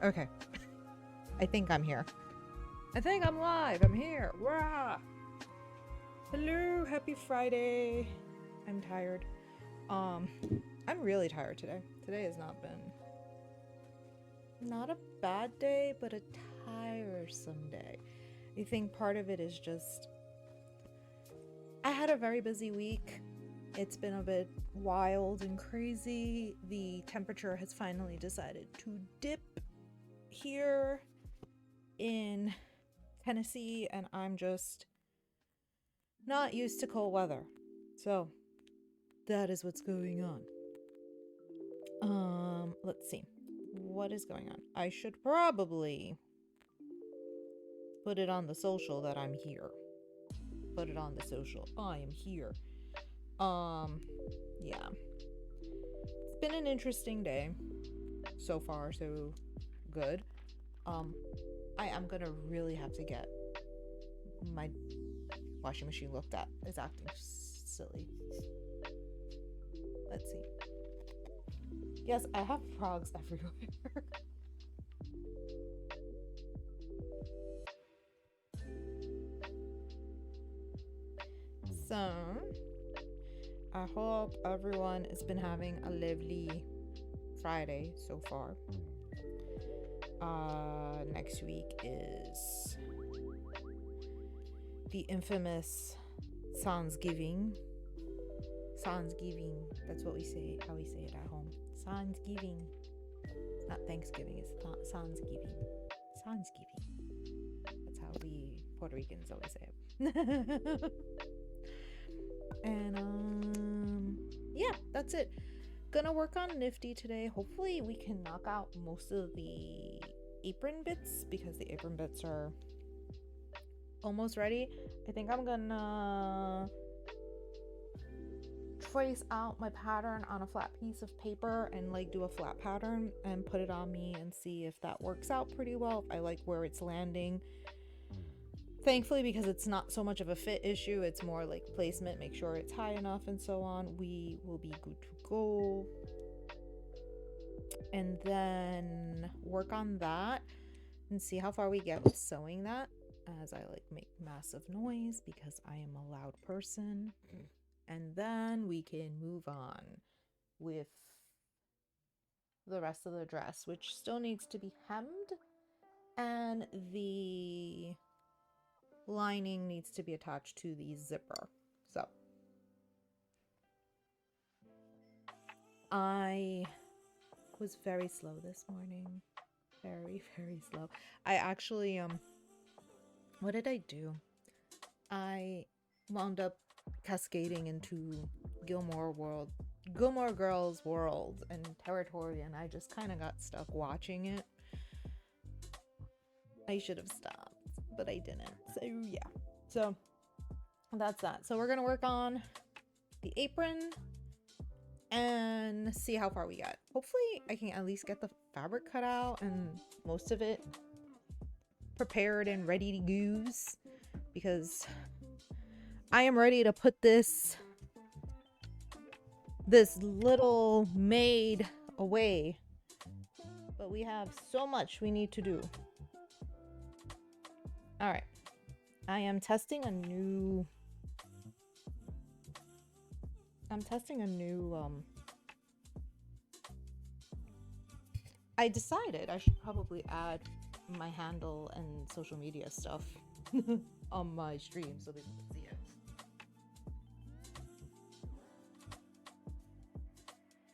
Okay. I think I'm here. I think I'm live. I'm here. Rah! Hello, happy Friday. I'm tired. I'm really tired today. Today has not a bad day, but a tiresome day. I think part of it is just I had a very busy week. It's been a bit wild and crazy. The temperature has finally decided to dip here in Tennessee, and I'm just not used to cold weather. So that is what's going on. Let's see. What is going on? I should probably put it on the social that I'm here. Put it on the social. I am here. Yeah. It's been an interesting day. So far, so good. I am gonna really have to get my washing machine looked at. It's acting silly. Let's see. Yes, I have frogs everywhere. So, I hope everyone has been having a lovely Friday so far. Next week is the infamous Thanksgiving. Thanksgiving. That's what we say, how we say it at home. Thanksgiving. It's not Thanksgiving, it's Thanksgiving. Thanksgiving. That's how we Puerto Ricans always say it. And yeah, that's it. Gonna work on Niffty today. Hopefully we can knock out most of the apron bits because the apron bits are almost ready. I think I'm gonna trace out my pattern on a flat piece of paper and like do a flat pattern and put it on me and see if that works out pretty well, if I like where it's landing. Thankfully, because it's not so much of a fit issue, it's more like placement, make sure it's high enough and so on. We will be good to go. And then work on that and see how far we get with sewing that, as I like make massive noise because I am a loud person. And then we can move on with the rest of the dress, which still needs to be hemmed, and the lining needs to be attached to the zipper. So I was very slow this morning. Very, very slow. I actually what did I do? I wound up cascading into Gilmore Girls World and territory, and I just kind of got stuck watching it. I should have stopped, but I didn't. So yeah. So that's that. So we're gonna work on the apron and see how far we get. Hopefully I can at least get the fabric cut out and most of it prepared and ready to use, because I am ready to put this little maid away, but we have so much we need to do. All right, I am testing a new I decided I should probably add my handle and social media stuff on my stream so they can see it.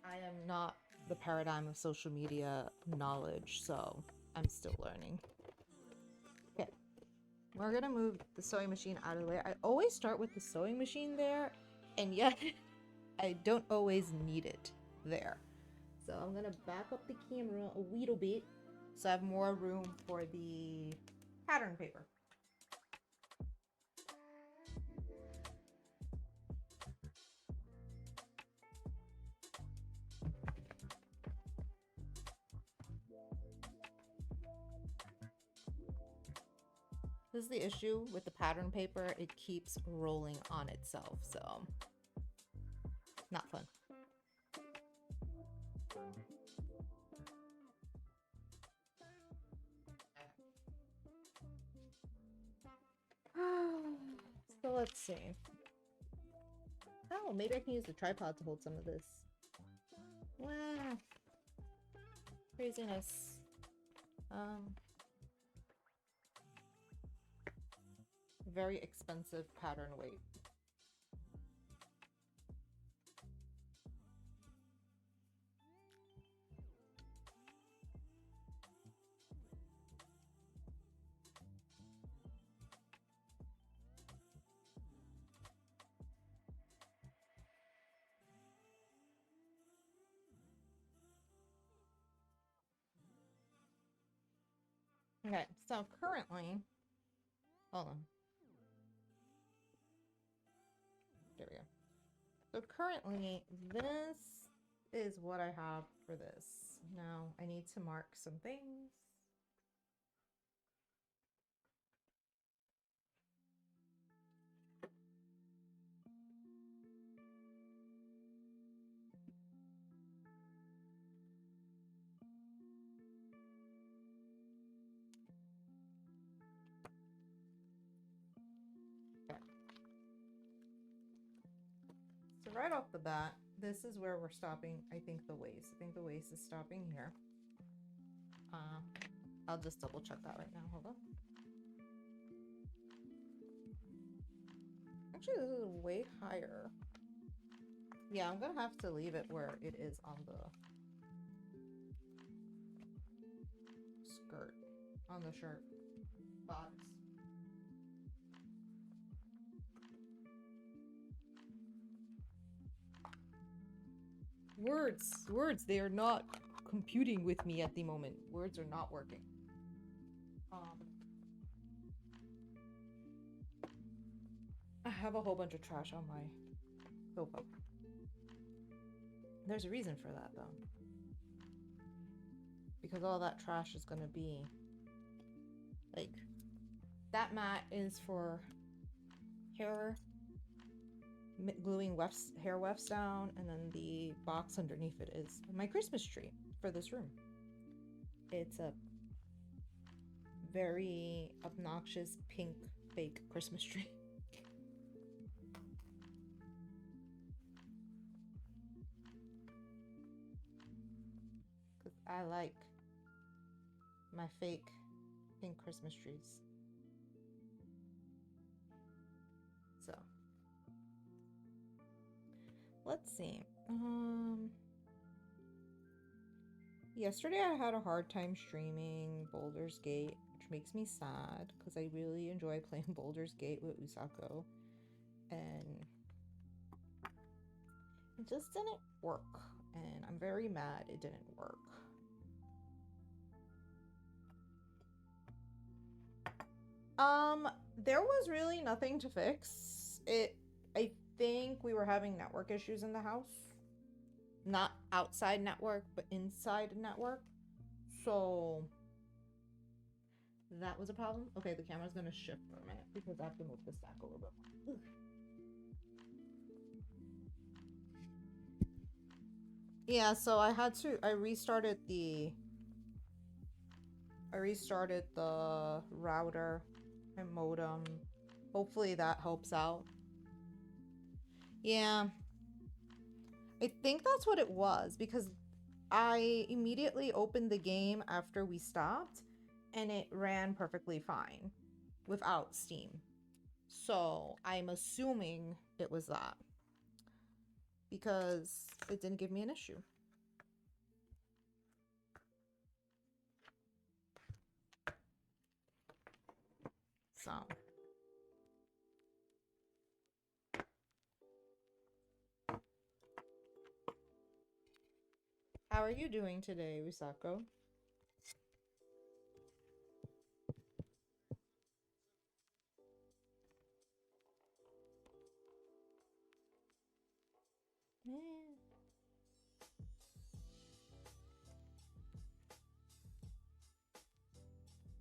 I am not the paradigm of social media knowledge, so I'm still learning. Okay, we're gonna move the sewing machine out of the way. I always start with the sewing machine there, and yet I don't always need it there. So I'm gonna back up the camera a little bit so I have more room for the pattern paper. This is the issue with the pattern paper. It keeps rolling on itself, so not fun. So let's see. Oh, maybe I can use the tripod to hold some of this. Wow. Craziness. Very expensive pattern weight. Okay, so currently, hold on. There we go. So currently, this is what I have for this. Now, I need to mark some things. Okay. So right off the bat, this is where we're stopping, I think, the waist. I think the waist is stopping here. I'll just double check that right now. Hold on. Actually, this is way higher. Yeah, I'm gonna have to leave it where it is on the skirt, on the shirt box. Words, they are not computing with me at the moment. Words are not working. I have a whole bunch of trash on my sofa. There's a reason for that, though. Because all that trash is gonna be... like, that mat is for hair, gluing hair wefts down, and then the box underneath it is my Christmas tree for this room. It's a very obnoxious pink fake Christmas tree. Because I like my fake pink Christmas trees. So let's see. Yesterday I had a hard time streaming Baldur's Gate, which makes me sad because I really enjoy playing Baldur's Gate with Usako, and it just didn't work, and I'm very mad it didn't work. There was really nothing to fix. I think we were having network issues in the house. Not outside network, but inside network. So that was a problem. Okay, the camera's gonna shift for a minute because I have to move the stack a little bit more. Yeah, so I restarted the router and modem. Hopefully that helps out. Yeah. I think that's what it was because I immediately opened the game after we stopped and it ran perfectly fine without Steam. So I'm assuming it was that because it didn't give me an issue. So how are you doing today, Usako?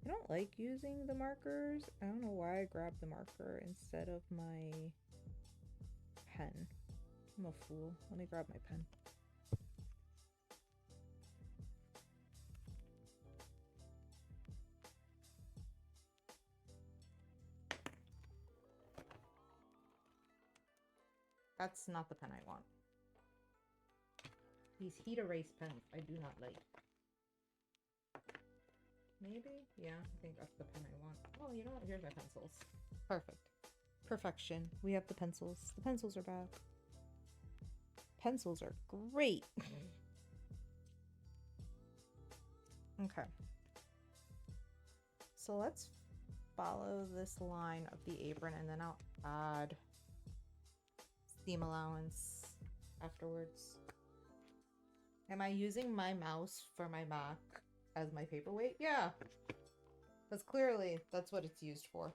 I don't like using the markers. I don't know why I grabbed the marker instead of my pen. I'm a fool. Let me grab my pen. That's not the pen I want. These heat erase pens I do not like. Maybe? Yeah, I think that's the pen I want. Oh, you know what? Here's my pencils. Perfect. Perfection. We have the pencils. The pencils are back. Pencils are great. Okay. So let's follow this line of the apron and then I'll add seam allowance afterwards. Am I using my mouse for my Mac as my paperweight? Yeah. Because clearly that's what it's used for.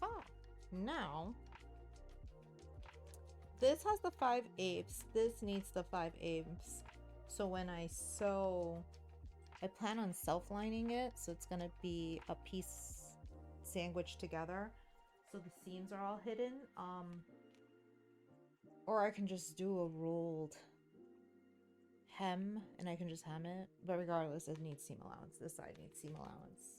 Aha. Now, this has the 5/8. This needs the 5/8. So when I sew, I plan on self-lining it. So it's going to be a piece sandwiched together. So the seams are all hidden. Or I can just do a rolled hem and I can just hem it. But regardless, it needs seam allowance. This side needs seam allowance.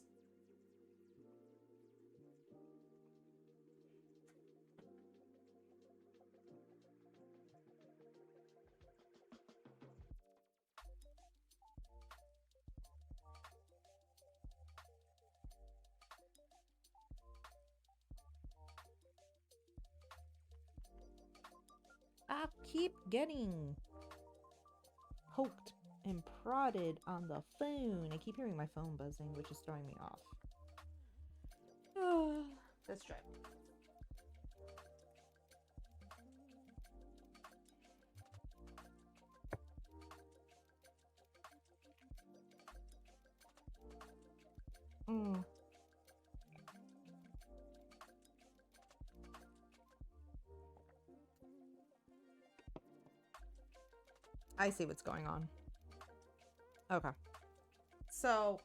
I keep getting poked and prodded on the phone. I keep hearing my phone buzzing, which is throwing me off. Let's try. I see what's going on. Okay. So,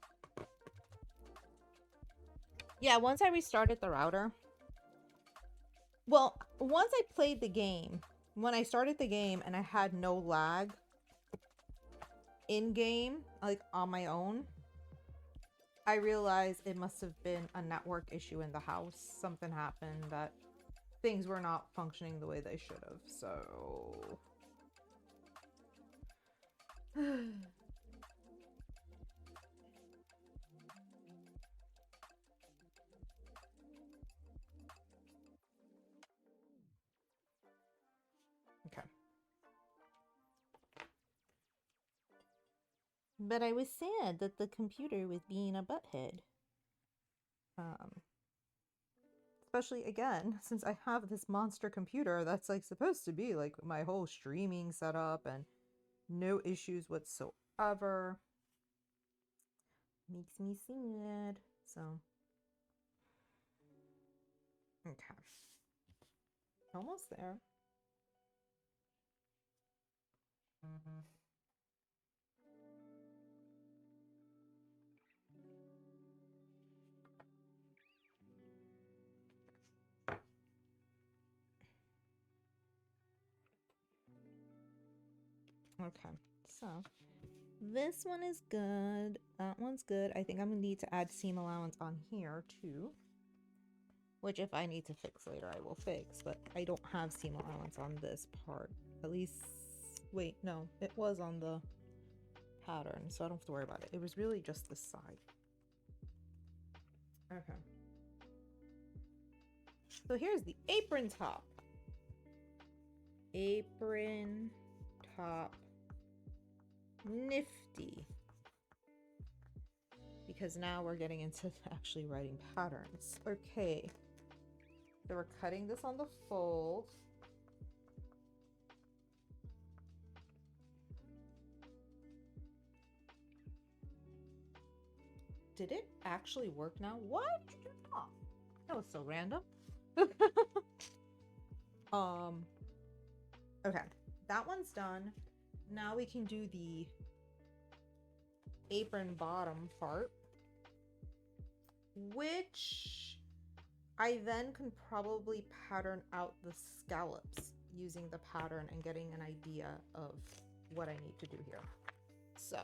yeah, once I restarted the router, well, once I played the game, when I started the game and I had no lag in game, like on my own, I realized it must have been a network issue in the house. Something happened that things were not functioning the way they should have. So okay. But I was sad that the computer was being a butthead. Especially again, since I have this monster computer that's like supposed to be like my whole streaming setup and no issues whatsoever. Makes me sad. So Okay. Almost there. Okay, so this one is good. That one's good. I think I'm gonna need to add seam allowance on here too. Which if I need to fix later, I will fix. But I don't have seam allowance on this part. At least, wait, no. It was on the pattern, so I don't have to worry about it. It was really just the side. Okay. So here's the apron top. Apron top Niffty. Because now we're getting into actually writing patterns. Okay. So we're cutting this on the fold. Did it actually work now? Why did you turn it off? That was so random. Okay, that one's done. Now we can do the apron bottom part, which I then can probably pattern out the scallops using the pattern and getting an idea of what I need to do here. So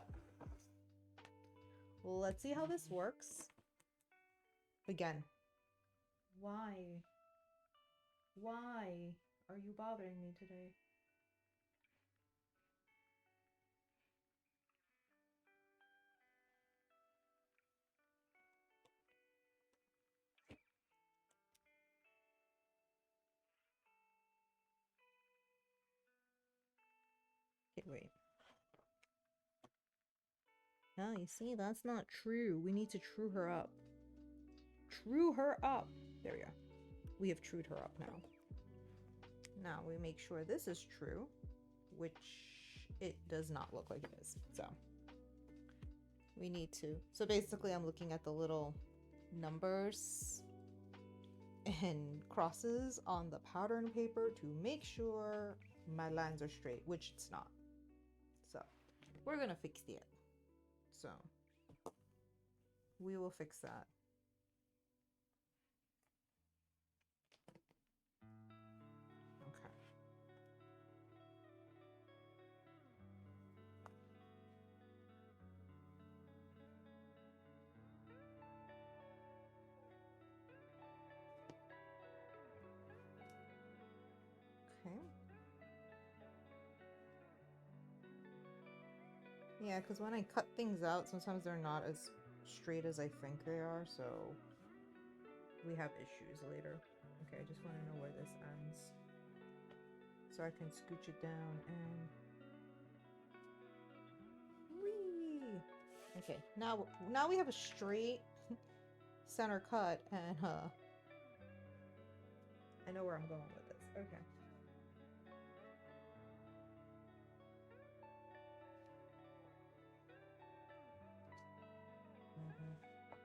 let's see how this works. Again, why are you bothering me today? Okay, wait. Oh, you see, that's not true. We need to true her up. True her up. There we go. We have trued her up now. Now we make sure this is true, which it does not look like it is. So we need to. So basically I'm looking at the little numbers and crosses on the pattern paper to make sure my lines are straight, which it's not. So we're gonna fix it. So we will fix that. Okay. Okay. Yeah, because when I cut things out, sometimes they're not as straight as I think they are, so we have issues later. Okay, I just want to know where this ends so I can scooch it down and whee! Okay, now we have a straight center cut, and I know where I'm going with this. Okay.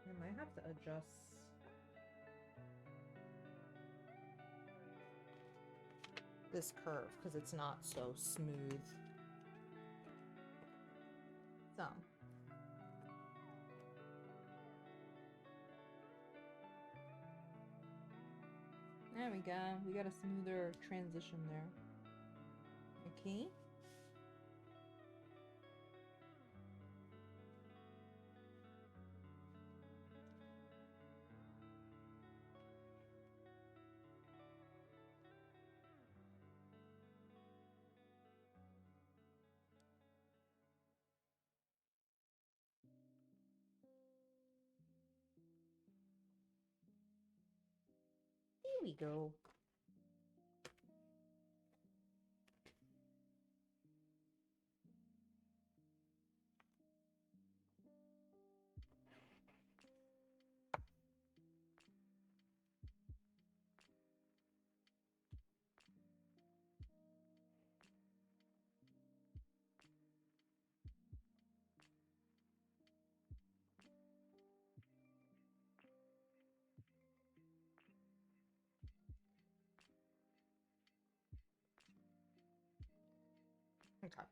I might have to adjust this curve because it's not so smooth. So there we go. We got a smoother transition there. Okay. Here we go. Okay.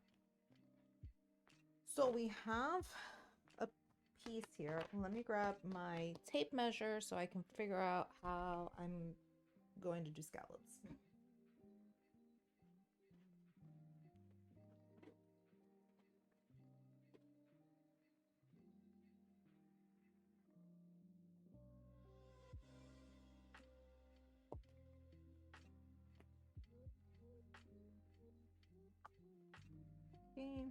So we have a piece here. Let me grab my tape measure so I can figure out how I'm going to do scallops. Okay.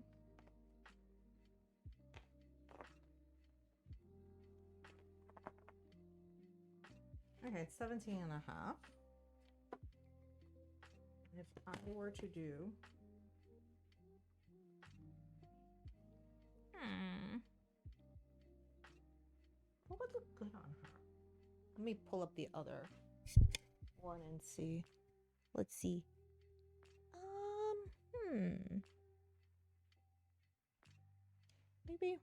Okay, it's 17 and a half. If I were to do... What would look good on her? Let me pull up the other one and see. Let's see. Maybe.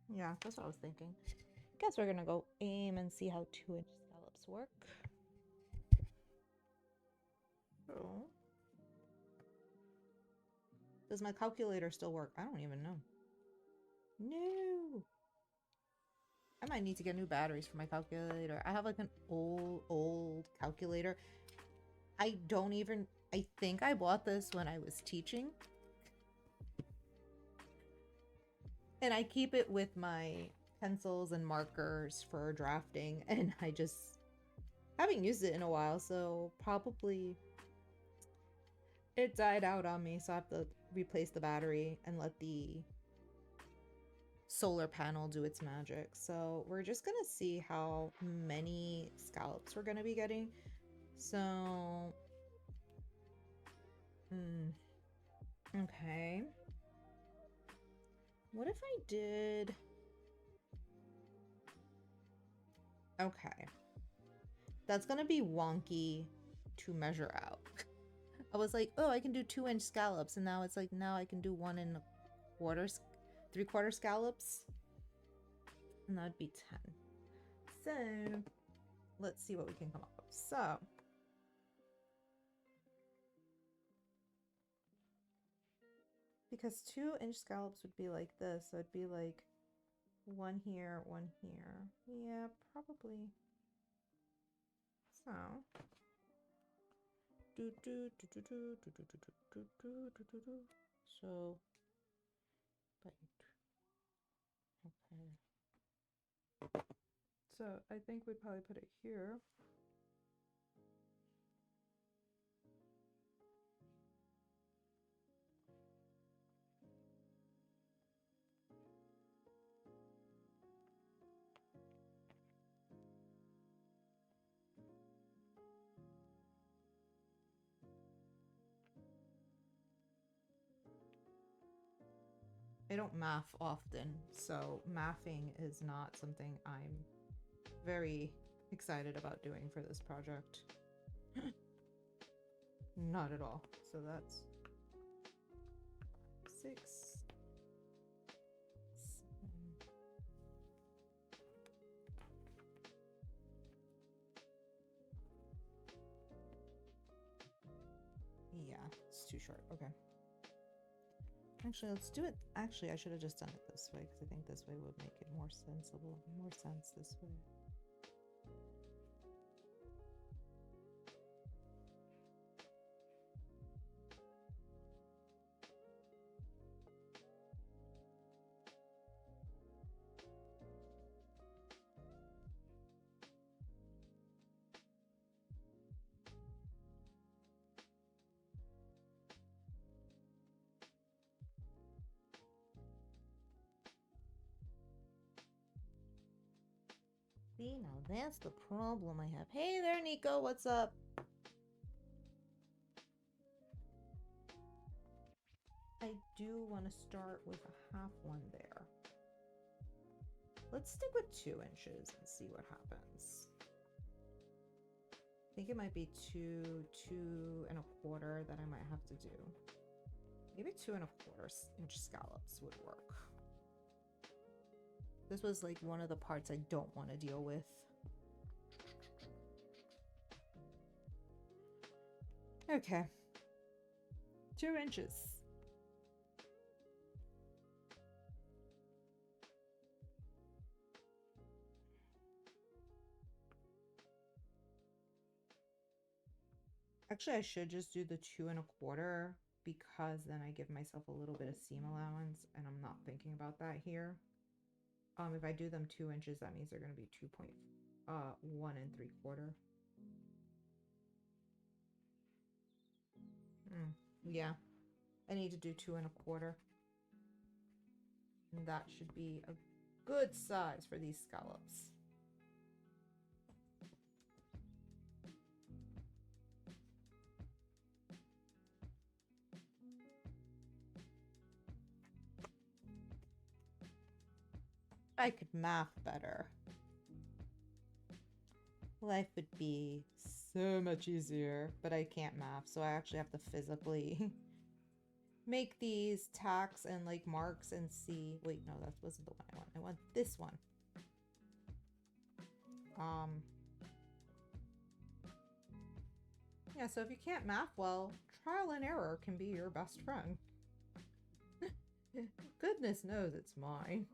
Yeah, that's what I was thinking. Guess we're gonna go aim and see how 2-inch scallops work. So, does my calculator still work? I don't even know. No. I might need to get new batteries for my calculator. I have like an old calculator. I think I bought this when I was teaching. And I keep it with my pencils and markers for drafting, and I just haven't used it in a while, so probably it died out on me, so I have to replace the battery and let the solar panel do its magic. So we're just gonna see how many scallops we're gonna be getting. So okay, what if I did... Okay, that's gonna be wonky to measure out. I was like, oh, I can do 2-inch scallops, and now it's like, now I can do 1 1/4, 3/4 scallops, and that'd be 10. So let's see what we can come up with. So because 2-inch scallops would be like this, so it'd be like 1 here, 1 here. Yeah, probably. So so okay. So I think we'd probably put it here. I don't math often, so mathing is not something I'm very excited about doing for this project. Not at all. So that's 6, 7. Yeah, it's too short. Okay. Actually, let's do it. Actually, I should have just done it this way because I think this way would make it more sensible. More sense this way. See, now that's the problem I have. Hey there, Nico, what's up? I do want to start with a half one there. Let's stick with 2 inches and see what happens. I think it might be 2 1/4 that I might have to do. Maybe 2 1/4 inch scallops would work. This was like one of the parts I don't want to deal with. Okay. 2 inches. Actually, I should just do the 2 1/4 because then I give myself a little bit of seam allowance, and I'm not thinking about that here. If I do them 2 inches, that means they're going to be 2.1 3/4. Yeah, I need to do 2 1/4. And that should be a good size for these scallops. I could math better. Life would be so much easier, but I can't math, so I actually have to physically make these tacks and like marks and see. Wait, no, that wasn't the one I want. I want this one. Yeah, so if you can't math well, trial and error can be your best friend. Goodness knows it's mine.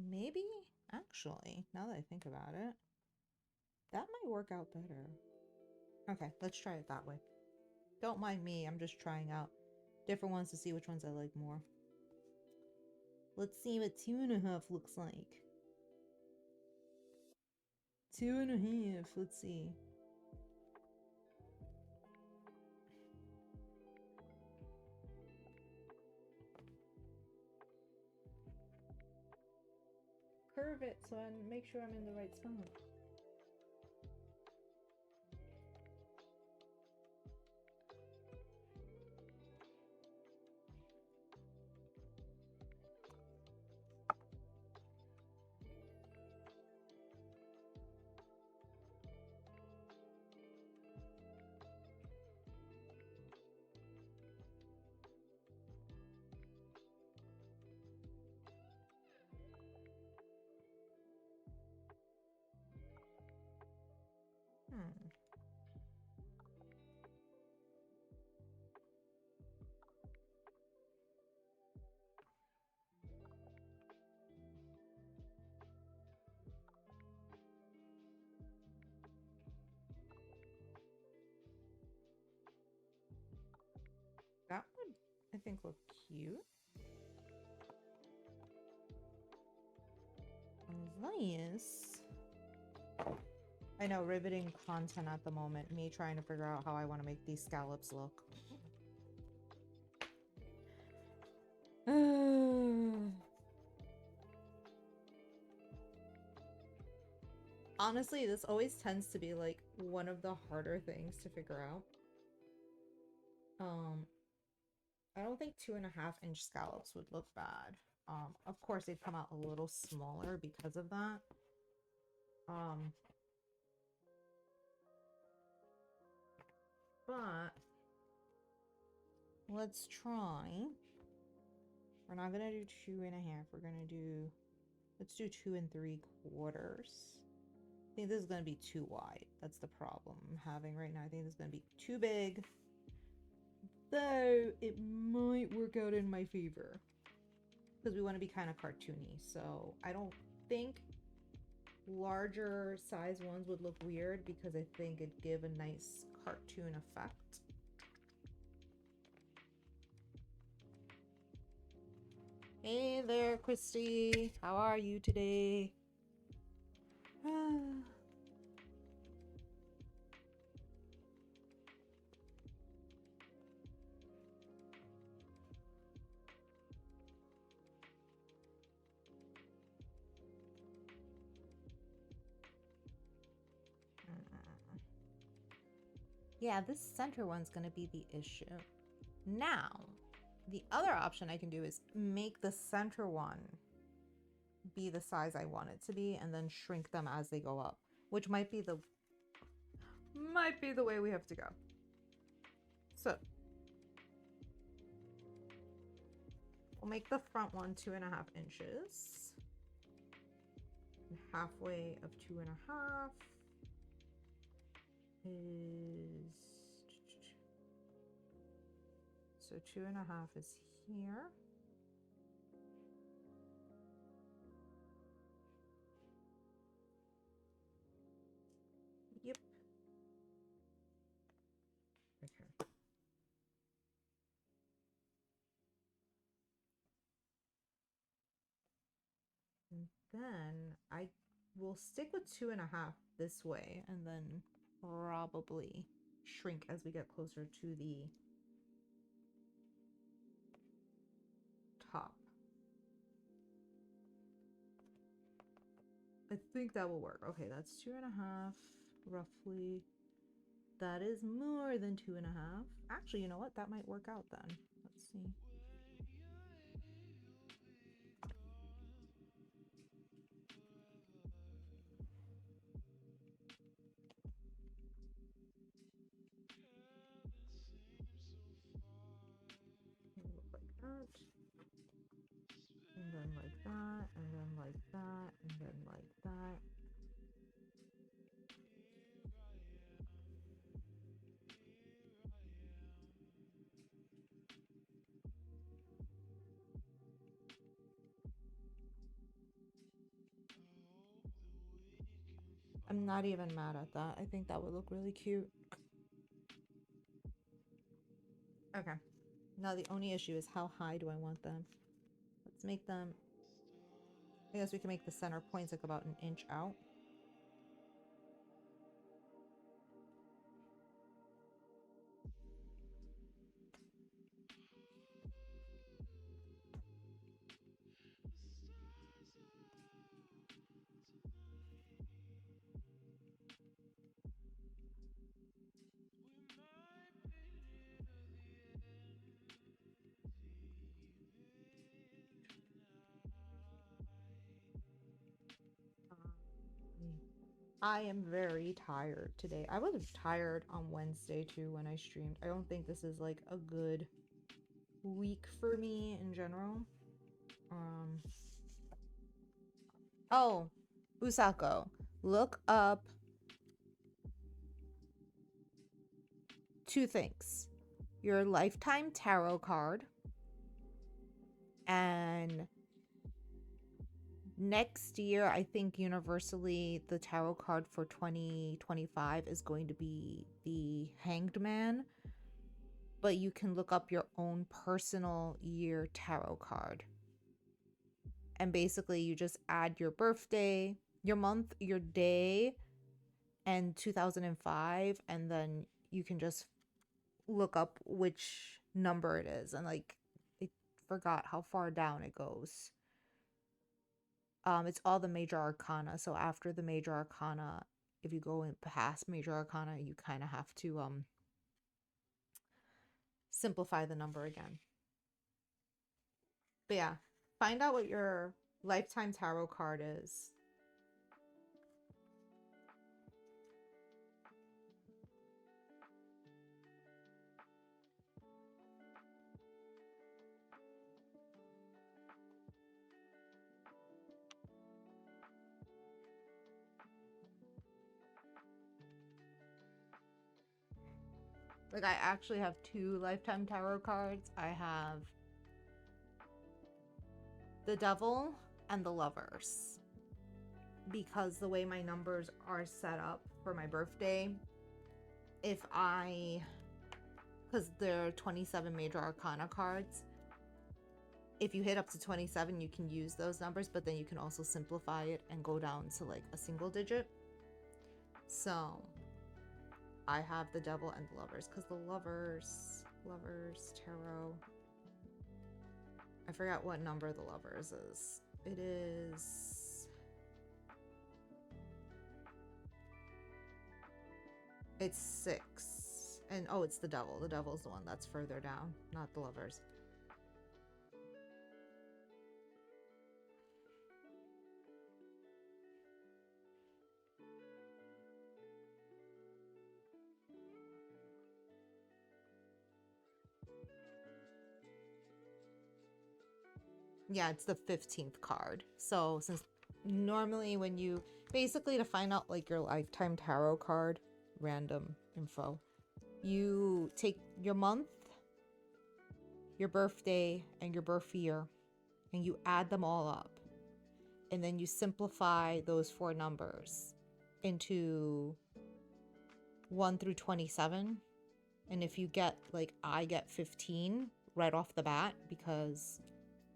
Maybe, actually, now that I think about it, that might work out better. Okay, let's try it that way. Don't mind me, I'm just trying out different ones to see which ones I like more. Let's see what 2 1/2 looks like. 2 1/2, let's see. Curve it so I make sure I'm in the right spot. That would, I think, look cute. Nice. I know, riveting content at the moment. Me trying to figure out how I want to make these scallops look. Honestly, this always tends to be like one of the harder things to figure out. I don't think 2.5-inch scallops would look bad. Of course they'd come out a little smaller because of that. But let's try. We're not gonna do 2.5. We're gonna do, let's do 2 3/4. I think this is gonna be too wide. That's the problem I'm having right now. I think this is gonna be too big Although it might work out in my favor. Because we want to be kind of cartoony. So I don't think larger size ones would look weird because I think it'd give a nice cartoon effect. Hey there, Christy. How are you today? Yeah, this center one's going to be the issue. Now, the other option I can do is make the center one be the size I want it to be and then shrink them as they go up, which might be the way we have to go. So we'll make the front one 2.5 inches. And halfway of 2.5 is, so 2.5 is here. Yep. Okay. And then I will stick with 2.5 this way and then probably shrink as we get closer to the top. I think that will work. Okay, that's 2.5 roughly. That is more than 2.5. Actually, you know what? That might work out then. Let's see. It'll look like that. And then like that, and then like that, and then like that. I'm not even mad at that. I think that would look really cute. Okay. Now the only issue is how high do I want them? Let's make them, I guess we can make the center points like about 1 inch out. I am very tired today. I was tired on Wednesday too when I streamed. I don't think this is like a good week for me in general. Oh, Usako, look up 2 things. Your lifetime tarot card and next year, I think universally the tarot card for 2025 is going to be the Hanged Man, but you can look up your own personal year tarot card. And basically you just add your birthday, your month, your day, and 2005, and then you can just look up which number it is. And like, I forgot how far down it goes. It's all the major arcana. So after the major arcana, if you go in past major arcana, you kind of have to simplify the number again. But yeah, find out what your lifetime tarot card is. Like, I actually have 2 Lifetime Tarot cards. I have the Devil and the Lovers. Because the way my numbers are set up for my birthday, because there are 27 major arcana cards, if you hit up to 27, you can use those numbers, but then you can also simplify it and go down to like a single digit. So I have the Devil and the Lovers, because the Lovers, Tarot, I forgot what number the Lovers is. It is... It's 6. And oh, it's the Devil. The Devil's the one that's further down, not the Lovers. Yeah, it's the 15th card. So since normally when you basically, to find out like your Lifetime Tarot card random info, you take your month, your birthday, and your birth year, and you add them all up, and then you simplify those 4 numbers into 1 through 27. And if you get, like, I get 15 right off the bat, because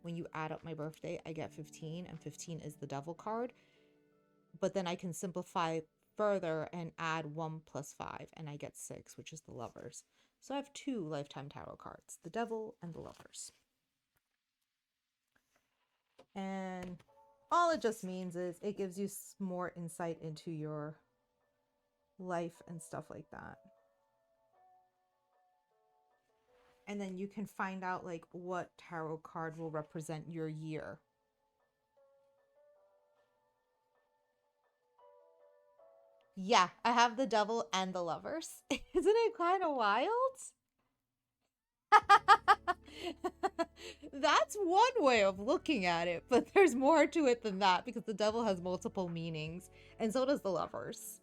when you add up my birthday, I get 15, and 15 is the Devil card. But then I can simplify further and add 1 plus 5, and I get 6, which is the Lovers. So I have 2 Lifetime Tarot cards, the Devil and the Lovers. And all it just means is it gives you more insight into your life and stuff like that. And then you can find out like what tarot card will represent your year. Yeah, I have the Devil and the Lovers. Isn't it kind of wild? That's one way of looking at it, but there's more to it than that, because the Devil has multiple meanings, and so does the Lovers.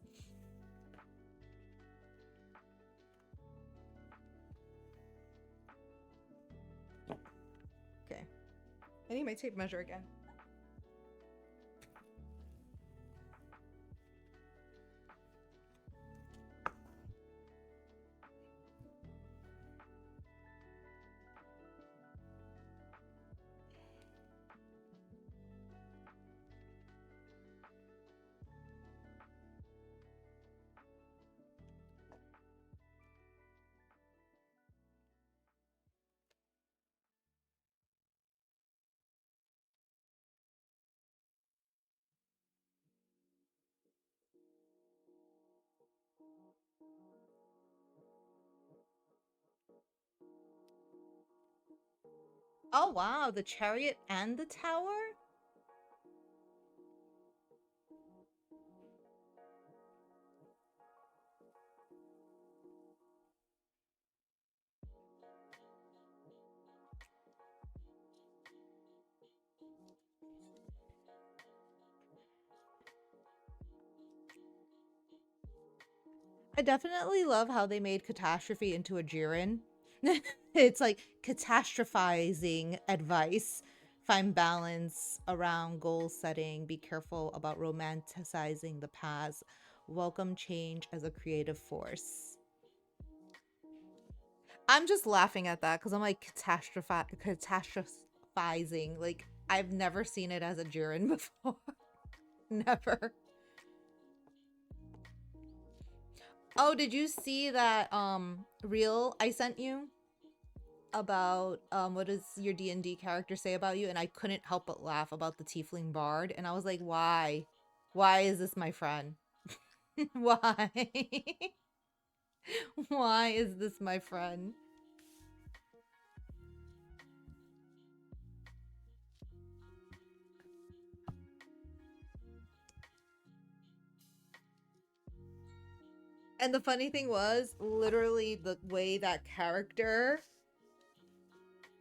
Okay. I need my tape measure again. Oh wow, the Chariot and the Tower? I definitely love how they made catastrophe into a Jiren. It's like catastrophizing advice. Find balance around goal setting. Be careful about romanticizing the past. Welcome change as a creative force. I'm just laughing at that because I'm like catastrophizing. Like, I've never seen it as a Jiren before. Never. Oh, did you see that reel I sent you about what does your D&D character say about you? And I couldn't help but laugh about the tiefling bard, and I was like, why? Why is this my friend? Why? Why is this my friend? And the funny thing was, literally the way that character...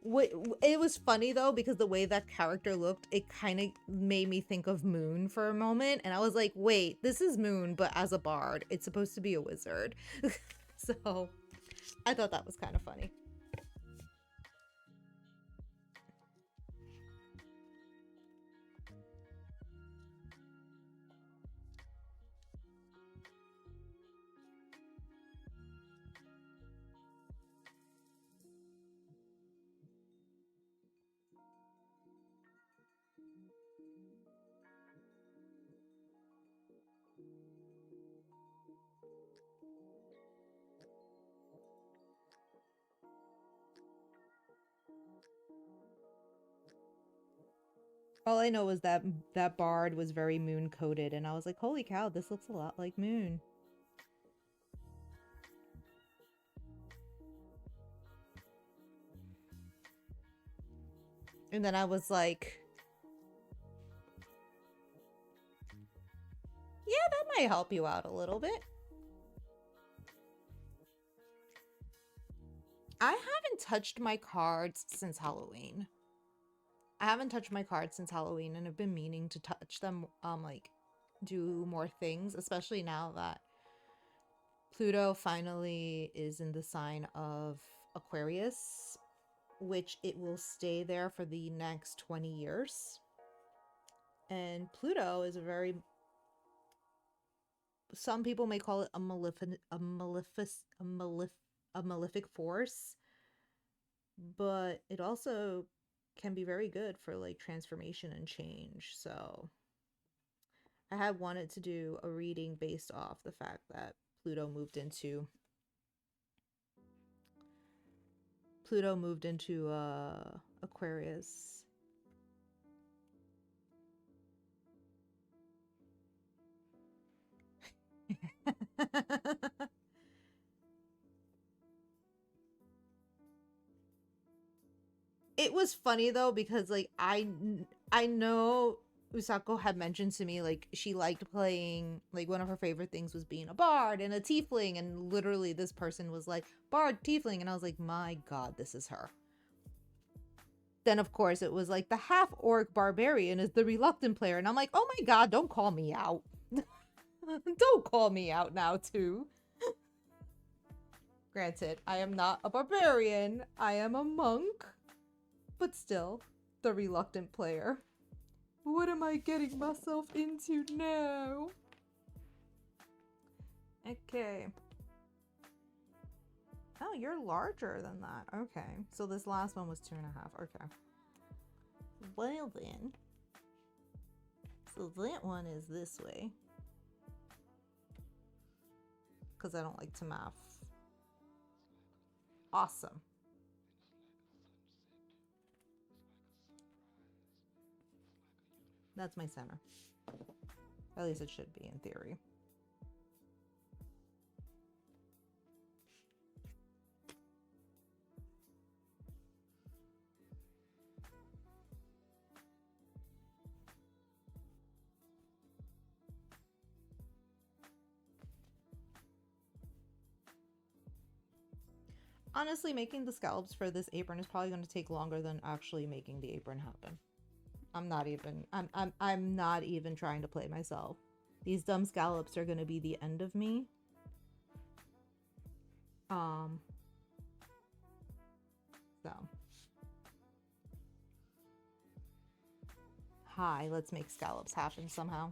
It was funny though, because the way that character looked, it kind of made me think of Moon for a moment. And I was like, wait, this is Moon, but as a bard. It's supposed to be a wizard. So, I thought that was kind of funny. All I know is that that bard was very moon coated, and I was like, holy cow, this looks a lot like moon. And then I was like, yeah, that might help you out a little bit. I haven't touched my cards since Halloween. I haven't touched my cards since Halloween, and I've been meaning to touch them, like, do more things, especially now that Pluto finally is in the sign of Aquarius, which it will stay there for the next 20 years. And Pluto is a very... some people may call it a malefic force, but it also can be very good for like transformation and change. So I had wanted to do a reading based off the fact that Pluto moved into Aquarius. It was funny though because like I know Usako had mentioned to me like she liked playing, like one of her favorite things was being a bard and a tiefling, and literally this person was like bard tiefling, and I was like, my god, this is her. Then of course it was like the half orc barbarian is the reluctant player, and I'm like, oh my god, don't call me out. Don't call me out now too. Granted, I am not a barbarian, I am a monk. But still, the reluctant player. What am I getting myself into now? Okay. Oh, you're larger than that. Okay. So this last one was 2.5. Okay. Well then. So that one is this way. Because I don't like to math. Awesome. That's my center. At least it should be in theory. Honestly, making the scallops for this apron is probably going to take longer than actually making the apron happen. I'm not even trying to play myself. These dumb scallops are going to be the end of me. So. Hi, let's make scallops happen somehow.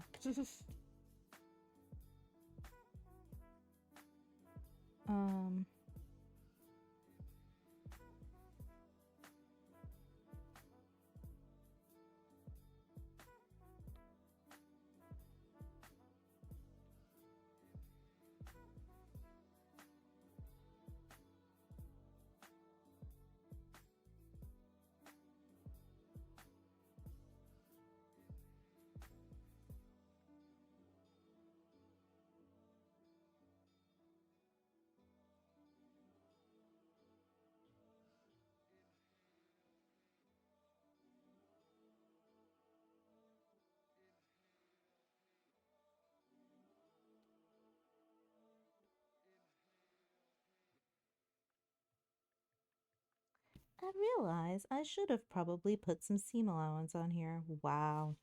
I realize I should have probably put some seam allowance on here. Wow.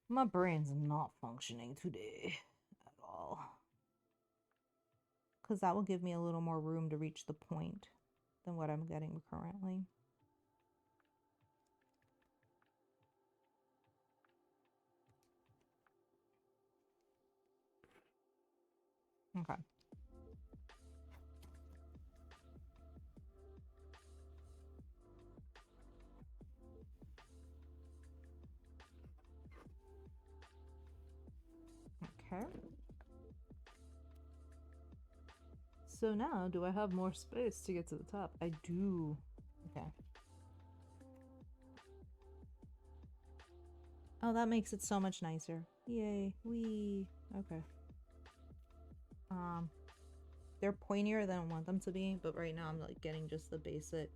My brain's not functioning today at all. because that will give me a little more room to reach the point than what I'm getting currently. Okay. Okay. So now, do I have more space to get to the top? I do. Okay. Oh, that makes it so much nicer. Yay. Wee. Okay. They're pointier than I want them to be, but right now I'm like getting just the basic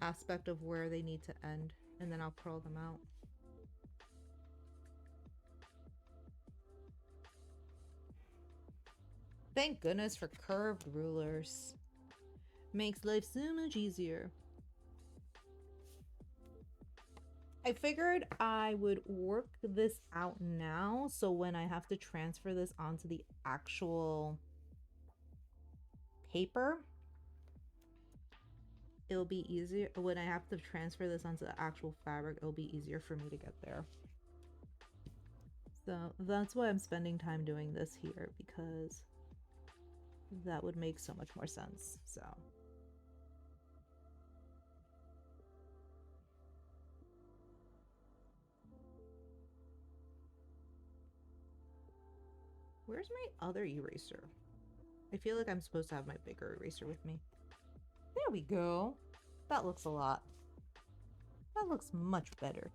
aspect of where they need to end, and then I'll curl them out. Thank goodness for curved rulers. Makes life so much easier. I figured I would work this out now, so when I have to transfer this onto the actual paper, it'll be easier. When I have to transfer this onto the actual fabric, it'll be easier for me to get there. So that's why I'm spending time doing this here, because that would make so much more sense. So where's my other eraser? I feel like I'm supposed to have my bigger eraser with me. There we go. That looks a lot. That looks much better.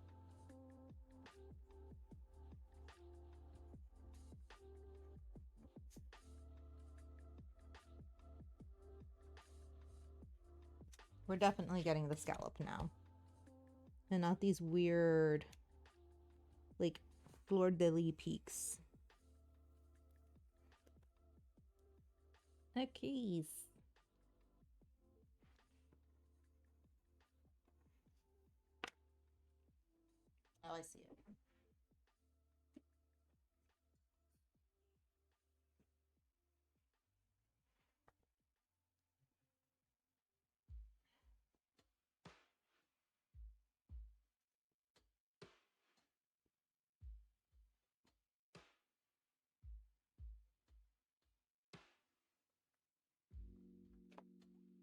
We're definitely getting the scallop now. And not these weird, like, fleur-de-lis peaks. Okay. Oh, I see it.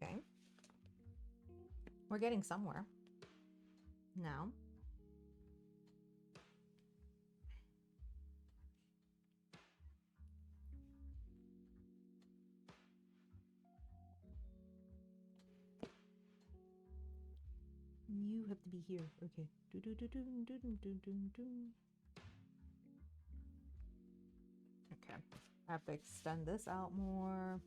Okay. We're getting somewhere now. You have to be here. Okay. Okay. I have to extend this out more.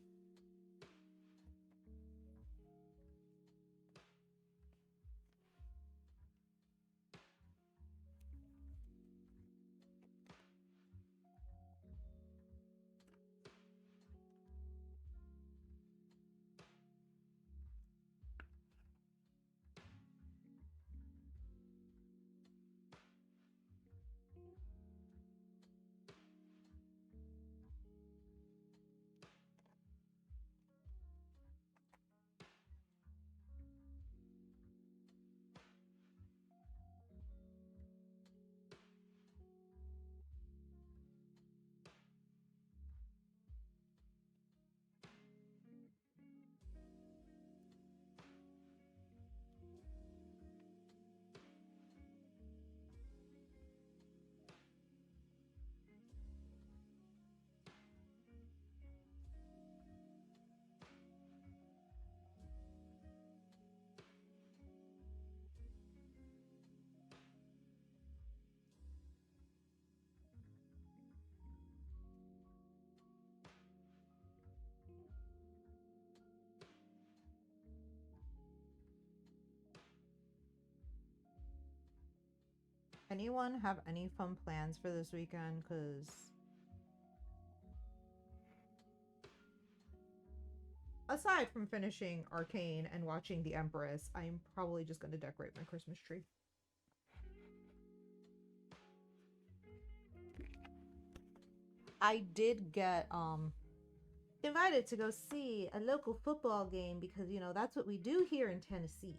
Anyone have any fun plans for this weekend? Because aside from finishing Arcane and watching The Empress, I'm probably just going to decorate my Christmas tree. I did get invited to go see a local football game because, you know, that's what we do here in Tennessee.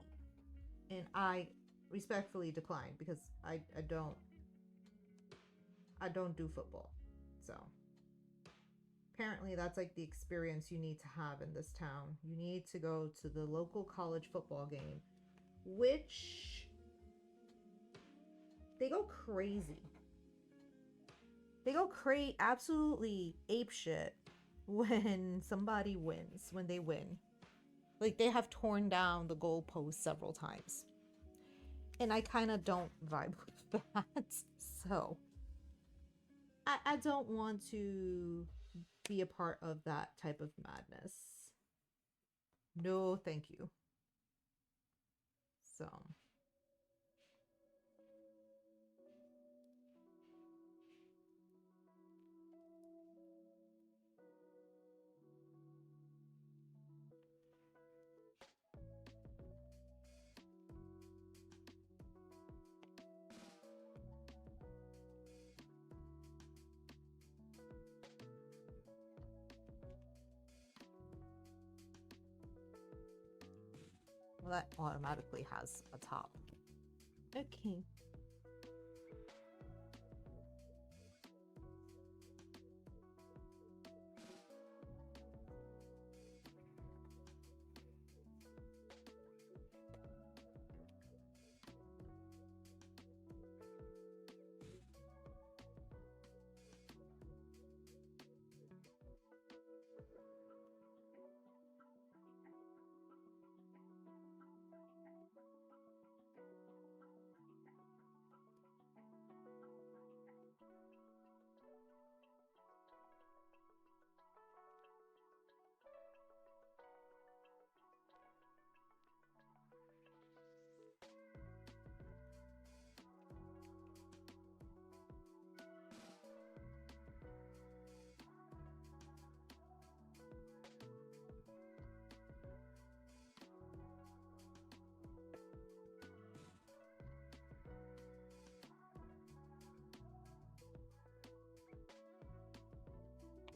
And I respectfully declined because I don't do football. So apparently that's like the experience you need to have in this town. You need to go to the local college football game, which they go crazy. They go absolutely ape shit when somebody wins, when they win. Like they have torn down the goalpost several times. And I kind of don't vibe with that. So I don't want to be a part of that type of madness. No, thank you. So well, that automatically has a top. Okay.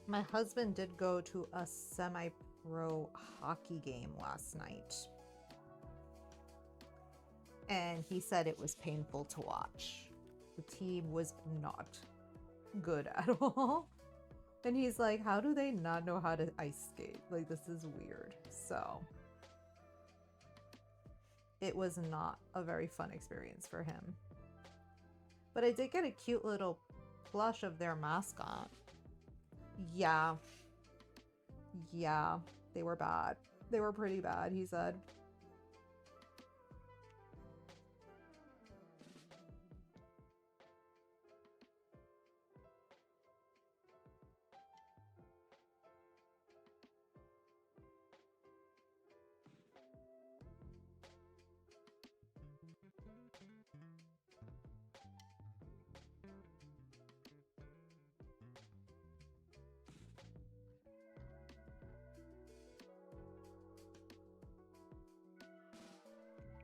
My husband did go to a semi-pro hockey game last night. And he said it was painful to watch. The team was not good at all. And he's like, how do they not know how to ice skate? Like, this is weird. So it was not a very fun experience for him. But I did get a cute little plush of their mascot. Yeah. Yeah, they were bad. They were pretty bad, he said.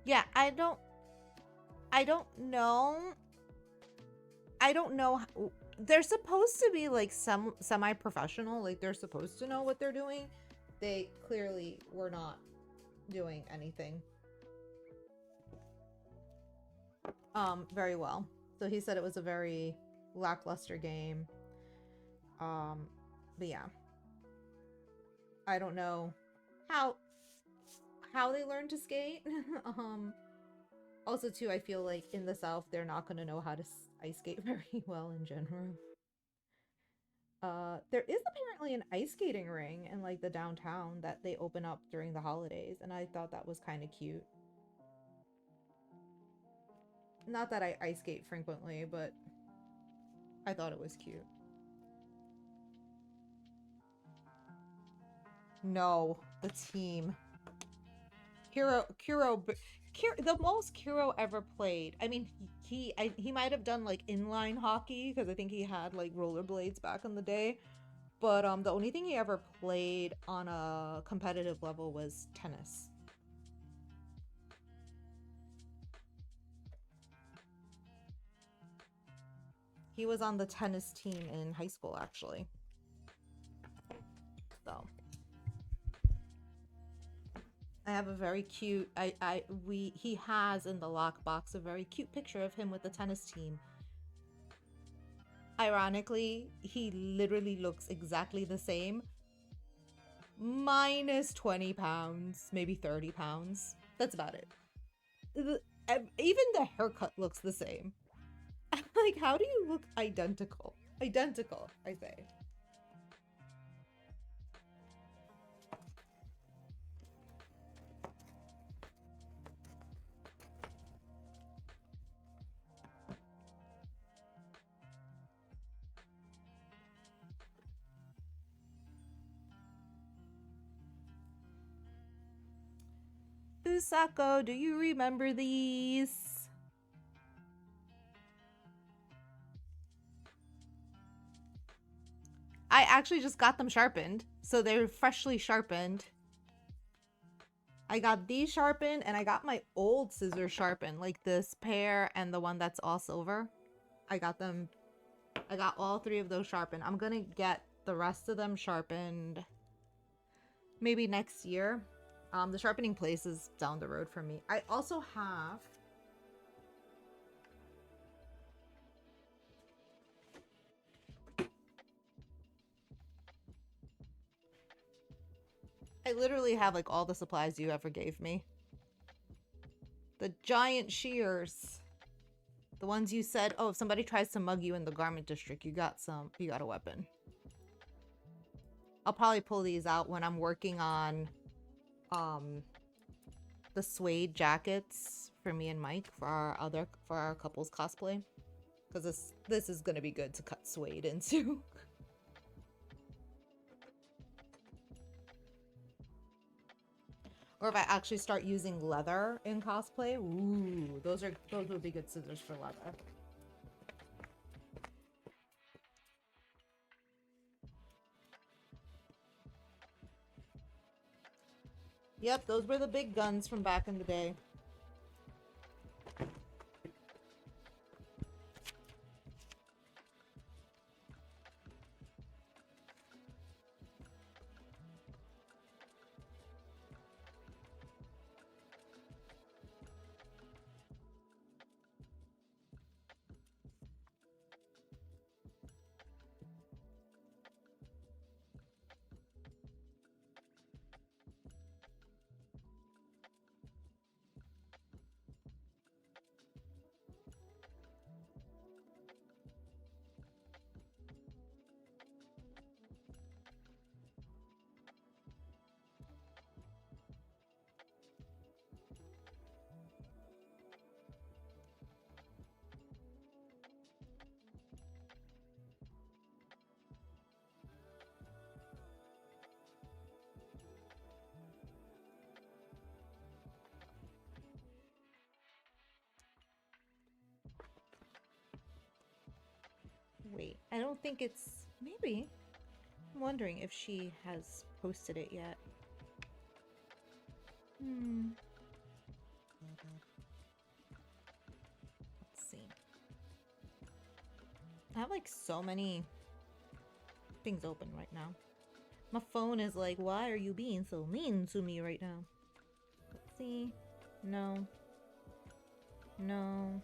Yeah, I don't know. I don't know. They're supposed to be like some semi-professional, like they're supposed to know what they're doing. They clearly were not doing anything very well. So he said it was a very lackluster game. But yeah. I don't know how they learn to skate. Also too, I feel like in the South they're not going to know how to ice skate very well in general. There is apparently an ice skating ring in like the downtown that they open up during the holidays, and I thought that was kind of cute. Not that I ice skate frequently, but I thought it was cute. No, the team. Kuro, the most Kuro ever played. I mean, he might have done like inline hockey because I think he had like rollerblades back in the day. But the only thing he ever played on a competitive level was tennis. He was on the tennis team in high school, actually. though. I have a very cute, he has in the lockbox a very cute picture of him with the tennis team. Ironically, he literally looks exactly the same, minus 20 pounds, maybe 30 pounds. That's about it. Even the haircut looks the same. Like, how do you look identical? Identical, I say. Usako, do you remember these? I actually just got them sharpened, so they're freshly sharpened. I got these sharpened, and I got my old scissors sharpened, like this pair and the one that's all silver. I got them. I got all three of those sharpened. I'm gonna get the rest of them sharpened maybe next year. The sharpening place is down the road from me. I also have... I literally have like all the supplies you ever gave me. The giant shears. The ones you said, oh, if somebody tries to mug you in the garment district, you got a weapon. I'll probably pull these out when I'm working on the suede jackets for me and Mike for our couples cosplay, because this is gonna be good to cut suede into. Or if I actually start using leather in cosplay, ooh, those would be good scissors for leather. Yep, those were the big guns from back in the day. Wait, I don't think it's... Maybe. I'm wondering if she has posted it yet. Let's see. I have like so many things open right now. My phone is like, why are you being so mean to me right now? Let's see. No. No.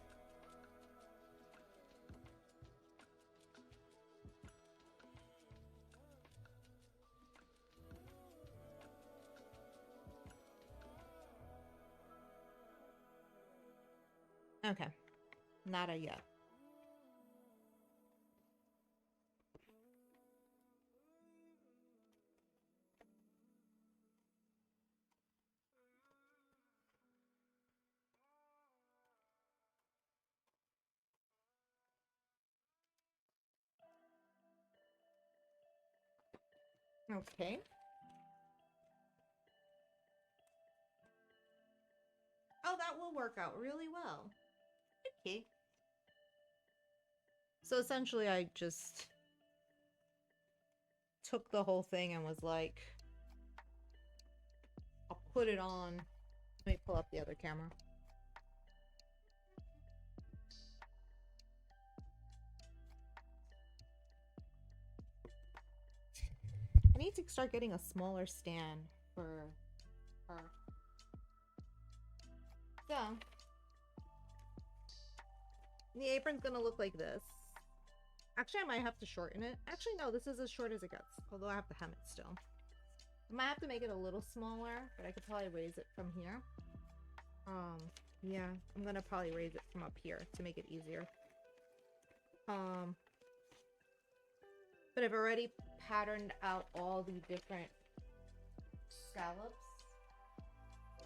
Okay. Nada yet. Okay. Oh, that will work out really well. Okay. So essentially I just took the whole thing and was like, I'll put it on. Let me pull up the other camera. I need need to start getting a smaller stand for her. So, the apron's gonna look like this. Actually, I might have to shorten it. Actually, no, this is as short as it gets. Although I have to hem it still. I might have to make it a little smaller, but I could probably raise it from here. Yeah, I'm gonna probably raise it from up here to make it easier. But I've already patterned out all the different scallops.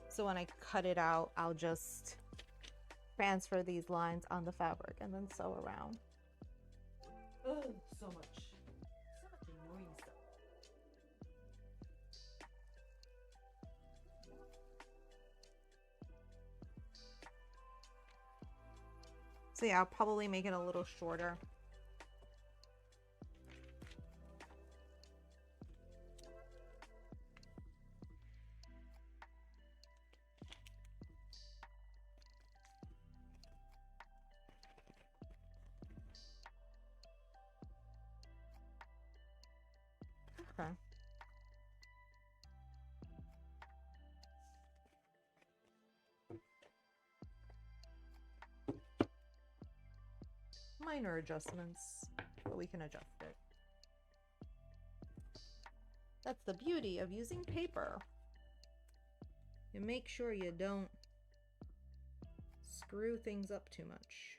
So when I cut it out, I'll just transfer these lines on the fabric and then sew around. Oh, so much annoying stuff. So yeah, I'll probably make it a little shorter. Okay. Minor adjustments, but we can adjust it. That's the beauty of using paper. You make sure you don't screw things up too much.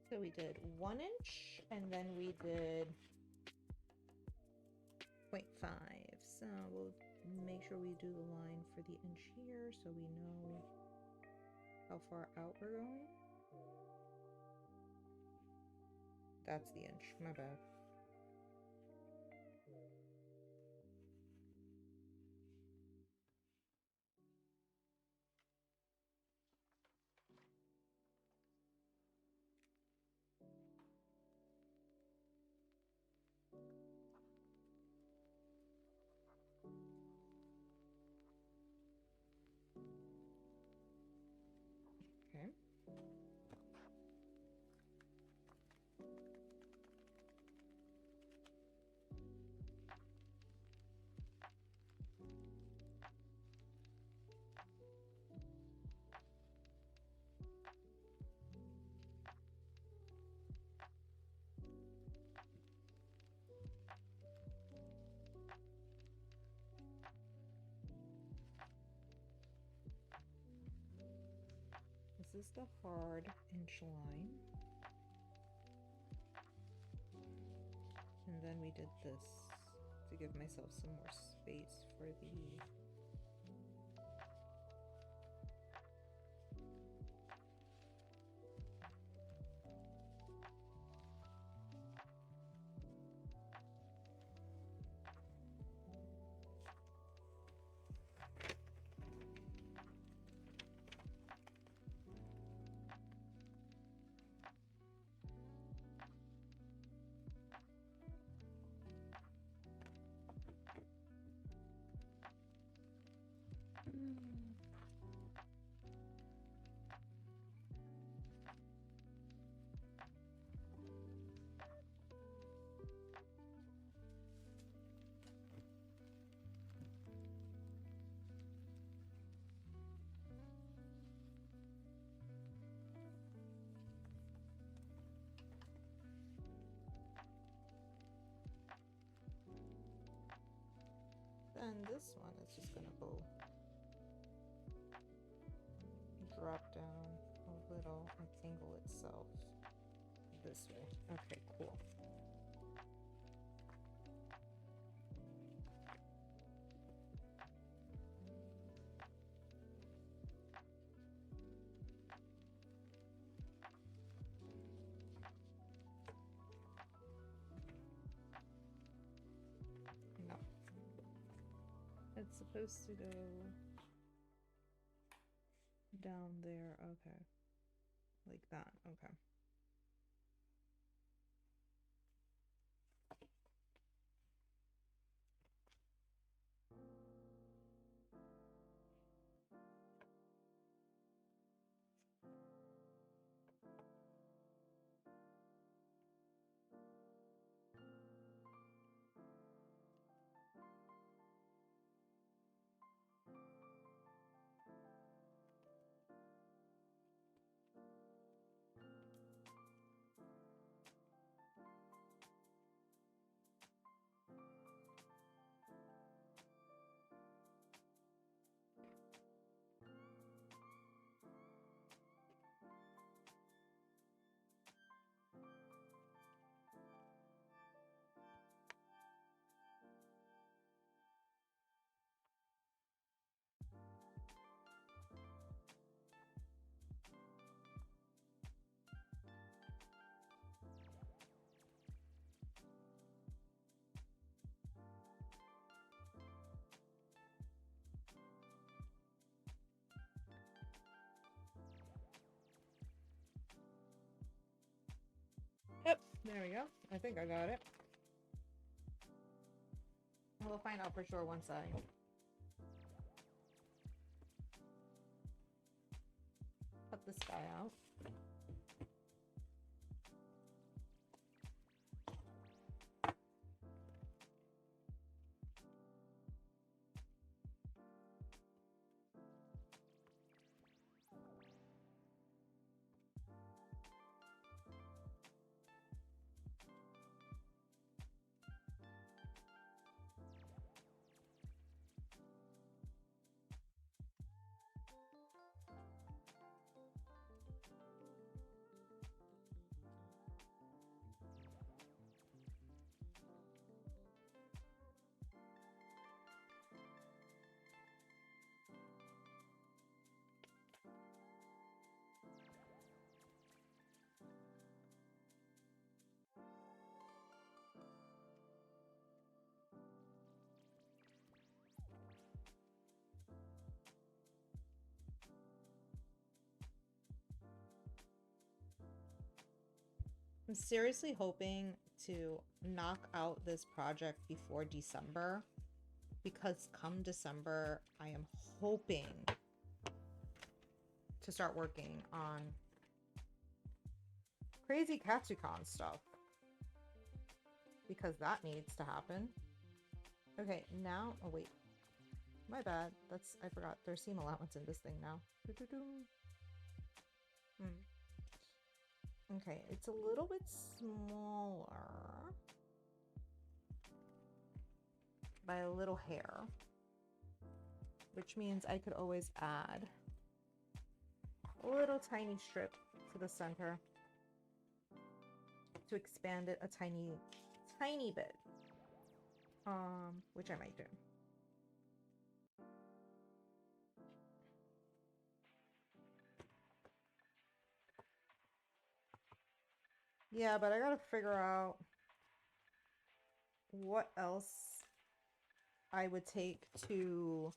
So we did 1 inch and then we did 0.5. So we'll make sure we do the line for the inch here so we know how far out we're going. That's the inch, my bad. This is the hard inch line. And then we did this to give myself some more space for the then this one is just gonna go drop down a little and tangle itself this way. Okay, cool. No. It's supposed to go down there. Okay. Like that. Okay. Yep, there we go. I think I got it. We'll find out for sure once I cut this guy out. I'm seriously hoping to knock out this project before December, because come December, I am hoping to start working on crazy Katsucon stuff. Because that needs to happen. Okay, now... Oh, wait. My bad. I forgot. There's seam allowance in this thing now. Okay, it's a little bit smaller. By a little hair. Which means I could always add a little tiny strip to the center to expand it a tiny bit. Which I might do. Yeah, but I gotta figure out what else I would take to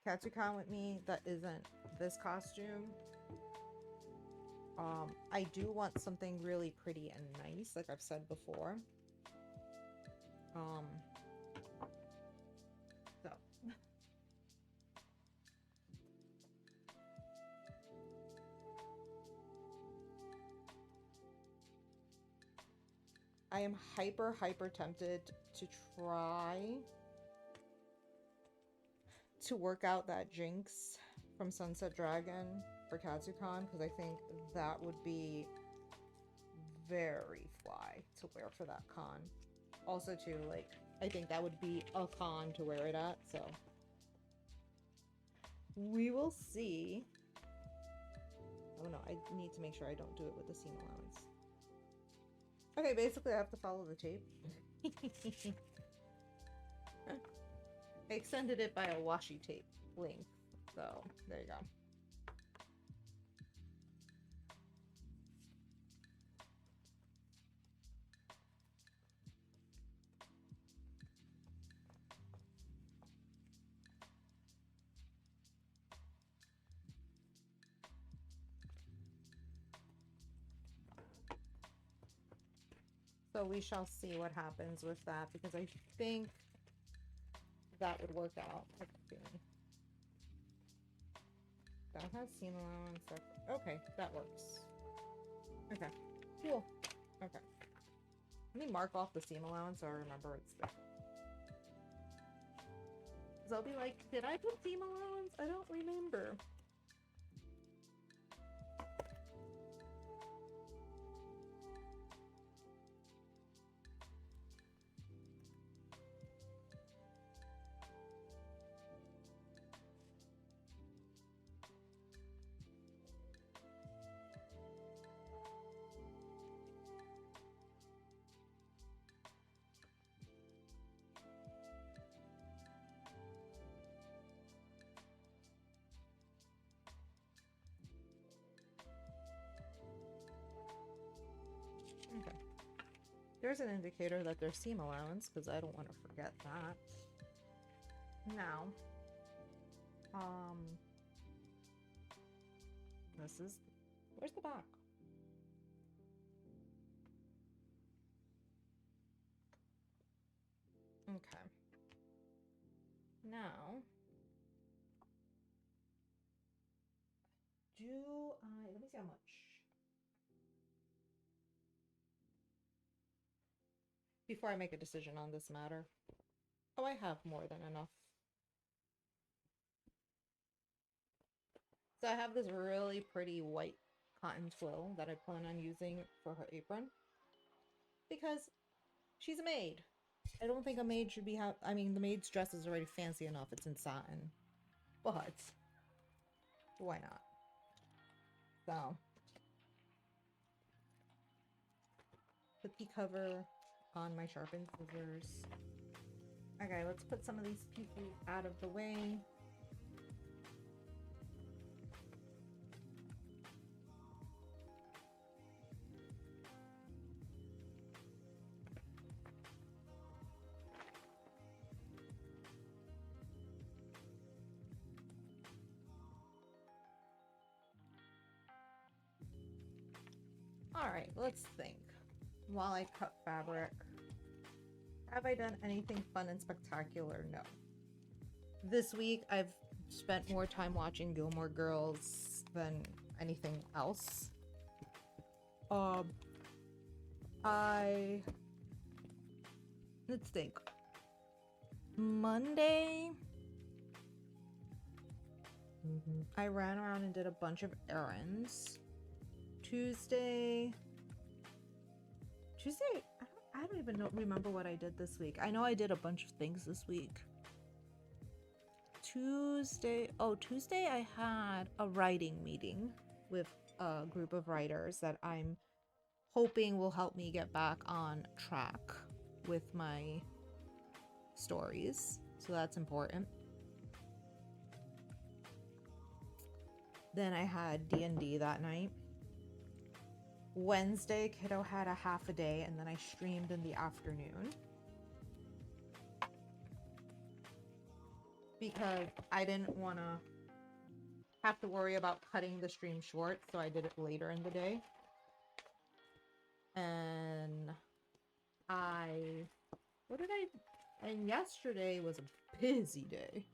Katsucon with me that isn't this costume. I do want something really pretty and nice, like I've said before. So. I am hyper tempted to try to work out that Jinx from Sunset Dragon for Katsucon, because I think that would be very fly to wear for that con. Also too, like, I think that would be a con to wear it at, so we will see. Oh no, I need to make sure I don't do it with the seam allowance. Okay, basically I have to follow the tape. I extended it by a washi tape length, so there you go. So we shall see what happens with that, because I think that would work out. That has seam allowance. Okay, that works. Okay, cool. Okay. Let me mark off the seam allowance so I remember it's there. Because I'll be like, did I put seam allowance? I don't remember. Okay. There's an indicator that there's seam allowance, because I don't want to forget that. Now, this is... Where's the back? Okay. Now, let me see how much. Before I make a decision on this matter. Oh, I have more than enough. So I have this really pretty white cotton twill that I plan on using for her apron. Because she's a maid. I don't think a maid should be I mean, the maid's dress is already fancy enough. It's in satin. But why not? So put the cover on my sharpened scissors. Okay, let's put some of these pieces out of the way. Alright, let's think. While I cut fabric, have I done anything fun and spectacular? No. This week, I've spent more time watching Gilmore Girls than anything else. Um, I let's think. Monday, I ran around and did a bunch of errands. Tuesday, I don't even remember what I did this week. I know I did a bunch of things this week. Tuesday, I had a writing meeting with a group of writers that I'm hoping will help me get back on track with my stories. So that's important. Then I had D&D that night. Wednesday, kiddo had a half a day, and then I streamed in the afternoon. Because I didn't want to have to worry about cutting the stream short, so I did it later in the day. And and yesterday was a busy day.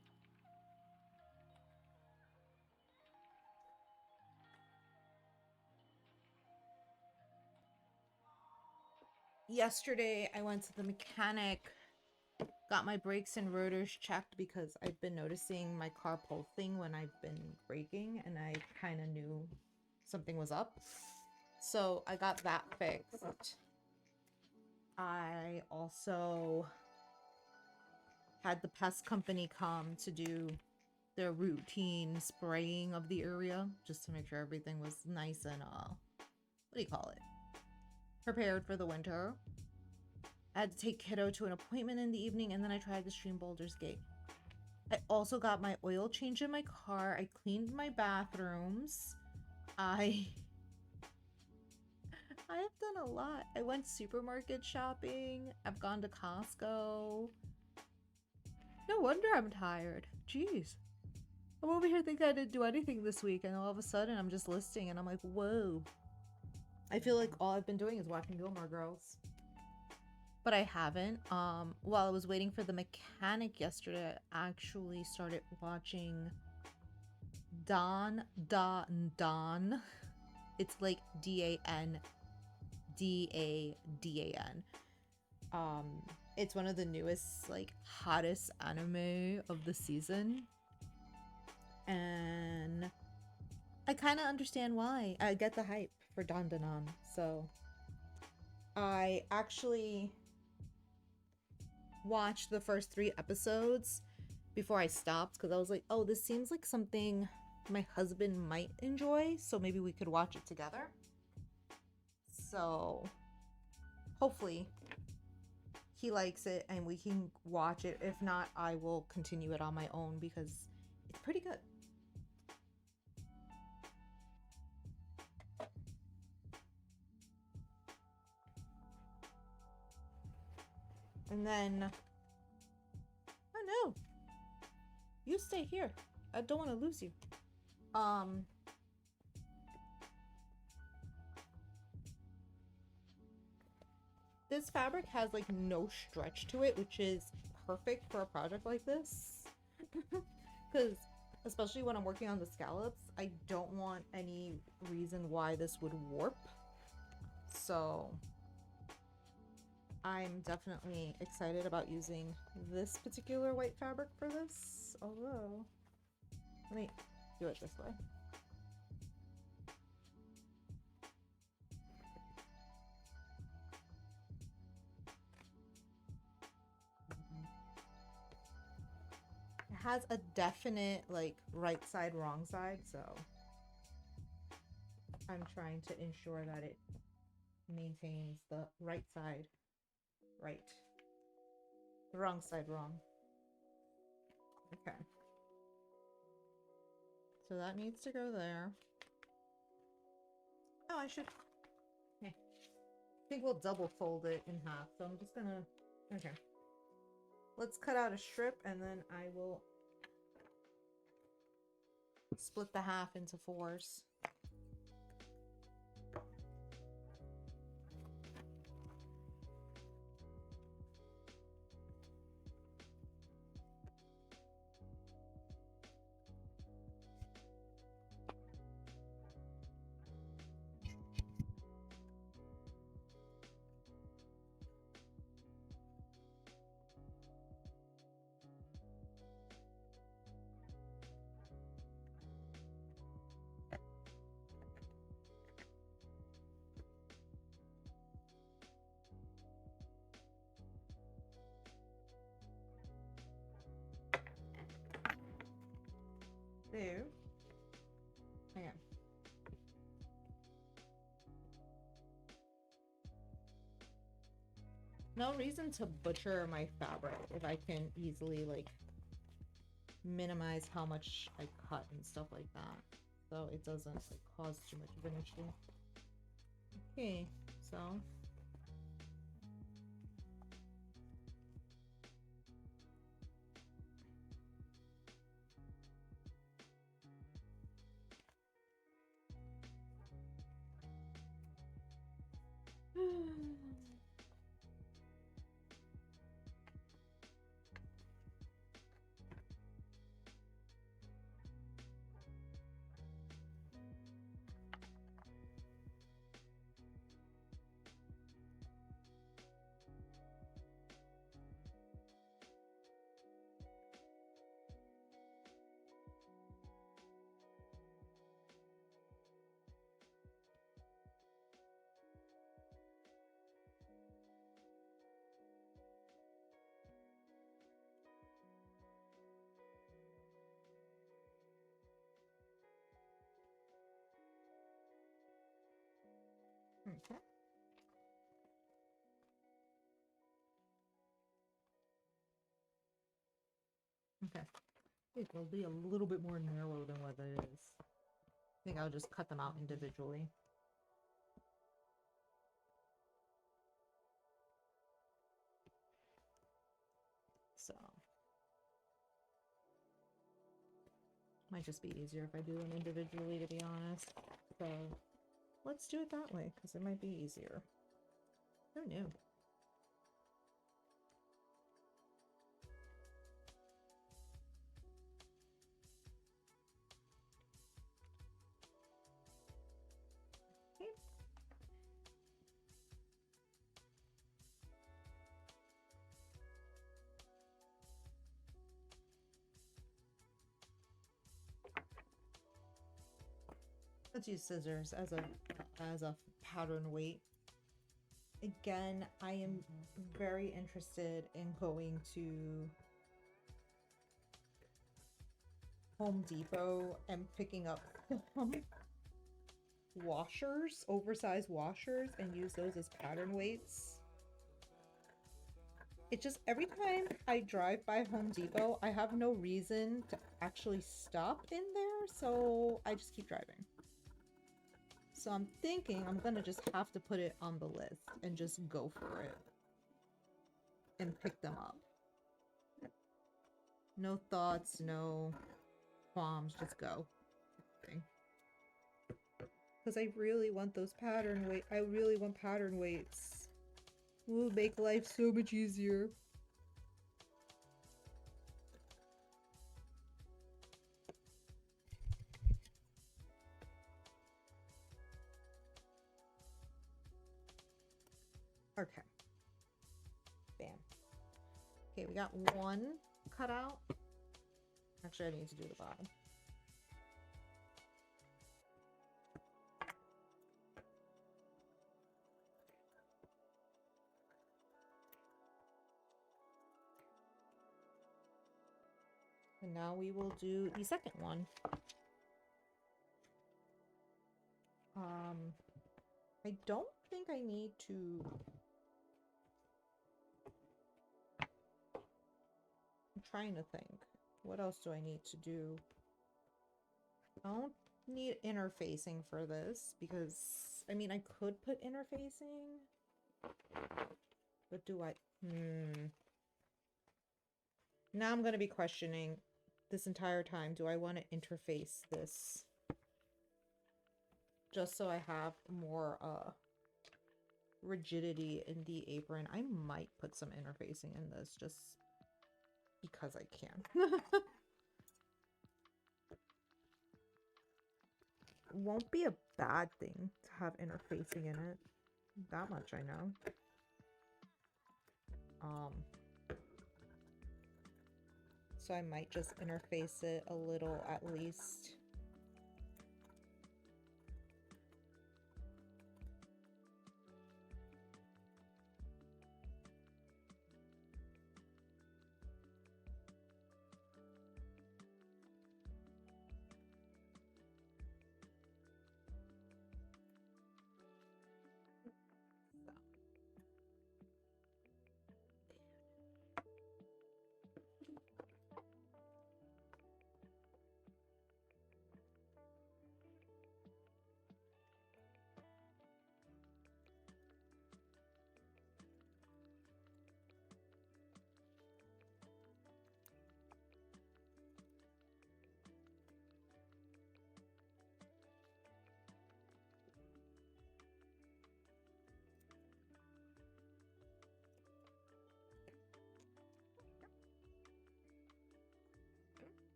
Yesterday, I went to the mechanic, got my brakes and rotors checked because I've been noticing my car pulsing when I've been braking, and I kind of knew something was up. So I got that fixed. I also had the pest company come to do their routine spraying of the area just to make sure everything was nice and prepared for the winter. I had to take kiddo to an appointment in the evening, and then I tried to stream Baldur's Gate. I also got my oil change in my car. I cleaned my bathrooms. I have done a lot. I went supermarket shopping. I've gone to Costco. No wonder I'm tired. Jeez. I'm over here thinking I didn't do anything this week, and all of a sudden I'm just listing, and I'm like, whoa. I feel like all I've been doing is watching Gilmore Girls. But I haven't. While I was waiting for the mechanic yesterday, I actually started watching Don. It's like DAN. It's one of the newest, like, hottest anime of the season. And I kind of understand why. I get the hype for Don. So I actually watched the first 3 episodes before I stopped because I was like, oh, this seems like something my husband might enjoy, so maybe we could watch it together. So hopefully he likes it and we can watch it. If not, I will continue it on my own because it's pretty good. And then, oh no, you stay here. I don't want to lose you. This fabric has like no stretch to it, which is perfect for a project like this. Because especially when I'm working on the scallops, I don't want any reason why this would warp. So I'm definitely excited about using this particular white fabric for this. Although, let me do it this way. It has a definite like right side, wrong side, so I'm trying to ensure that it maintains the right side right, the wrong side wrong. Okay, so that needs to go there. Oh, I should, I think we'll double fold it in half, so I'm just gonna, okay, let's cut out a strip and then I will split the half into 4s. hang on. No reason to butcher my fabric if I can easily, like, minimize how much I cut and stuff like that, so it doesn't, like, cause too much of an issue. Okay, so... Okay. Okay. It'll be a little bit more narrow than what it is. I think I'll just cut them out individually. So... might just be easier if I do them individually, to be honest. So... let's do it that way, because it might be easier. Who knew? Okay. Let's use scissors as a pattern weight. Again, I am very interested in going to Home Depot and picking up washers, oversized washers, and use those as pattern weights. It just, every time I drive by Home Depot, I have no reason to actually stop in there, so I just keep driving. So I'm thinking I'm gonna just have to put it on the list and just go for it. And pick them up. No thoughts, no qualms, just go. Because I really want those pattern weight. I really want pattern weights. It will make life so much easier. Okay. Bam. Okay, we got one cut out. Actually, I need to do the bottom. And now we will do the second one. I don't think I need to... I'm trying to think. What else do I need to do? I don't need interfacing for this because, I mean, I could put interfacing. But do I? Now I'm going to be questioning this entire time. Do I want to interface this? Just so I have more rigidity in the apron. I might put some interfacing in this just because I can. Won't be a bad thing to have interfacing in it. That much I know. So I might just interface it a little at least.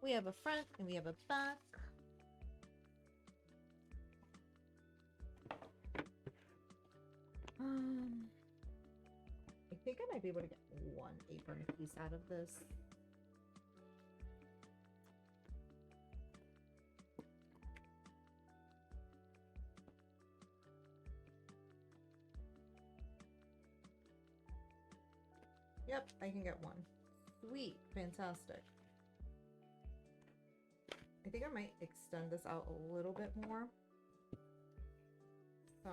We have a front and we have a back. I think I might be able to get one apron piece out of this. Yep, I can get one. Sweet, fantastic. I think I might extend this out a little bit more. So.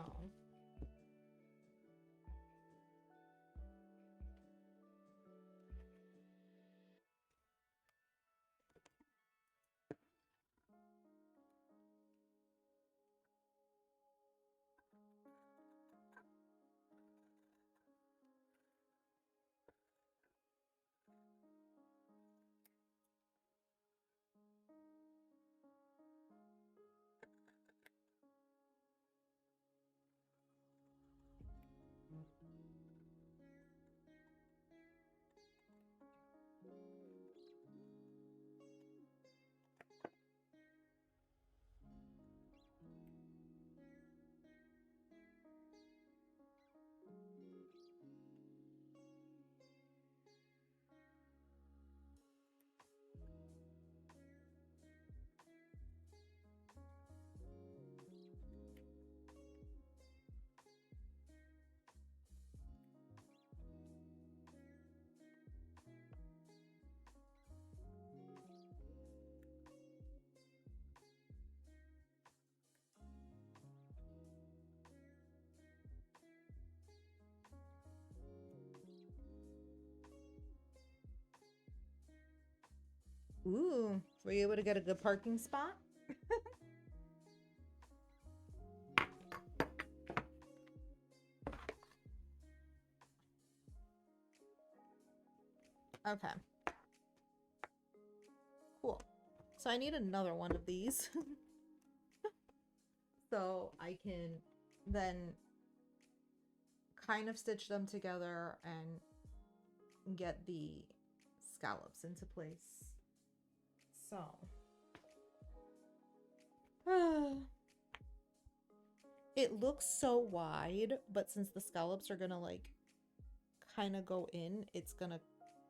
Ooh, were you able to get a good parking spot? Okay. Cool. So I need another one of these. So I can then kind of stitch them together and get the scallops into place. So. It looks so wide, but since the scallops are gonna like kind of go in, it's gonna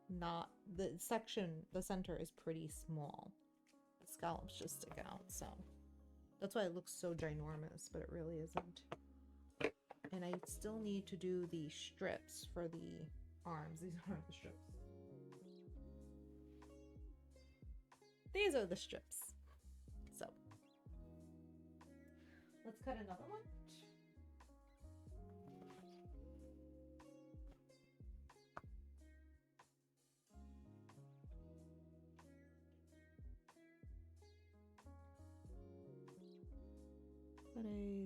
not, the section, the center is pretty small. The scallops just stick out, so that's why it looks so ginormous, but it really isn't. And I still need to do the strips for the arms. These aren't the strips. These are the strips. So let's cut another one.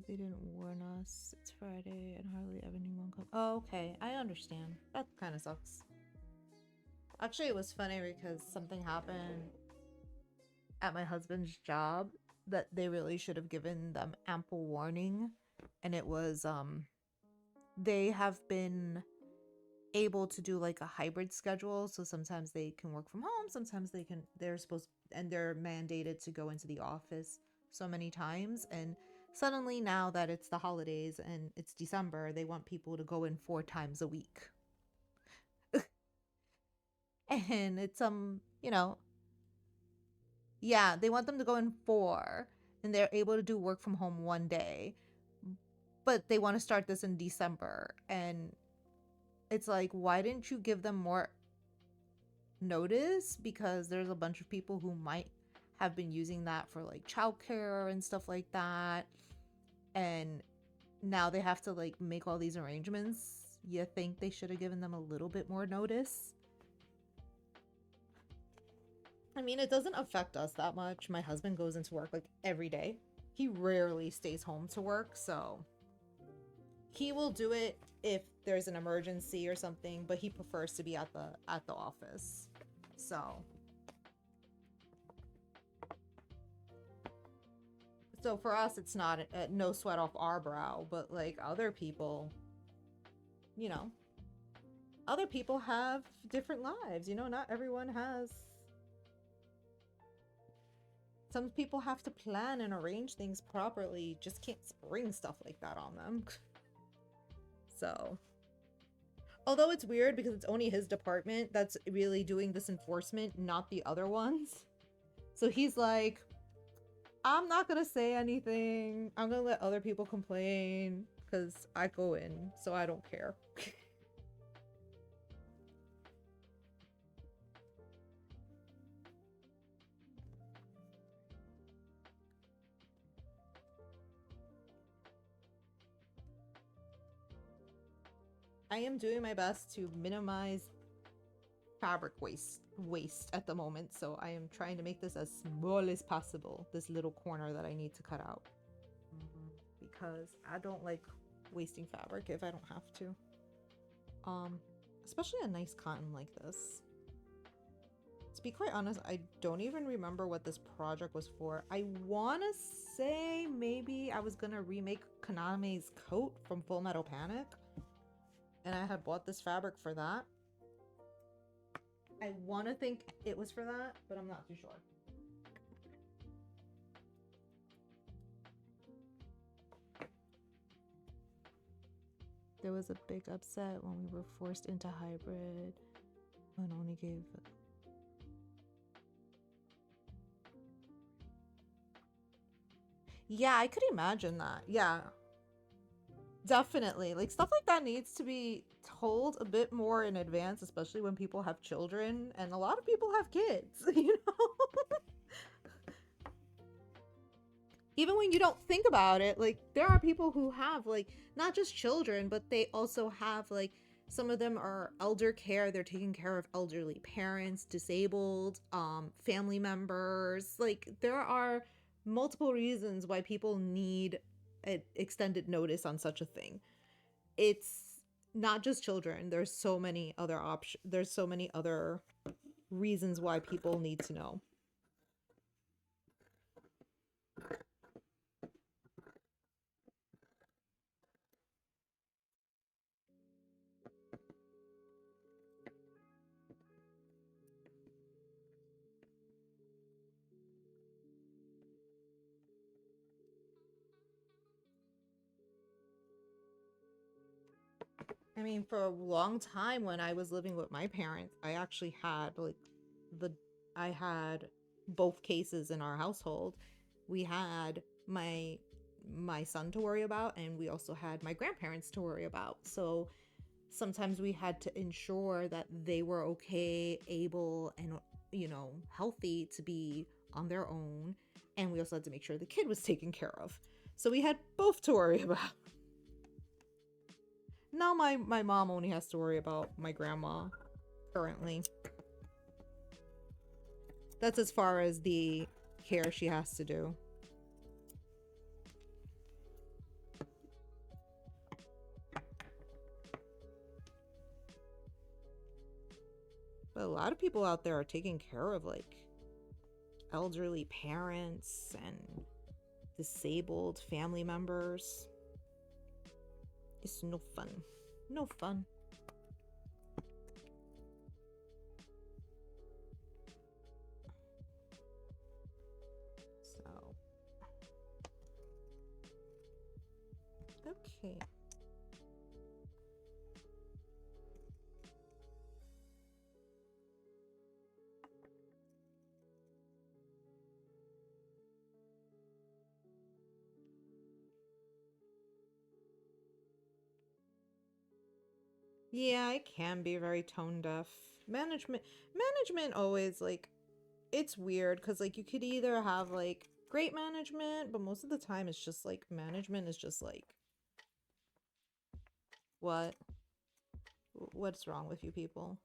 They didn't warn us. It's Friday and hardly anyone come. Oh, okay. I understand. That kind of sucks. Actually, it was funny because something happened at my husband's job that they really should have given them ample warning. And it was, they have been able to do like a hybrid schedule. So sometimes they can work from home. Sometimes they're supposed, and they're mandated to go into the office so many times. And suddenly now that it's the holidays and it's December, they want people to go in 4 times a week. And it's, you know, yeah, they want them to go in 4 and they're able to do work from home 1 day. But they want to start this in December. And it's like, why didn't you give them more notice? Because there's a bunch of people who might have been using that for like childcare and stuff like that. And now they have to like make all these arrangements. You think they should have given them a little bit more notice? I mean, it doesn't affect us that much. My husband goes into work like every day. He rarely stays home to work, so he will do it if there's an emergency or something, but he prefers to be at the office. So for us, it's not no sweat off our brow, but like other people, you know, other people have different lives. You know, not everyone has Some people have to plan and arrange things properly. Just can't spring stuff like that on them. So, although it's weird because it's only his department that's really doing this enforcement, not the other ones. So he's like, I'm not gonna say anything. I'm gonna let other people complain because I go in, so I don't care. I am doing my best to minimize fabric waste at the moment, so I am trying to make this as small as possible, this little corner that I need to cut out. Because I don't like wasting fabric if I don't have to. Especially a nice cotton like this. To be quite honest, I don't even remember what this project was for. I want to say maybe I was gonna remake Kaname's coat from Full Metal Panic, and I had bought this fabric for that. I want to think it was for that, but I'm not too sure. There was a big upset when we were forced into hybrid and only gave... Yeah, I could imagine that. Yeah. Definitely. Like, stuff like that needs to be told a bit more in advance, especially when people have children, and a lot of people have kids, you know? Even when you don't think about it, like, there are people who have, like, not just children, but they also have, like, some of them are elder care. They're taking care of elderly parents, disabled, family members. Like, there are multiple reasons why people need an extended notice on such a thing. It's not just children. There's so many other options. There's so many other reasons why people need to know. I mean, for a long time when I was living with my parents, I actually had I had both cases in our household. We had my son to worry about, and we also had my grandparents to worry about. So sometimes we had to ensure that they were okay, able, and, you know, healthy to be on their own. And we also had to make sure the kid was taken care of. So we had both to worry about. Now my mom only has to worry about my grandma currently. That's as far as the care she has to do. But a lot of people out there are taking care of, like, elderly parents and disabled family members. It's no fun. No fun. So. Okay. Yeah, it can be very tone deaf. Management always, like, it's weird because, like, you could either have, like, great management, but most of the time it's just like management is just like, what's wrong with you people?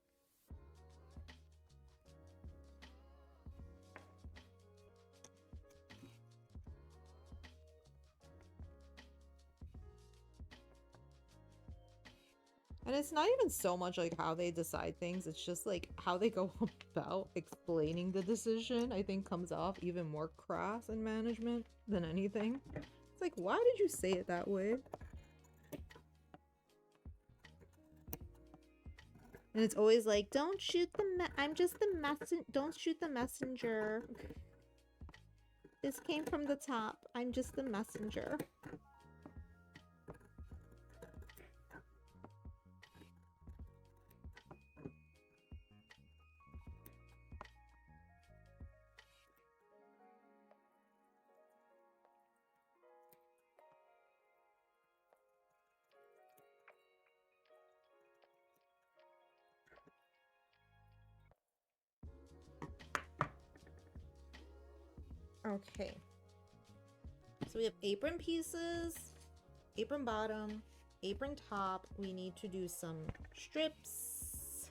And it's not even so much like how they decide things, it's just like how they go about explaining the decision, I think comes off even more crass in management than anything. It's like, why did you say it that way? And it's always like, don't shoot the I'm just the don't shoot the messenger. This came from the top. I'm just the messenger. Okay. So we have apron pieces, apron bottom, apron top. We need to do some strips.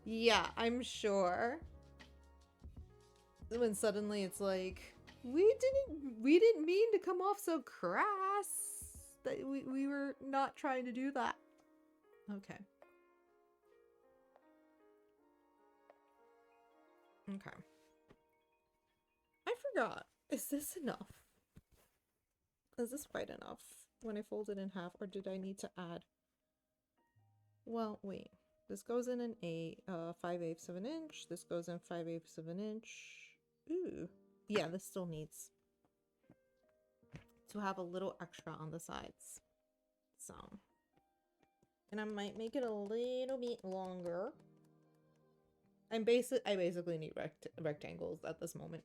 Yeah, I'm sure. When suddenly it's like, we didn't mean to come off so crass. That we were not trying to do that. Okay. Okay. I forgot. Is this enough? Is this quite enough when I fold it in half, or did I need to add? Well, wait. This goes in an 5/8 of an inch. This goes in 5/8 of an inch. Ooh. Yeah, this still needs to have a little extra on the sides. So. And I might make it a little bit longer. I basically need rectangles at this moment.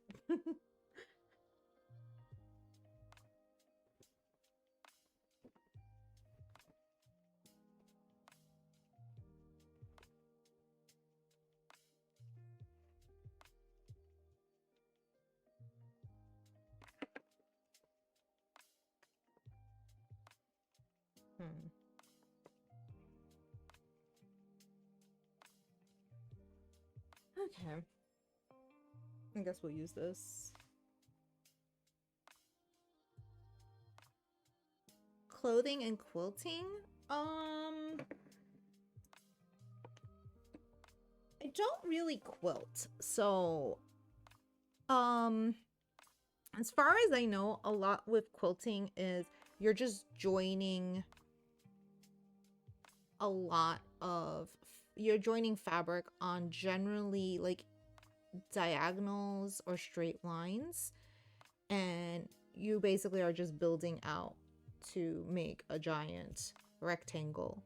Okay. I guess we'll use this. Clothing and quilting? I don't really quilt. So, as far as I know, a lot with quilting is you're just joining you're joining fabric on generally like diagonals or straight lines, and you basically are just building out to make a giant rectangle,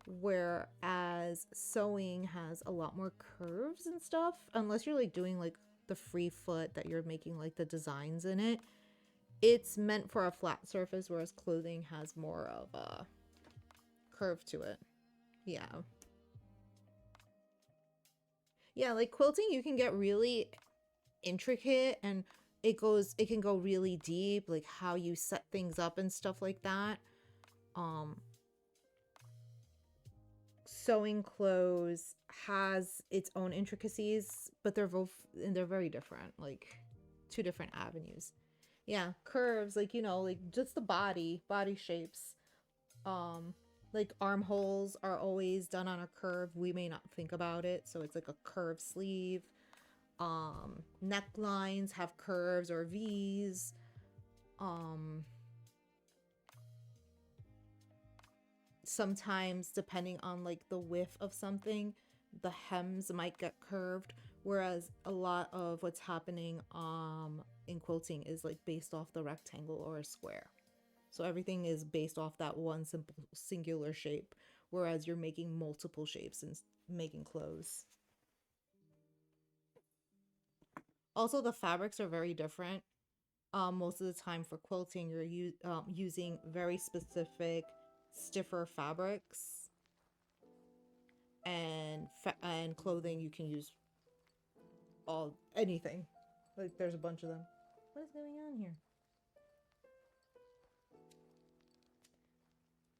whereas sewing has a lot more curves and stuff, unless you're like doing like the free foot that you're making like the designs in it. It's meant for a flat surface, whereas clothing has more of a curve to it. Yeah. Yeah, like quilting, you can get really intricate, and it can go really deep, like how you set things up and stuff like that. Sewing clothes has its own intricacies, but they're very different, like two different avenues. Yeah, curves, like, you know, like just the body shapes. Like armholes are always done on a curve. We may not think about it, so it's like a curved sleeve. Necklines have curves or V's. Sometimes, depending on like the width of something, the hems might get curved, whereas a lot of what's happening in quilting is like based off the rectangle or a square. So everything is based off that one simple singular shape, whereas you're making multiple shapes and making clothes. Also, the fabrics are very different. Most of the time for quilting, you're using very specific, stiffer fabrics, and clothing you can use anything. Like there's a bunch of them. What is going on here?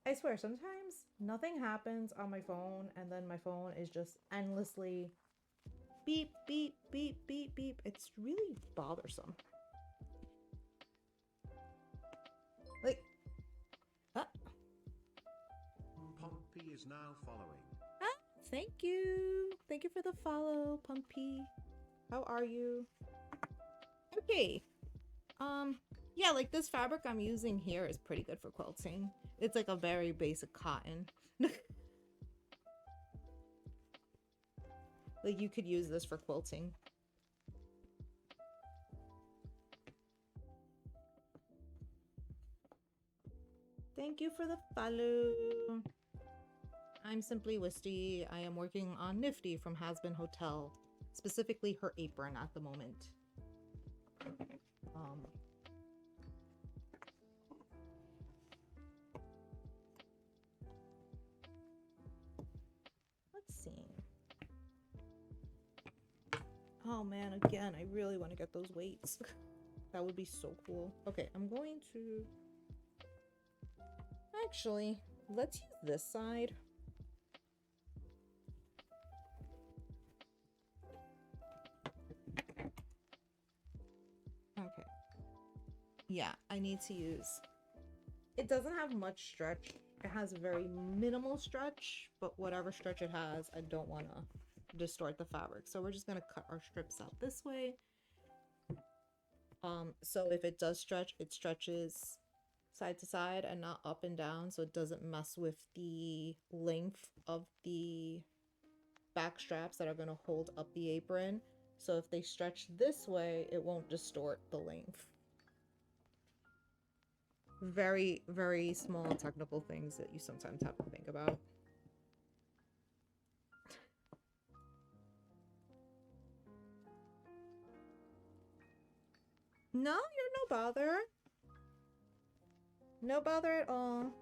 I swear, sometimes nothing happens on my phone, and then my phone is just endlessly beep, beep, beep, beep, beep. It's really bothersome. Like, Pumpy is now following. Thank you. Thank you for the follow, Pumpy. How are you? Okay. Yeah, like this fabric I'm using here is pretty good for quilting. It's like a very basic cotton. Like, you could use this for quilting. Thank you for the follow. I'm Simply Wisty. I am working on Niffty from Hazbin Hotel. Specifically her apron at the moment. Let's see. Oh man, again, I really want to get those weights. That would be so cool. Okay, I'm going to... Actually, let's use this side. Okay. Yeah, I need to use... It doesn't have much stretch. It has a very minimal stretch, but whatever stretch it has, I don't want to distort the fabric. So we're just going to cut our strips out this way. So if it does stretch, it stretches side to side and not up and down, so it doesn't mess with the length of the back straps that are going to hold up the apron. So if they stretch this way, it won't distort the length. Very, very small technical things that you sometimes have to think about. No, you're no bother. No bother at all.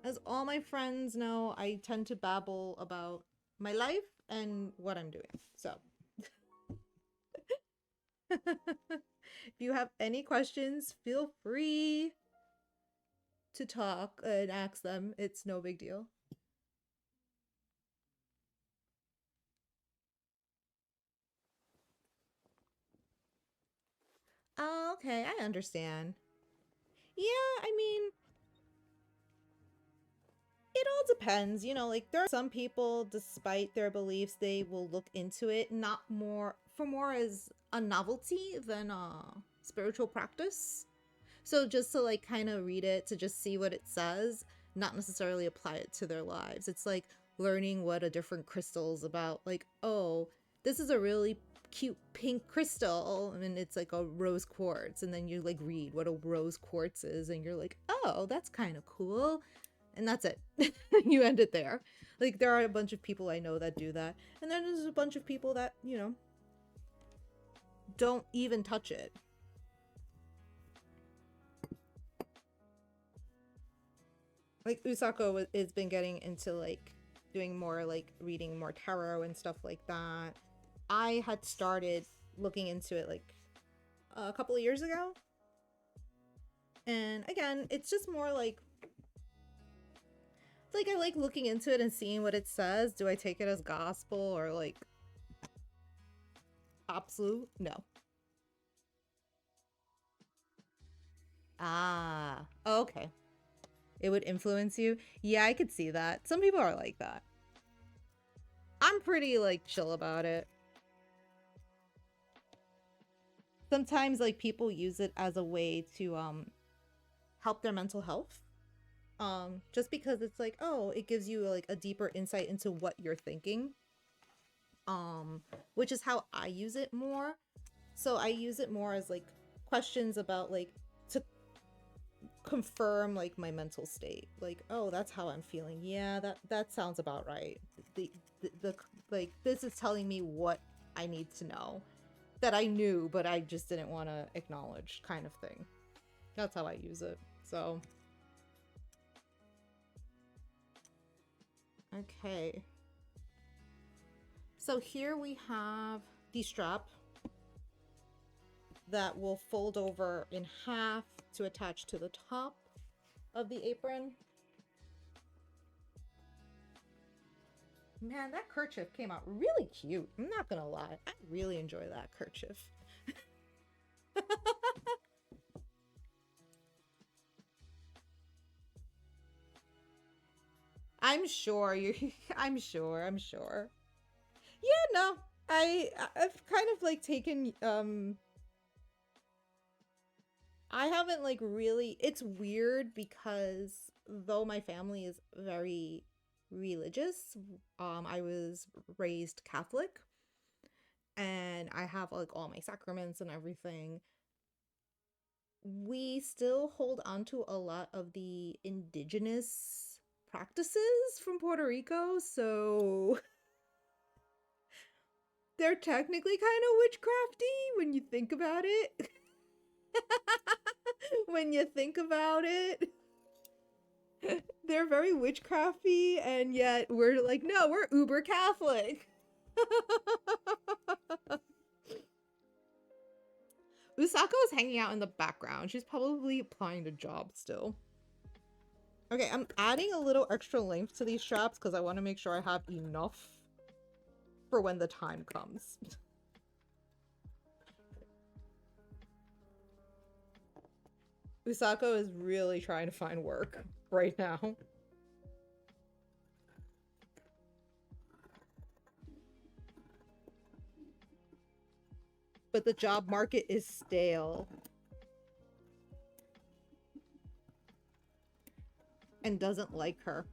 As all my friends know, I tend to babble about my life and what I'm doing. So, if you have any questions, feel free to talk and ask them. It's no big deal. Oh, okay, I understand. Yeah, I mean, it all depends, you know, like there are some people, despite their beliefs, they will look into it not more for more as a novelty than a spiritual practice. So just to like kind of read it, to just see what it says, not necessarily apply it to their lives. It's like learning what a different crystal's about. Like, oh, this is a really cute pink crystal, and it's like a rose quartz, and then you like read what a rose quartz is, and you're like, oh, that's kind of cool. And that's it. You end it there. Like, there are a bunch of people I know that do that. And then there's a bunch of people that, you know, don't even touch it. Like, Usako has been getting into, like, doing more, like, reading more tarot and stuff like that. I had started looking into it, like, a couple of years ago. And, again, it's just more, like, I like looking into it and seeing what it says. Do I take it as gospel or like absolute? No. Ah, okay. It would influence you. Yeah, I could see that. Some people are like that. I'm pretty like chill about it. Sometimes like people use it as a way to help their mental health. Just because it's like, oh, it gives you like a deeper insight into what you're thinking. Which is how I use it more. So I use it more as like questions about like to confirm like my mental state. Like, oh, that's how I'm feeling. Yeah, that sounds about right. The like this is telling me what I need to know that I knew but I just didn't want to acknowledge, kind of thing. That's how I use it. So okay. So here we have the strap that will fold over in half to attach to the top of the apron. Man, that kerchief came out really cute. I'm not gonna lie. I really enjoy that kerchief. I'm sure you I'm sure. Yeah, no. I've kind of like taken I haven't like really, it's weird because though my family is very religious. I was raised Catholic, and I have like all my sacraments and everything. We still hold on to a lot of the indigenous practices from Puerto Rico, so they're technically kind of witchcrafty when you think about it. When you think about it, they're very witchcrafty, and yet we're like, no, we're uber Catholic. Usako is hanging out in the background. She's probably applying to job still. Okay, I'm adding a little extra length to these straps because I want to make sure I have enough for when the time comes. Usako is really trying to find work right now. But the job market is stale. And doesn't like her.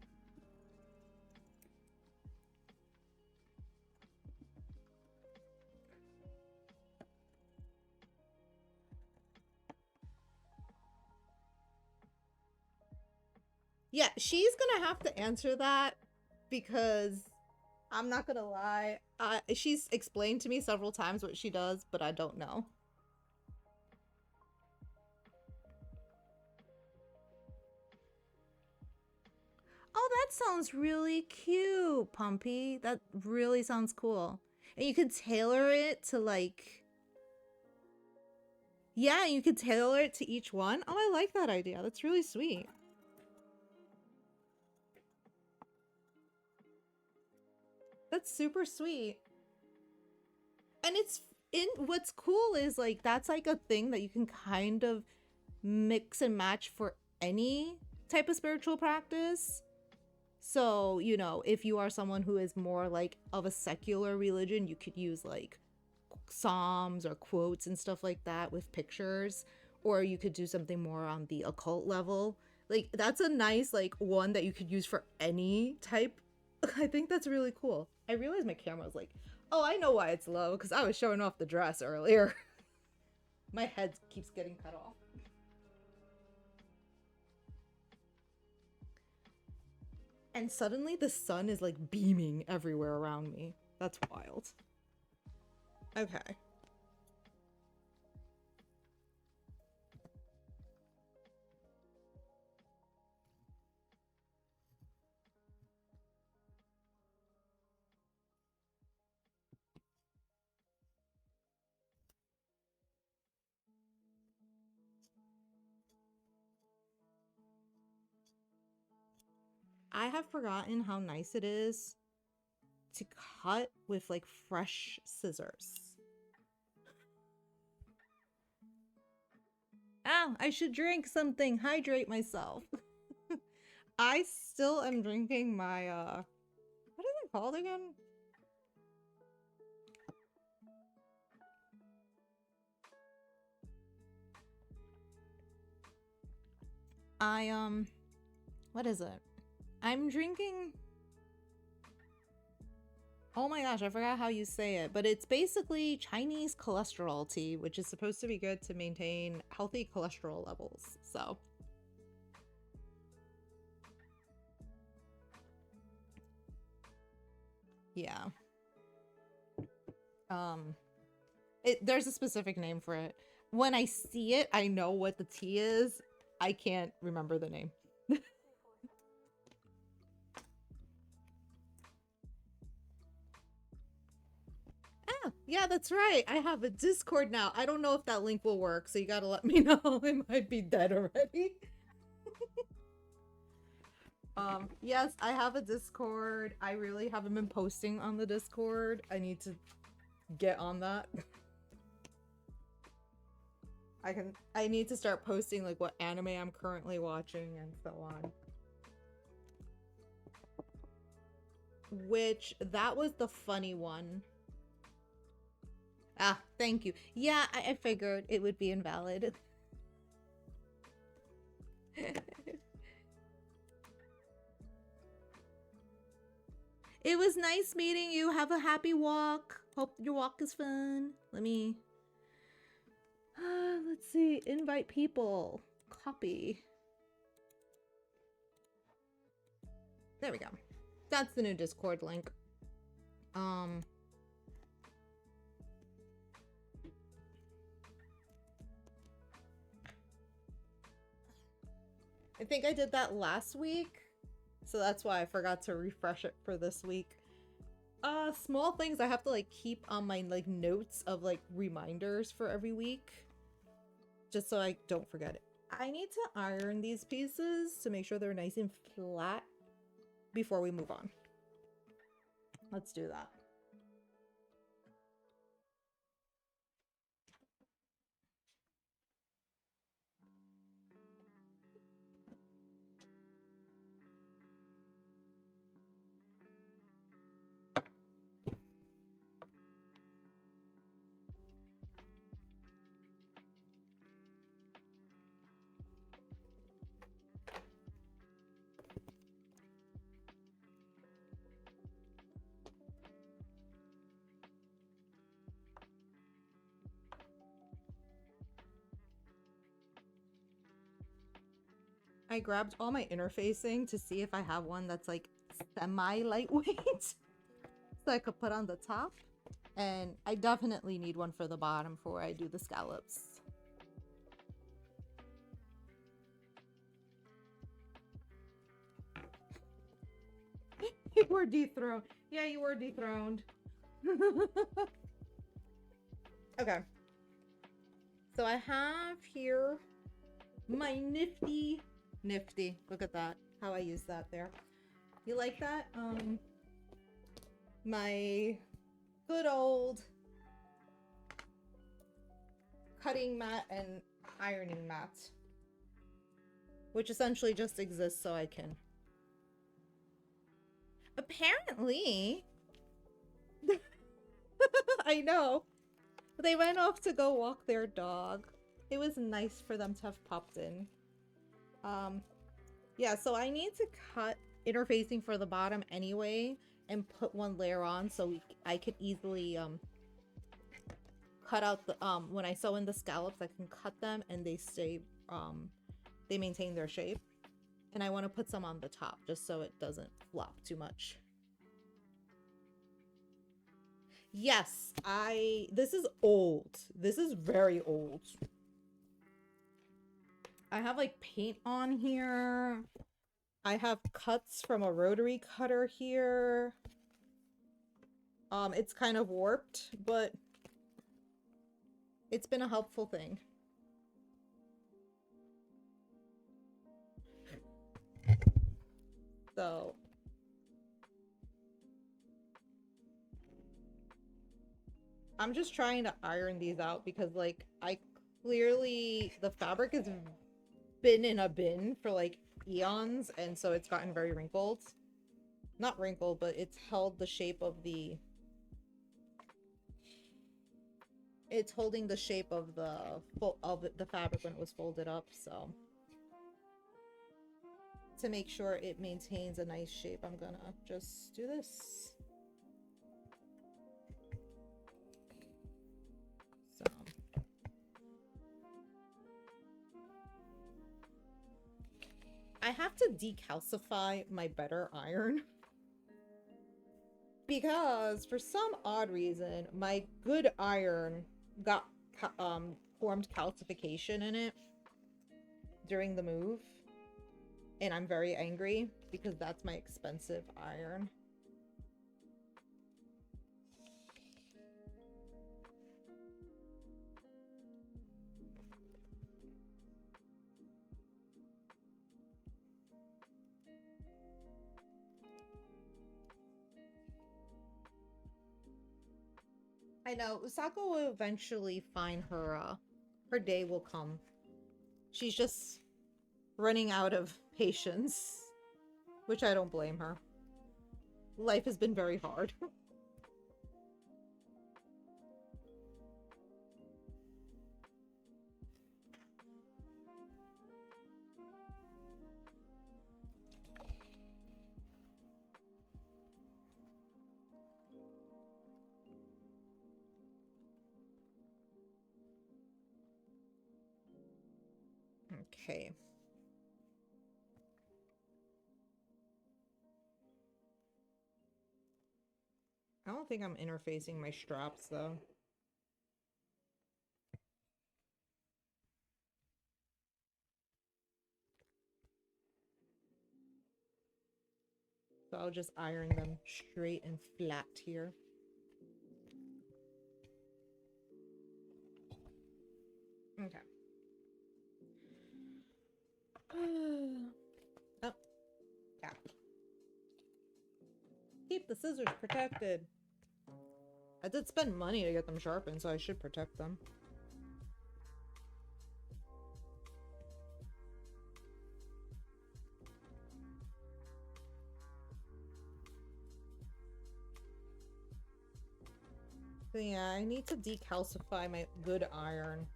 Yeah, she's gonna have to answer that because I'm not gonna lie. She's explained to me several times what she does, but I don't know. Oh, that sounds really cute, Pumpy. That really sounds cool. And you could tailor it to like... Yeah, you could tailor it to each one. Oh, I like that idea. That's really sweet. That's super sweet. And it's in what's cool is like that's like a thing that you can kind of mix and match for any type of spiritual practice. So, you know, if you are someone who is more like of a secular religion, you could use like psalms or quotes and stuff like that with pictures, or you could do something more on the occult level. Like that's a nice like one that you could use for any type. I think that's really cool. I realized my camera was like, oh, I know why it's low, because I was showing off the dress earlier. My head keeps getting cut off. And suddenly the sun is like beaming everywhere around me. That's wild. Okay. I have forgotten how nice it is to cut with like fresh scissors. Ow, I should drink something, hydrate myself. I still am drinking my, what is it called again? What is it? I'm drinking... Oh my gosh, I forgot how you say it, but it's basically Chinese cholesterol tea, which is supposed to be good to maintain healthy cholesterol levels, so... Yeah. There's a specific name for it. When I see it, I know what the tea is. I can't remember the name. Ah, yeah, that's right. I have a Discord now. I don't know if that link will work, so you gotta let me know. It might be dead already. Yes, I have a Discord. I really haven't been posting on the Discord. I need to get on that. I need to start posting like what anime I'm currently watching and so on. Which, that was the funny one. Ah, thank you. Yeah, I figured it would be invalid. It was nice meeting you. Have a happy walk. Hope your walk is fun. Let me... let's see. Invite people. Copy. There we go. That's the new Discord link. I think I did that last week, so that's why I forgot to refresh it for this week. Small things I have to like keep on my like notes of like reminders for every week, just so I don't forget it. I need to iron these pieces to make sure they're nice and flat before we move on. Let's do that. I grabbed all my interfacing to see if I have one that's like semi-lightweight so I could put on the top. And I definitely need one for the bottom before I do the scallops. You were dethroned. Yeah, you were dethroned. Okay. So I have here my Niffty. Look at that. How I use that there. You like that? My good old cutting mat and ironing mat, which essentially just exists so I can... Apparently... I know. They went off to go walk their dog. It was nice for them to have popped in. Yeah, so I need to cut interfacing for the bottom anyway and put one layer on so I could easily cut out the when I sew in the scallops, I can cut them and they stay they maintain their shape. And I want to put some on the top just so it doesn't flop too much. Yes, this is old. This is very old. I have like paint on here. I have cuts from a rotary cutter here. It's kind of warped, but it's been a helpful thing. So I'm just trying to iron these out because like I clearly the fabric has been in a bin for like eons, and so it's gotten very wrinkled. Not wrinkled, but it's held the shape of the... It's holding the shape of the fabric when it was folded up, so... To make sure it maintains a nice shape, I'm gonna just do this. So... I have to decalcify my better iron. Because for some odd reason, my good iron got formed calcification in it during the move. And I'm very angry because that's my expensive iron. I know, Usako will eventually find her, her day will come. She's just running out of patience, which I don't blame her. Life has been very hard. Okay. I don't think I'm interfacing my straps though. So I'll just iron them straight and flat here. Okay. Oh, yeah. Keep the scissors protected. I did spend money to get them sharpened, so I should protect them. So yeah, I need to decalcify my good iron.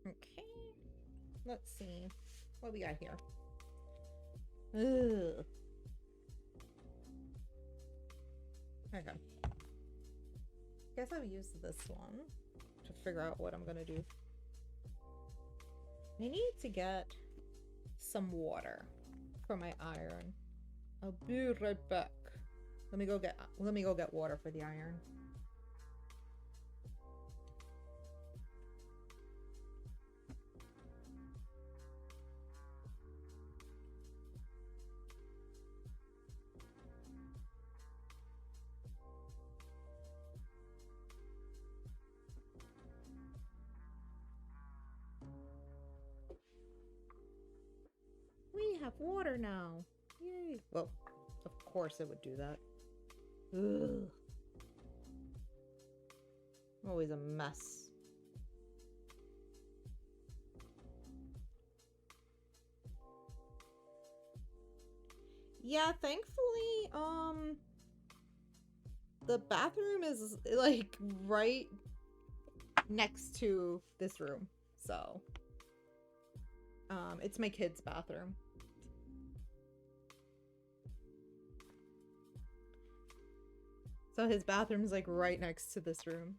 Okay. Let's see. What we got here? Ugh. Okay. Guess I'll use this one to figure out what I'm gonna do. I need to get some water for my iron. I'll be right back. Let me go get water for the iron. We have water now. Yay. Well, of course it would do that. Ugh. Always a mess. Yeah, thankfully, the bathroom is like right next to this room. So, it's my kid's bathroom. So his bathroom's like right next to this room.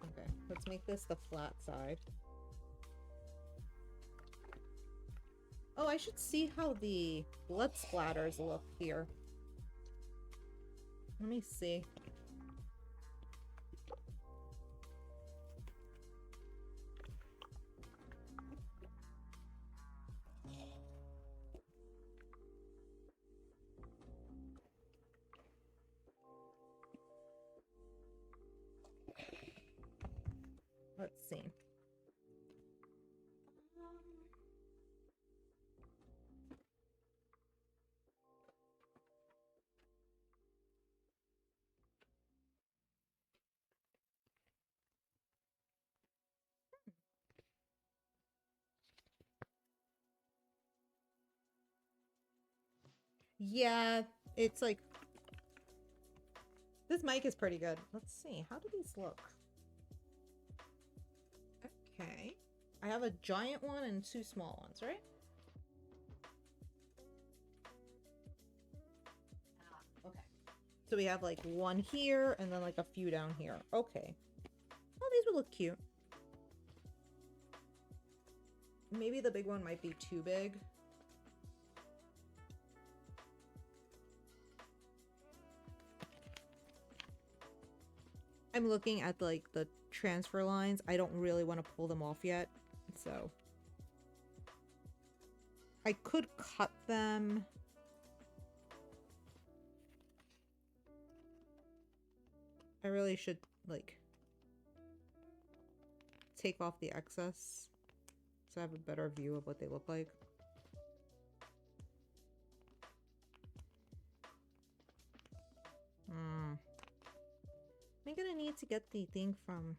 Okay, let's make this the flat side. Oh, I should see how the blood splatters look here. Let me see. Let's see. Yeah, it's like... This mic is pretty good. Let's see. How do these look? Okay. I have a giant one and two small ones, right? Okay. So we have like one here and then like a few down here. Okay. Oh, these would look cute. Maybe the big one might be too big. I'm looking at like the transfer lines. I don't really want to pull them off yet, so I could cut them. I really should like take off the excess so I have a better view of what they look like. Hmm. I'm gonna need to get the thing from...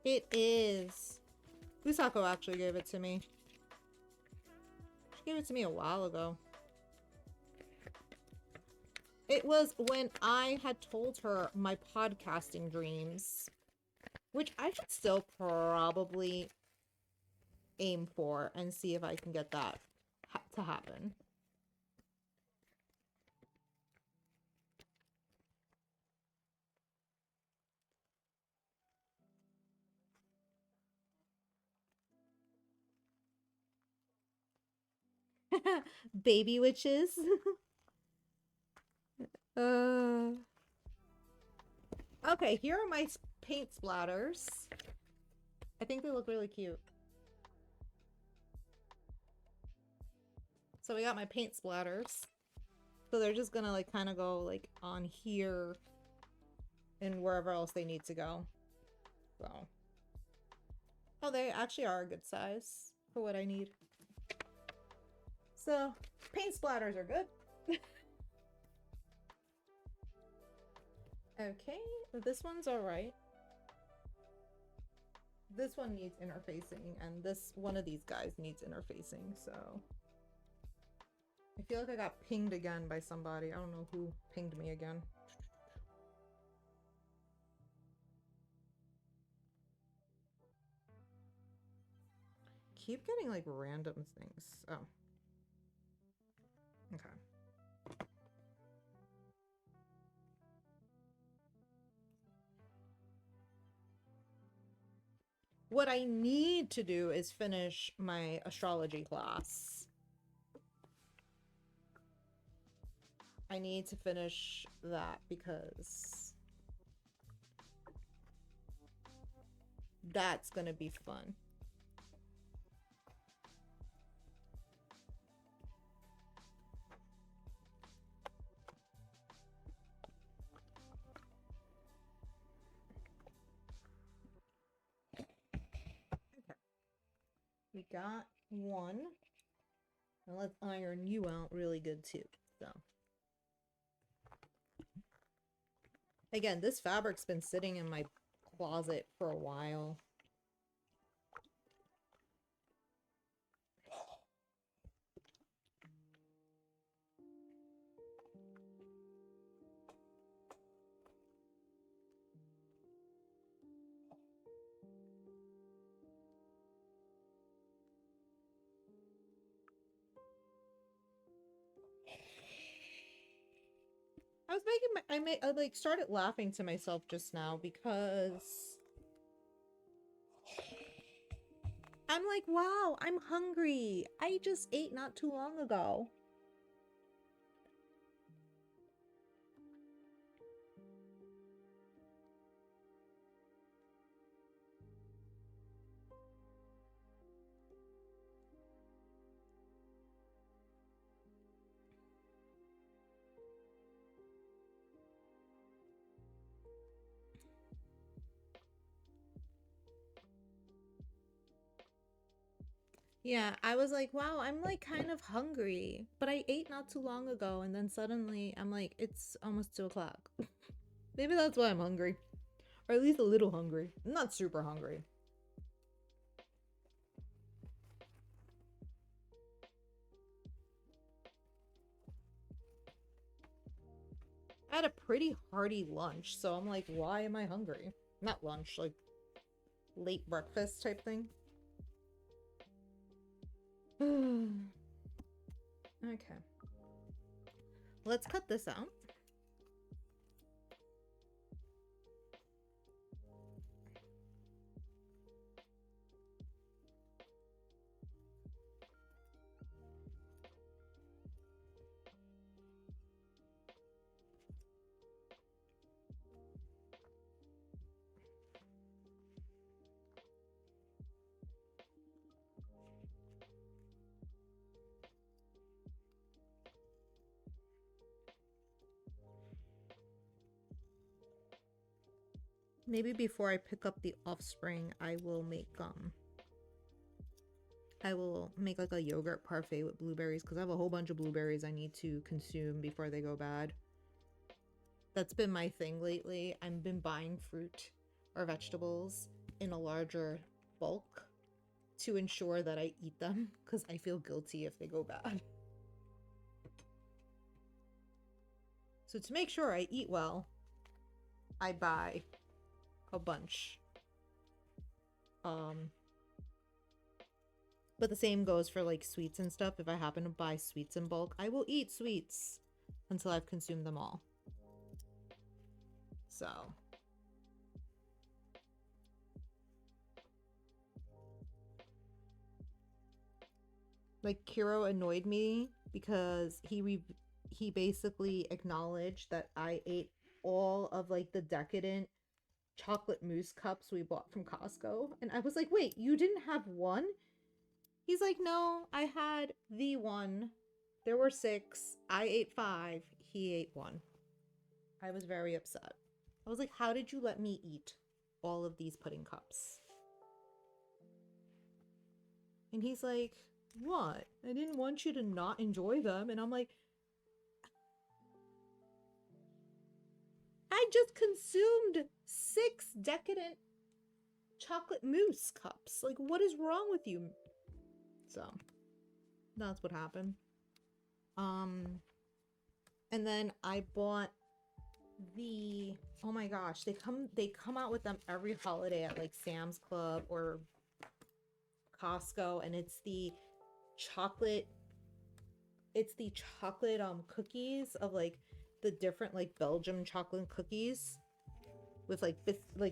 It is. Kusako actually gave it to me. She gave it to me a while ago. It was when I had told her my podcasting dreams, which I should still probably aim for and see if I can get that to happen. Baby witches. Okay, here are my paint splatters. I think they look really cute. So we got my paint splatters. So they're just gonna like kind of go like on here and wherever else they need to go. So. Oh, they actually are a good size for what I need. So, paint splatters are good. Okay, this one's alright. This one needs interfacing, and this one of these guys needs interfacing, so... I feel like I got pinged again by somebody. I don't know who pinged me again. Keep getting, like, random things. Oh. Okay. What I need to do is finish my astrology class. I need to finish that because that's gonna be fun. We got one. Now let's iron you out really good too. So again, this fabric's been sitting in my closet for a while. I was making I like started laughing to myself just now because I'm like, wow, I'm hungry. I just ate not too long ago. Yeah, I was like, wow, I'm like kind of hungry, but I ate not too long ago, and then suddenly I'm like, it's almost 2 o'clock. Maybe that's why I'm hungry. Or at least a little hungry. I'm not super hungry. I had a pretty hearty lunch, so I'm like, why am I hungry? Not lunch, like late breakfast type thing. Okay. Let's cut this out. Maybe before I pick up the offspring, I will make like a yogurt parfait with blueberries because I have a whole bunch of blueberries I need to consume before they go bad. That's been my thing lately. I've been buying fruit or vegetables in a larger bulk to ensure that I eat them because I feel guilty if they go bad. So to make sure I eat well, I buy a bunch. But the same goes for like sweets and stuff. If I happen to buy sweets in bulk, I will eat sweets until I've consumed them all. So like Kiro annoyed me because he basically acknowledged that I ate all of like the decadent chocolate mousse cups we bought from Costco. And I was like, wait, you didn't have one? He's like, no, I had the one. There were 6. I ate 5. He ate 1. I was very upset. I was like, how did you let me eat all of these pudding cups? And he's like, what? I didn't want you to not enjoy them. And I'm like, I just consumed 6 decadent chocolate mousse cups. Like, what is wrong with you? So, that's what happened. And then I bought the, oh my gosh, they come out with them every holiday at like Sam's Club or Costco, and it's the chocolate cookies of like the different like Belgium chocolate cookies with like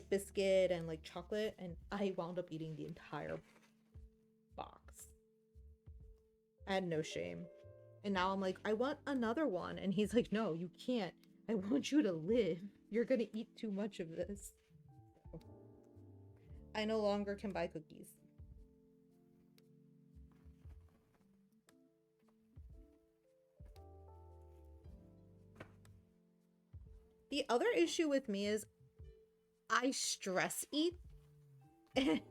biscuit and like chocolate, and I wound up eating the entire box. I had no shame. And now I'm like, I want another one. And he's like, no, you can't. I want you to live. You're gonna eat too much of this. So, I no longer can buy cookies. The other issue with me is I stress eat,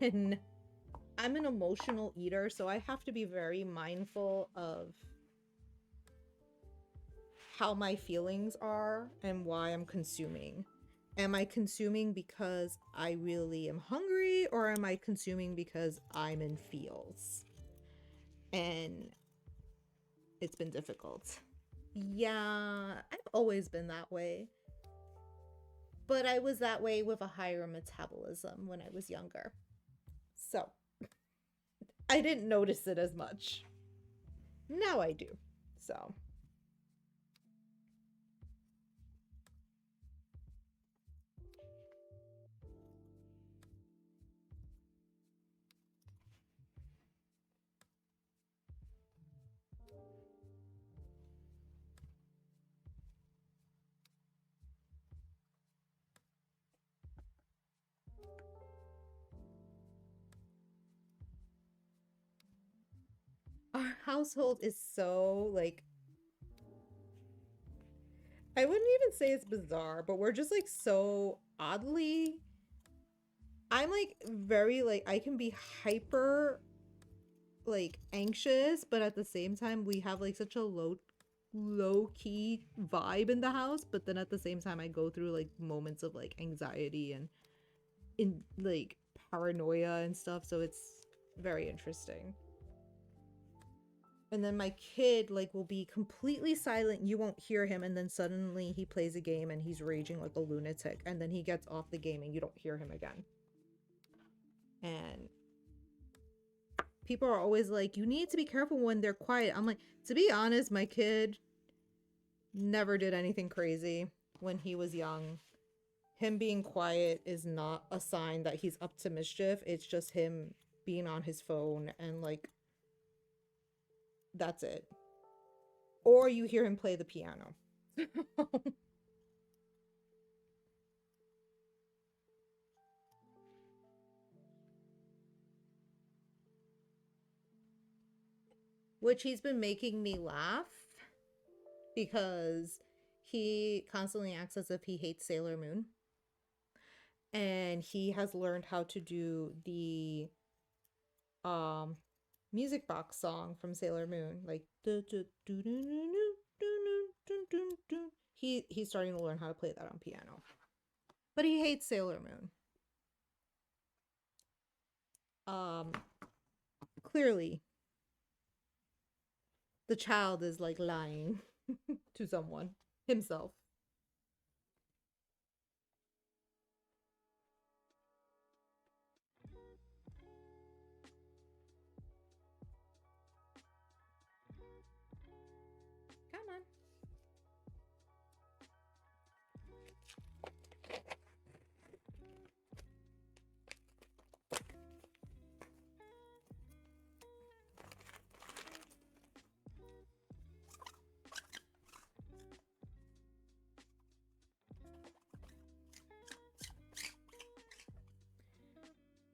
and I'm an emotional eater, so I have to be very mindful of how my feelings are and why I'm consuming. Am I consuming because I really am hungry, or am I consuming because I'm in feels? And it's been difficult. Yeah, I've always been that way. But I was that way with a higher metabolism when I was younger. So I didn't notice it as much. Now I do. So our household is so like, I wouldn't even say it's bizarre, but we're just like so oddly, I'm like very like, I can be hyper like anxious, but at the same time we have like such a low key vibe in the house, but then at the same time I go through like moments of like anxiety and in like paranoia and stuff, so it's very interesting. And then my kid like will be completely silent, you won't hear him, and then suddenly he plays a game and he's raging like a lunatic, and then he gets off the game and you don't hear him again. And people are always like, you need to be careful when they're quiet. I'm like, to be honest, my kid never did anything crazy when he was young. Him being quiet is not a sign that he's up to mischief. It's just him being on his phone and like, that's it. Or you hear him play the piano. Which he's been making me laugh because he constantly acts as if he hates Sailor Moon. And he has learned how to do the music box song from Sailor Moon, like he's starting to learn how to play that on piano. But he hates Sailor Moon. Clearly the child is like lying to someone, himself. Come on.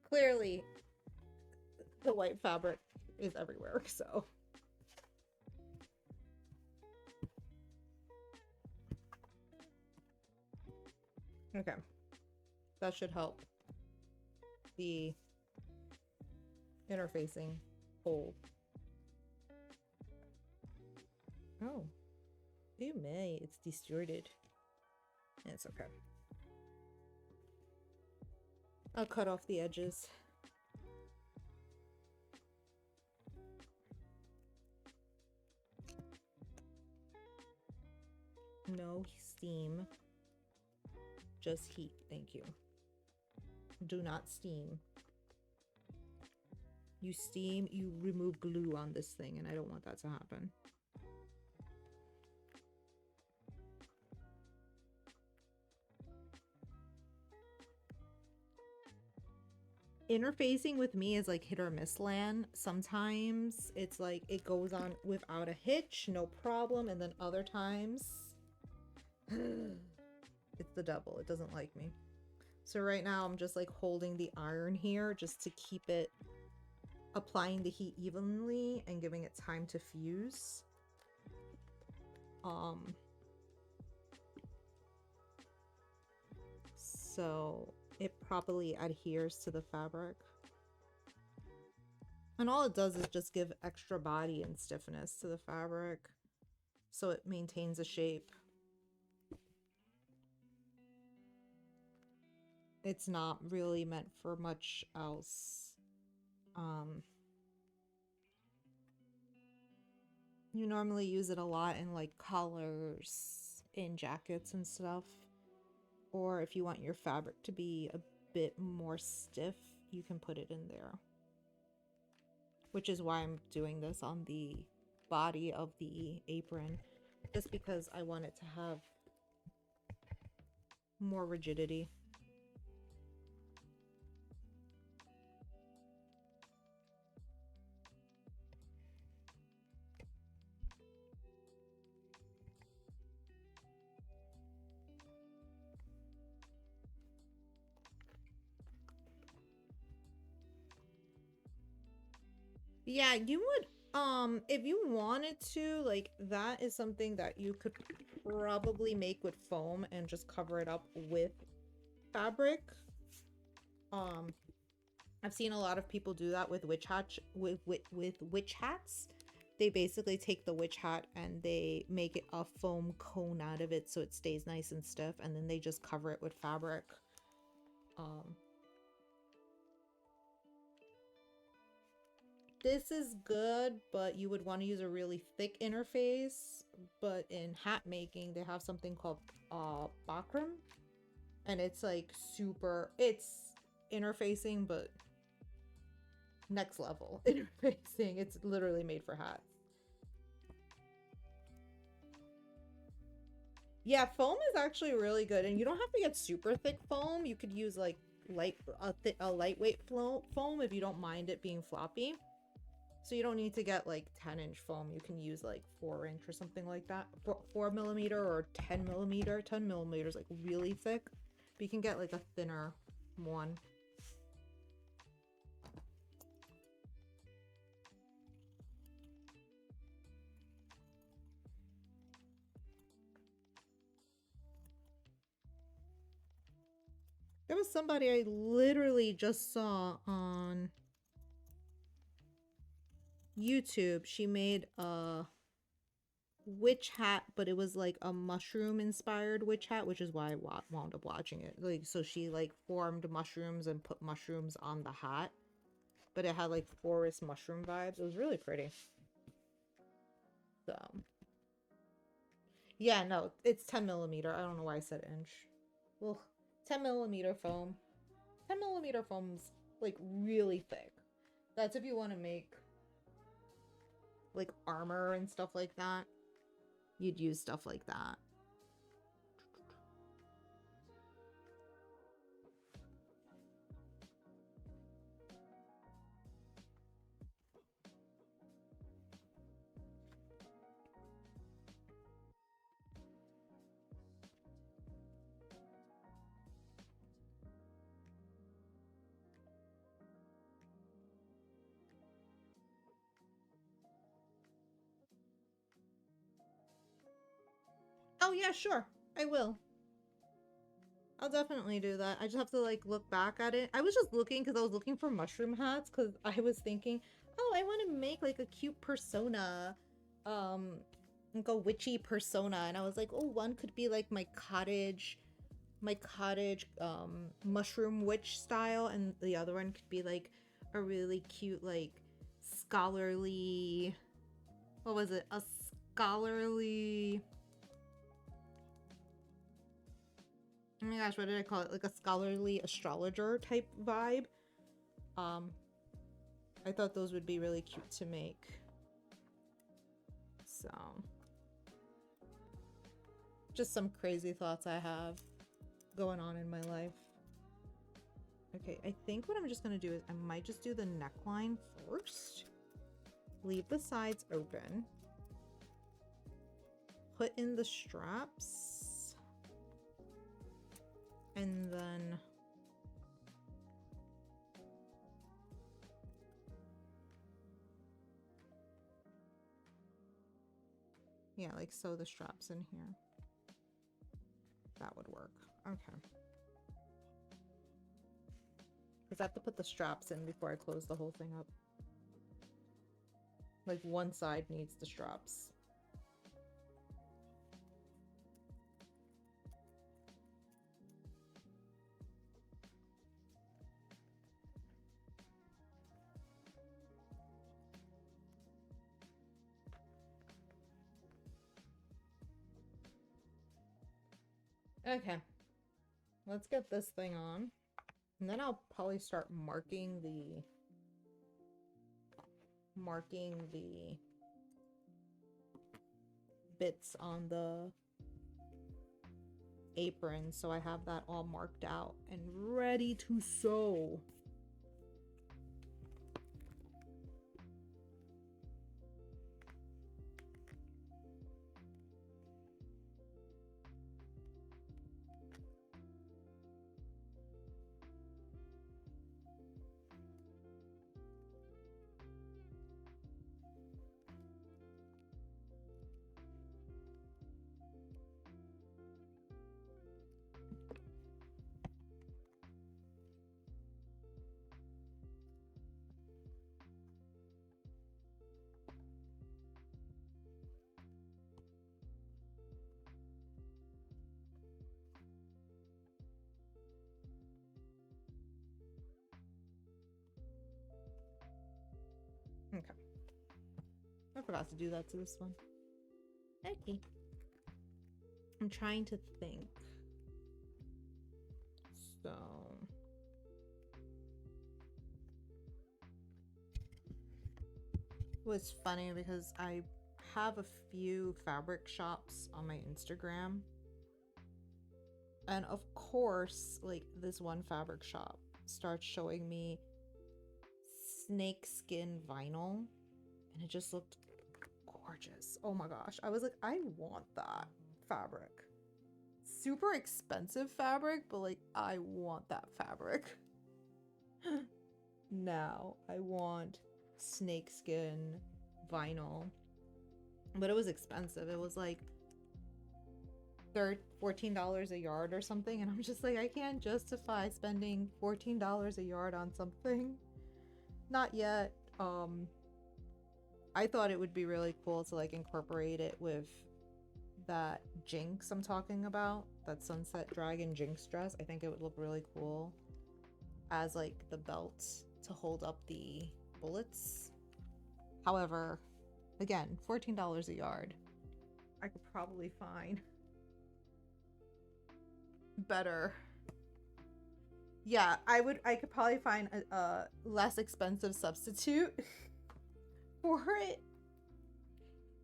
Clearly, the white fabric is everywhere, so. Okay. That should help the interfacing hold. Oh. You may. It's distorted. It's okay. I'll cut off the edges. No steam. Just heat. Thank you. Do not steam. You steam, you remove glue on this thing, and I don't want that to happen. Interfacing with me is like hit or miss land. Sometimes it's like it goes on without a hitch, no problem, and then other times it's the devil. It doesn't like me. So right now I'm just like holding the iron here just to keep it applying the heat evenly and giving it time to fuse. So it properly adheres to the fabric. And all it does is just give extra body and stiffness to the fabric so it maintains a shape. It's not really meant for much else. You normally use it a lot in like collars, in jackets and stuff. Or if you want your fabric to be a bit more stiff, you can put it in there. Which is why I'm doing this on the body of the apron. Just because I want it to have more rigidity. Yeah, you would, if you wanted to, like, that is something that you could probably make with foam and just cover it up with fabric. I've seen a lot of people do that with witch hats, with witch hats. They basically take the witch hat and they make it a foam cone out of it so it stays nice and stiff, and then they just cover it with fabric. This is good, but you would want to use a really thick interface. But in hat making, they have something called bakram, and it's like super, it's interfacing, but next level interfacing. It's literally made for hats. Yeah, foam is actually really good, and you don't have to get super thick foam. You could use like a lightweight foam if you don't mind it being floppy. So you don't need to get like 10-inch foam. You can use like 4-inch or something like that. 4mm or 10mm. 10mm is like really thick, but you can get like a thinner one. There was somebody I literally just saw on YouTube. She made a witch hat, but it was like a mushroom inspired witch hat, which is why I wound up watching it. Like, so she like formed mushrooms and put mushrooms on the hat, but it had like forest mushroom vibes. It was really pretty. So yeah, no, it's 10mm. I don't know why I said inch. Well, 10mm foam. 10mm foam's like really thick. That's if you want to make like armor and stuff like that. You'd use stuff like that. Oh yeah, sure. I will. I'll definitely do that. I just have to like look back at it. I was just looking because I was looking for mushroom hats because I was thinking, oh, I want to make like a cute persona. Like a witchy persona. And I was like, oh, one could be like my cottage mushroom witch style, and the other one could be like a really cute like scholarly, what was it? A scholarly, oh my gosh, what did I call it? Like a scholarly astrologer type vibe. I thought those would be really cute to make. So, just some crazy thoughts I have going on in my life. Okay, I think what I'm just gonna do is I might just do the neckline first. Leave the sides open. Put in the straps. And then yeah, like sew the straps in here. That would work. Okay. Because I have to put the straps in before I close the whole thing up. Like one side needs the straps. Okay, let's get this thing on, and then I'll probably start marking the bits on the apron, so I have that all marked out and ready to sew. Okay. I forgot to do that to this one. Okay. I'm trying to think. So was funny because I have a few fabric shops on my Instagram. And of course, like this one fabric shop starts showing me snakeskin vinyl, and it just looked gorgeous. Oh my gosh. I was like, I want that fabric. Super expensive fabric, but like, I want that fabric. Now, I want snakeskin vinyl. But it was expensive. It was like $14 a yard or something, and I'm just like, I can't justify spending $14 a yard on something. Not yet. I thought it would be really cool to like incorporate it with that Jinx I'm talking about, that Sunset Dragon Jinx dress. I think it would look really cool as like the belt to hold up the bullets. However, again, $14 a yard. I could probably find better. Yeah, I could probably find a less expensive substitute for it.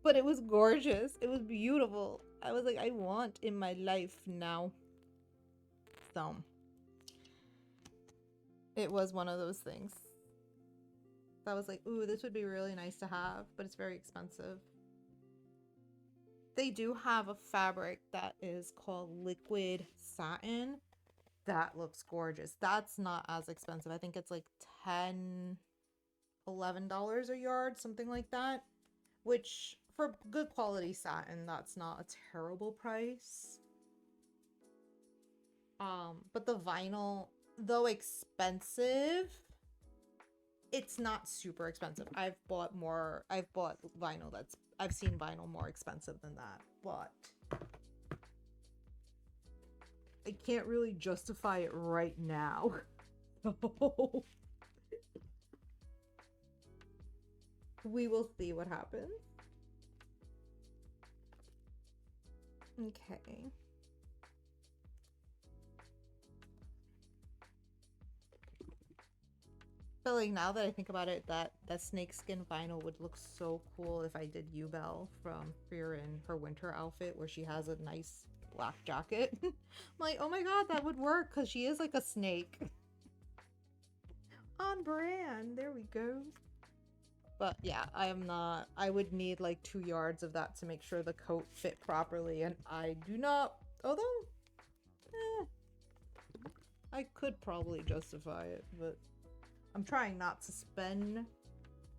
But it was gorgeous. It was beautiful. I was like, I want in my life now. So it was one of those things that was like, ooh, this would be really nice to have, but it's very expensive. They do have a fabric that is called liquid satin. That looks gorgeous. That's not as expensive. I think it's like $10, $11 a yard, something like that. Which, for good quality satin, that's not a terrible price. But the vinyl, though expensive, it's not super expensive. I've bought vinyl I've seen vinyl more expensive than that, but I can't really justify it right now. So we will see what happens. Okay. But like now that I think about it, that snakeskin vinyl would look so cool if I did Yubel from Fear in her winter outfit where she has a nice black jacket. I'm like, oh my god, that would work because she is like a snake. On brand. There we go. But yeah, I would need like 2 yards of that to make sure the coat fit properly, and I do not, although I could probably justify it, but I'm trying not to spend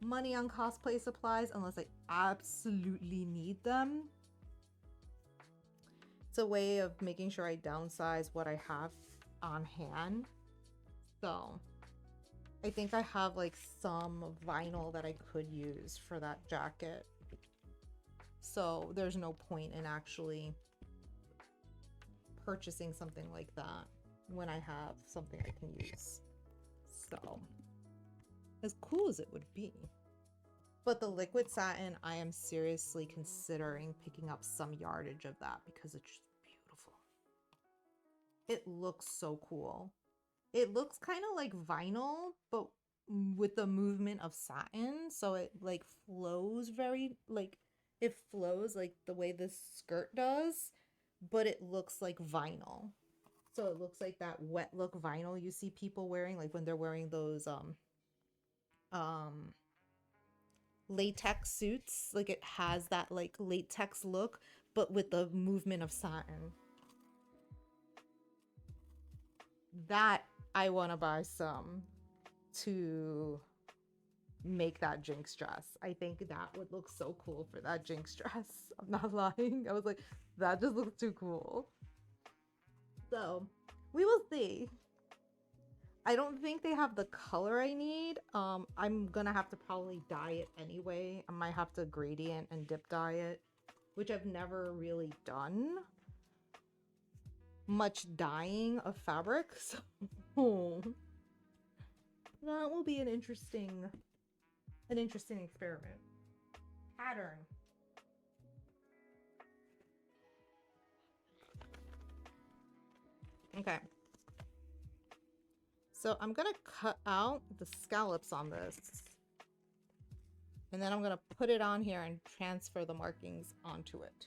money on cosplay supplies unless I absolutely need them. It's a way of making sure I downsize what I have on hand. So I think I have like some vinyl that I could use for that jacket. So there's no point in actually purchasing something like that when I have something I can use. So as cool as it would be. But the liquid satin, I am seriously considering picking up some yardage of that because it's just beautiful. It looks so cool. It looks kind of like vinyl, but with the movement of satin. So it like flows it flows like the way this skirt does, but it looks like vinyl. So it looks like that wet look vinyl you see people wearing, like when they're wearing those latex suits. Like it has that like latex look, but with the movement of satin. That I want to buy some to make that Jinx dress. I think that would look so cool for that Jinx dress. I'm not lying. I was like, that just looks too cool. So we will see. I don't think they have the color I need. I'm gonna have to probably dye it anyway. I might have to gradient and dip dye it, which I've never really done much dyeing of fabric. So that will be an interesting experiment. Pattern. Okay. So I'm gonna cut out the scallops on this And then I'm going to put it on here and transfer the markings onto it.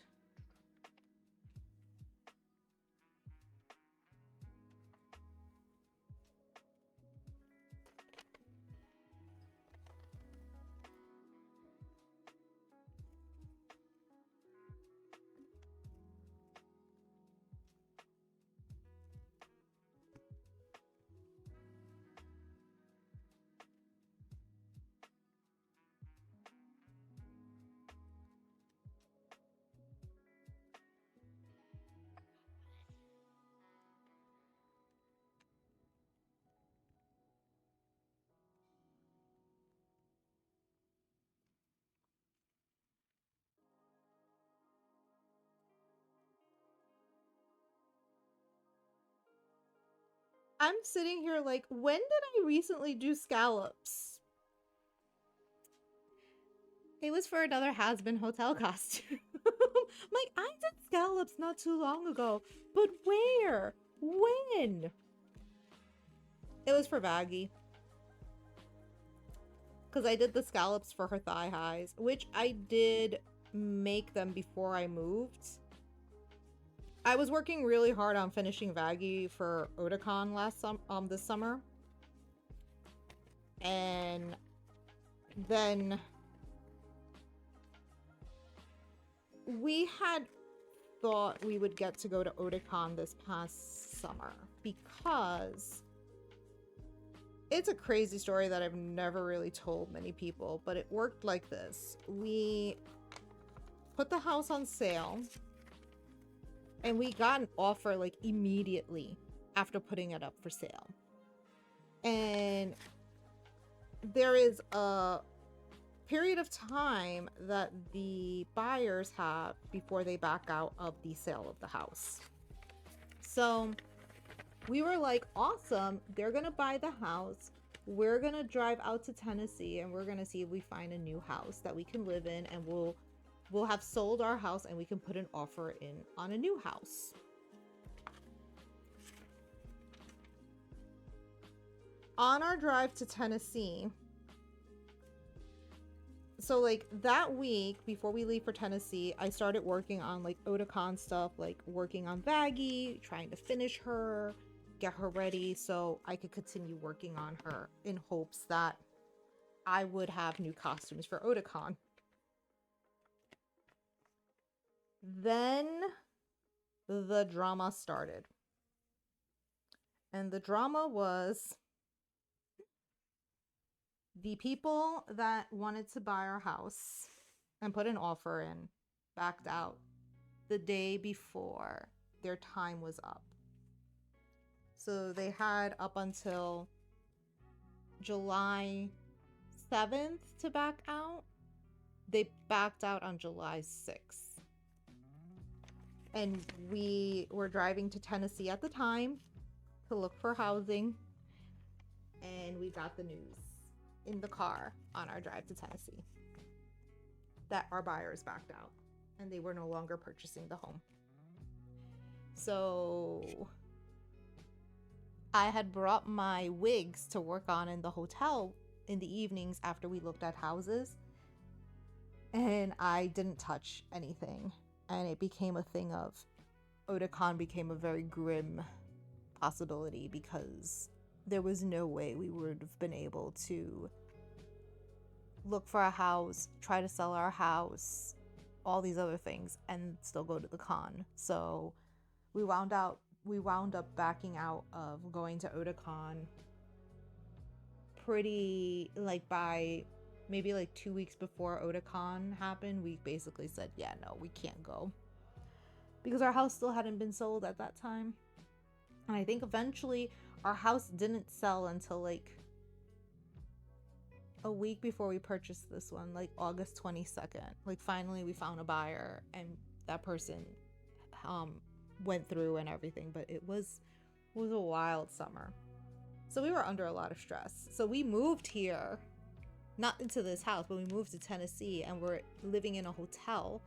I'm sitting here like, when did I recently do scallops? It was for another Hazbin hotel costume. Like, I did scallops not too long ago, but where? When? It was for Baggy. Because I did the scallops for her thigh highs, which I did make them before I moved. I was working really hard on finishing Vaggie for Otakon this summer. And then we had thought we would get to go to Otakon this past summer because it's a crazy story that I've never really told many people, but it worked like this. We put the house on sale and we got an offer like immediately after putting it up for sale. And there is a period of time that the buyers have before they back out of the sale of the house. So we were like, awesome, they're gonna buy the house. We're gonna drive out to Tennessee and we're gonna see if we find a new house that we can live in, and we'll have sold our house and we can put an offer in on a new house. On our drive to Tennessee, so like that week before we leave for Tennessee, I started working on like Otakon stuff, like working on Vaggie, trying to finish her, get her ready so I could continue working on her in hopes that I would have new costumes for Otakon. Then the drama started. And the drama was the people that wanted to buy our house and put an offer in backed out the day before their time was up. So they had up until July 7th to back out. They backed out on July 6th. And we were driving to Tennessee at the time to look for housing. And we got the news in the car on our drive to Tennessee that our buyers backed out and they were no longer purchasing the home. So I had brought my wigs to work on in the hotel in the evenings after we looked at houses, and I didn't touch anything, and it became a thing of Otakon became a very grim possibility because there was no way we would have been able to look for a house, try to sell our house, all these other things, and still go to the con. So we wound up backing out of going to Otakon pretty like by maybe like 2 weeks before Otakon happened. We basically said, yeah, no, we can't go because our house still hadn't been sold at that time. And I think eventually our house didn't sell until like a week before we purchased this one, like August 22nd. Like finally we found a buyer and that person went through and everything, but it was a wild summer. So we were under a lot of stress. So we moved here, not into this house, but we moved to Tennessee and we're living in a hotel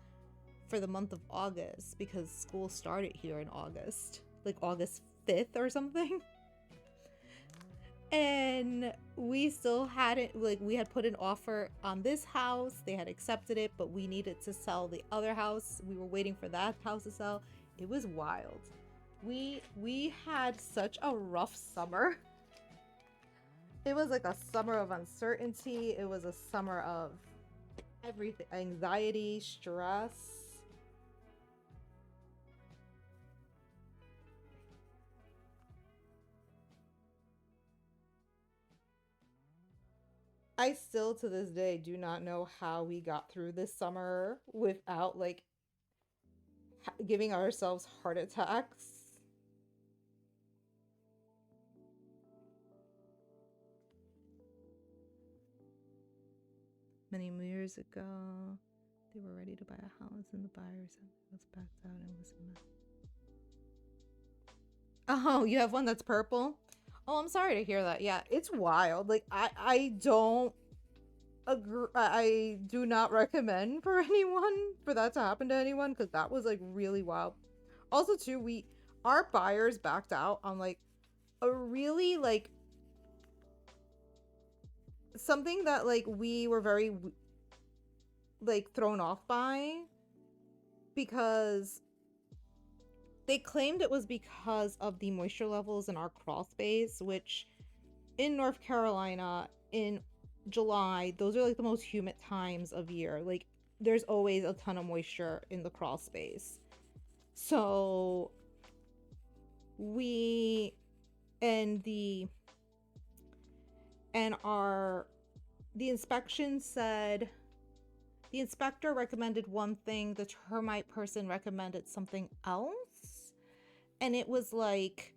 for the month of August because school started here in August, like August 5th or something. And we still hadn't, like, we had put an offer on this house, they had accepted it, but we needed to sell the other house. We were waiting for that house to sell. It was wild. We had such a rough summer. It was like a summer of uncertainty. It was a summer of everything, anxiety, stress. I still to this day do not know how we got through this summer without like giving ourselves heart attacks. Many years ago, they were ready to buy a house and the buyer was backed out and was a mess. Oh, you have one that's purple? Oh, I'm sorry to hear that. Yeah, it's wild. Like I don't agree. I do not recommend for anyone for that to happen to anyone because that was like really wild. Also, too, our buyers backed out on like a really like something that like we were very like thrown off by because they claimed it was because of the moisture levels in our crawl space, which in North Carolina in July, those are like the most humid times of year. Like there's always a ton of moisture in the crawl space. So we the inspection said the inspector recommended one thing, the termite person recommended something else. And it was like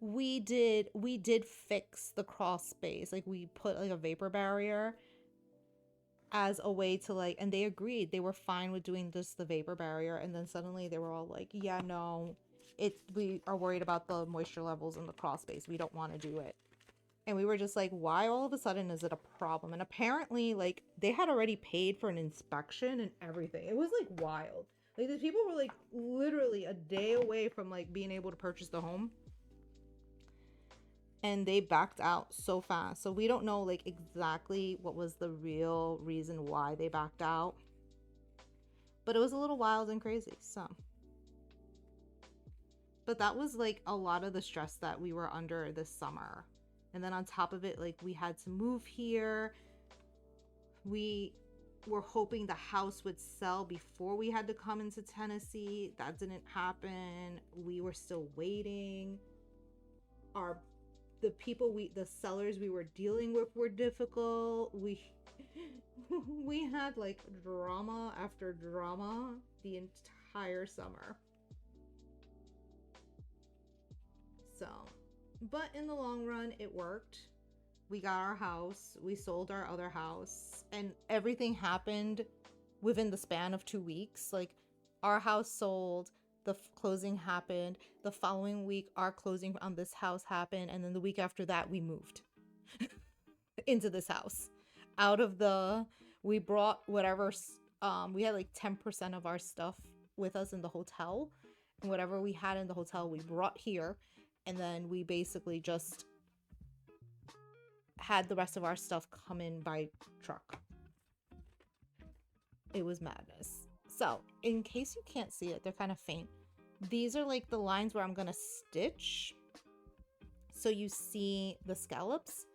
we did fix the crawl space. Like we put like a vapor barrier as a way to like, and they agreed. They were fine with doing just the vapor barrier, and then suddenly they were all like, yeah, no, we are worried about the moisture levels in the crawl space. We don't want to do it. And we were just like, why all of a sudden is it a problem? And apparently, like, they had already paid for an inspection and everything. It was, like, wild. Like, the people were, like, literally a day away from, like, being able to purchase the home. And they backed out so fast. So we don't know, like, exactly what was the real reason why they backed out. But it was a little wild and crazy, so. But that was, like, a lot of the stress that we were under this summer. And then on top of it, like, we had to move here. We were hoping the house would sell before we had to come into Tennessee. That didn't happen. We were still waiting. The sellers we were dealing with were difficult. We had like drama after drama the entire summer. So, but in the long run, it worked. We got our house, we sold our other house, and everything happened within the span of 2 weeks. Like, our house sold, the closing happened, the following week, our closing on this house happened, and then the week after that, we moved into this house. We brought whatever, we had like 10% of our stuff with us in the hotel, and whatever we had in the hotel, we brought here. And then we basically just had the rest of our stuff come in by truck. It was madness. So, in case you can't see it, they're kind of faint. These are like the lines where I'm going to stitch. So you see the scallops.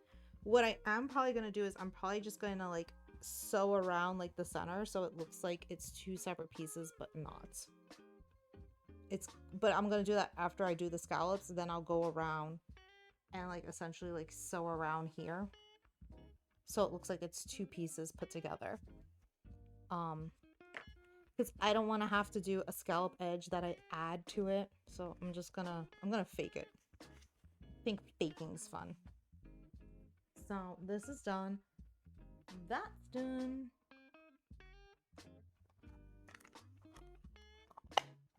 What I am probably going to do is I'm probably just going to like sew around like the center so it looks like it's two separate pieces, but not. But I'm gonna do that after I do the scallops. Then I'll go around and like essentially like sew around here so it looks like it's two pieces put together. Because I don't want to have to do a scallop edge that I add to it, so I'm gonna fake it. I think faking's fun. So this is done. That's done.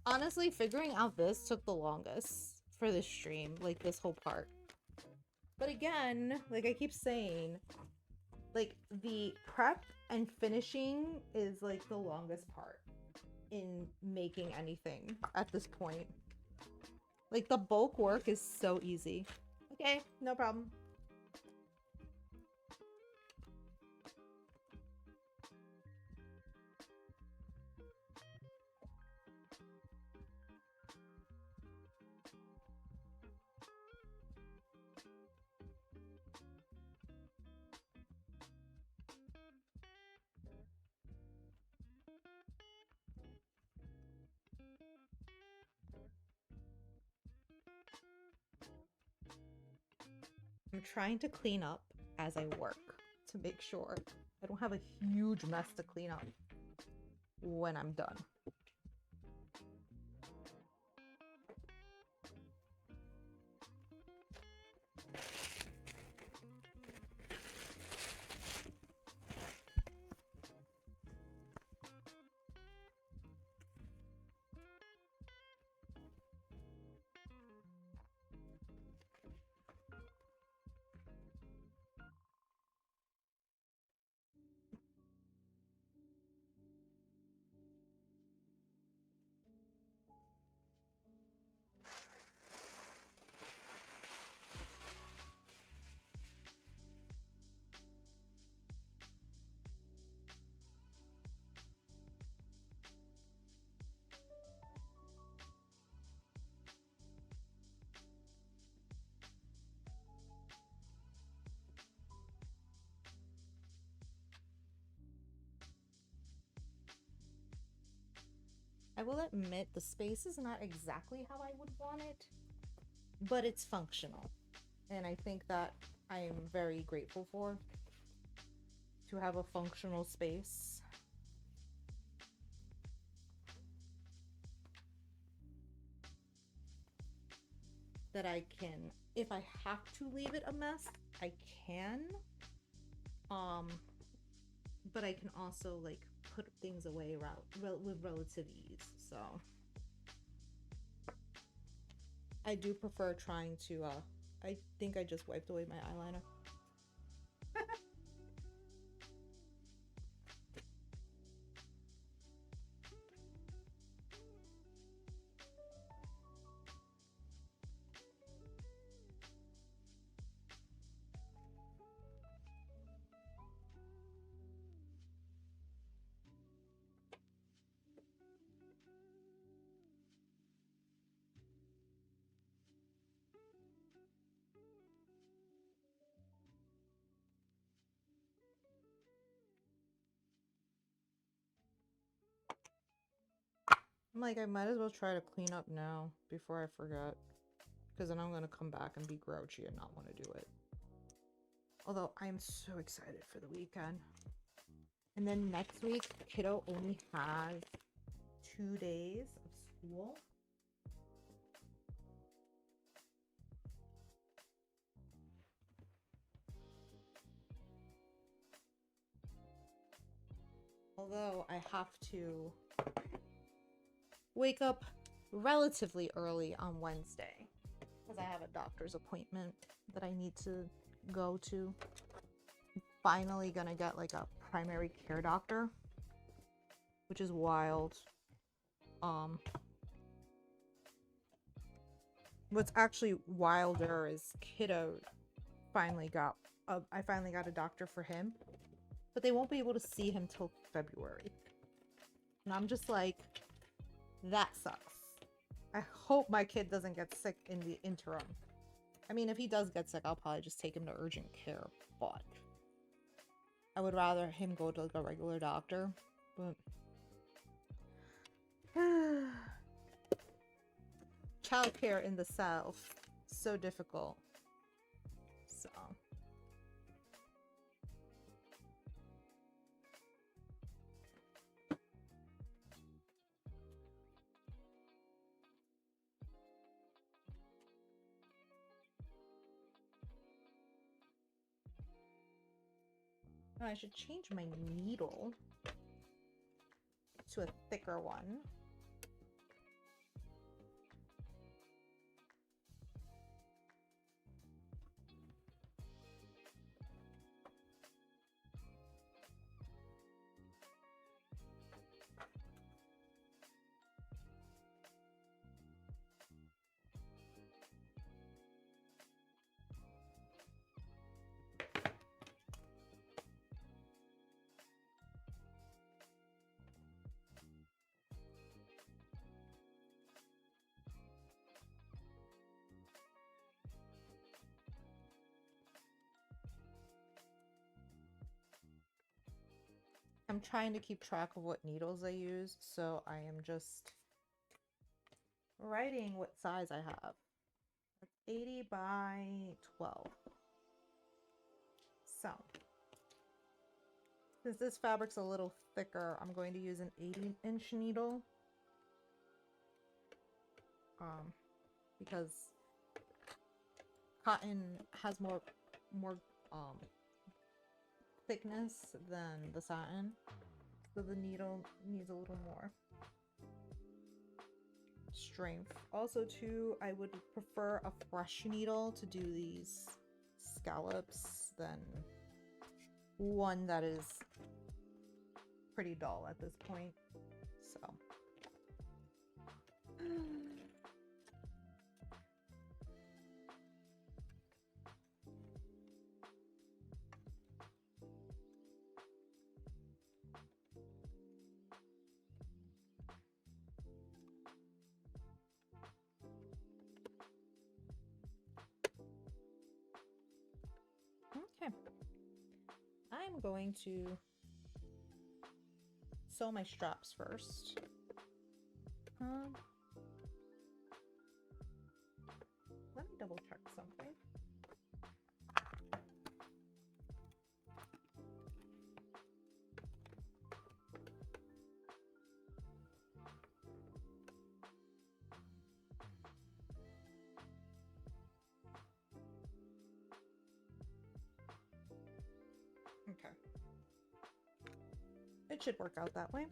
Honestly, figuring out this took the longest for this stream, like this whole part. But again, like I keep saying, like the prep and finishing is like the longest part in making anything at this point. Like the bulk work is so easy. Okay, no problem. I'm trying to clean up as I work to make sure I don't have a huge mess to clean up when I'm done. I will admit the space is not exactly how I would want it, but it's functional. And I think that I am very grateful for to have a functional space. That I can, if I have to leave it a mess, I can. But I can also like put things away with relative ease. So I do prefer trying to I think I just wiped away my eyeliner. I'm like, I might as well try to clean up now before I forget. Because then I'm going to come back and be grouchy and not want to do it. Although I'm so excited for the weekend. And then next week, kiddo only has 2 days of school. Although I have to wake up relatively early on Wednesday because I have a doctor's appointment that I need to go to. I'm finally gonna get like a primary care doctor, which is wild. What's actually wilder is kiddo finally got I finally got a doctor for him, but they won't be able to see him till February. And I'm just like, that sucks. I hope my kid doesn't get sick in the interim. I mean, if he does get sick, I'll probably just take him to urgent care, but I would rather him go to like a regular doctor. But childcare in the South, so difficult. So I should change my needle to a thicker one. I'm trying to keep track of what needles I use, so I am just writing what size I have. That's 80 by 12. So, since this fabric's a little thicker, I'm going to use an 80-inch needle. Because cotton has more thickness than the satin, so the needle needs a little more strength. Also too, I would prefer a fresh needle to do these scallops than one that is pretty dull at this point. So okay, I'm going to sew my straps first. Let me double check something. Okay. It should work out that way.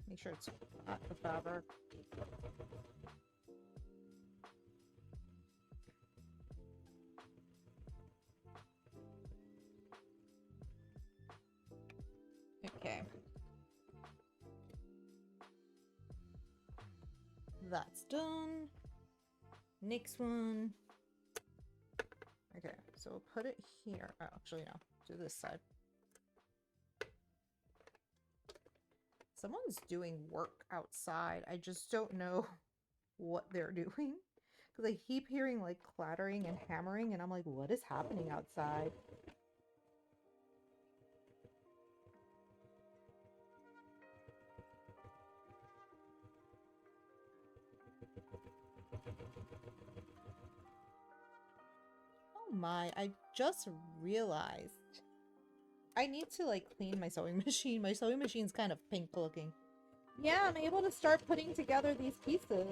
Make sure it's not the fabric. Okay. That's done. Next one. Okay, so we'll put it here. Oh, actually, no. Do this side. Someone's doing work outside. I just don't know what they're doing. Because I keep hearing like clattering and hammering, and I'm like, what is happening outside? Oh my, I just realized I need to like clean my sewing machine. My sewing machine's kind of pink looking. Yeah, I'm able to start putting together these pieces.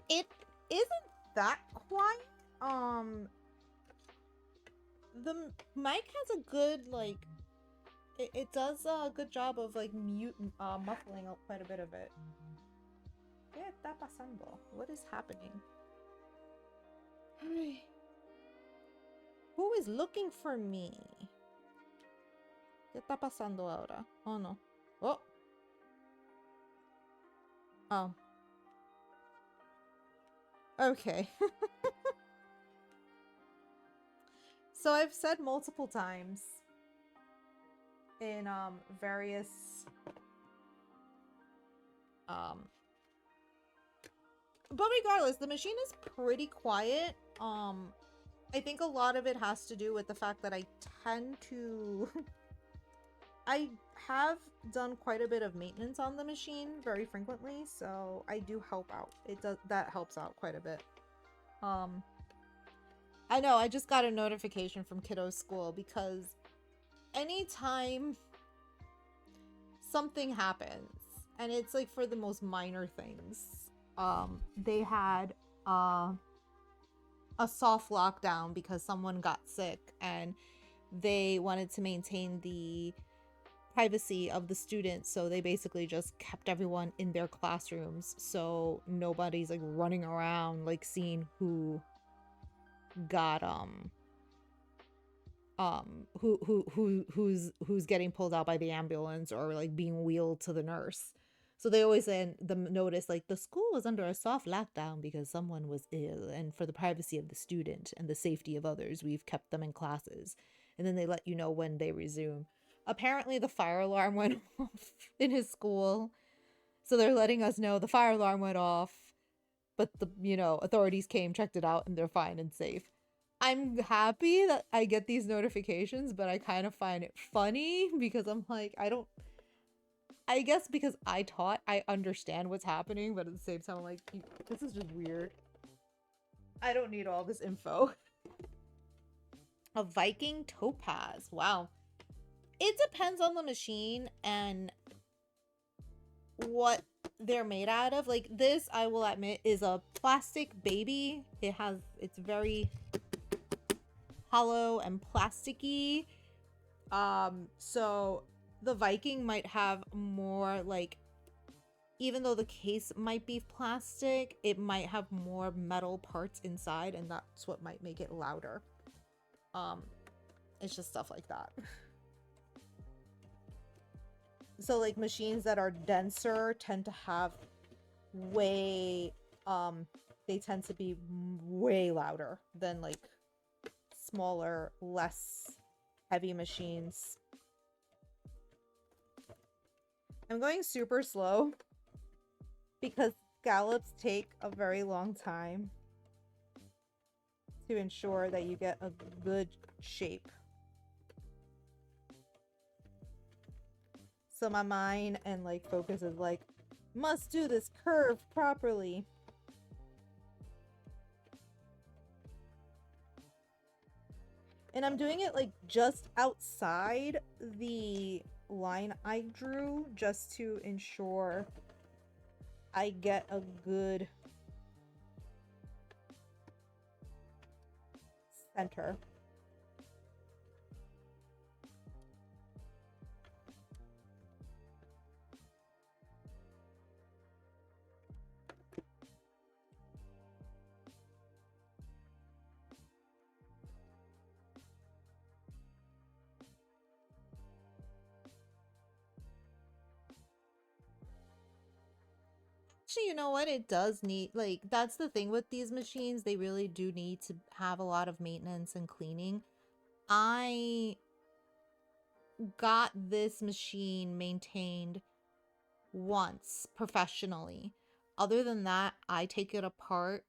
It isn't that quiet. The mic has a good like it does a good job of like muffling out quite a bit of it. ¿Qué está pasando? What is happening? Who is looking for me? ¿Qué está pasando ahora? Oh no. Oh. Oh. Okay. So I've said multiple times in various but regardless, the machine is pretty quiet. I think a lot of it has to do with the fact that I tend to I have done quite a bit of maintenance on the machine very frequently, so I do help out. That helps out quite a bit. I know, I just got a notification from kiddo's school because anytime something happens, and it's like for the most minor things, they had a soft lockdown because someone got sick and they wanted to maintain the privacy of the students, so they basically just kept everyone in their classrooms so nobody's like running around like seeing who got who's getting pulled out by the ambulance or like being wheeled to the nurse. So they always send the notice like the school was under a soft lockdown because someone was ill, and for the privacy of the student and the safety of others, we've kept them in classes. And then they let you know when they resume. Apparently the fire alarm went off in his school. So they're letting us know the fire alarm went off, but the, you know, authorities came, checked it out, and they're fine and safe. I'm happy that I get these notifications, but I kind of find it funny because I'm like, I guess because I taught, I understand what's happening, but at the same time, I'm like, this is just weird. I don't need all this info. A Viking topaz. Wow. It depends on the machine and what they're made out of. Like this, I will admit, is a plastic baby. It's very hollow and plasticky. So the Viking might have more like, even though the case might be plastic, it might have more metal parts inside, and that's what might make it louder. It's just stuff like that. So like machines that are denser tend to have way, they tend to be way louder than like smaller, less heavy machines. I'm going super slow because scallops take a very long time to ensure that you get a good shape. So my mind and like focus is like, must do this curve properly. And I'm doing it like just outside the line I drew just to ensure I get a good center. Actually, you know what? It does need, like, that's the thing with these machines. They really do need to have a lot of maintenance and cleaning. I got this machine maintained once professionally. Other than that, I take it apart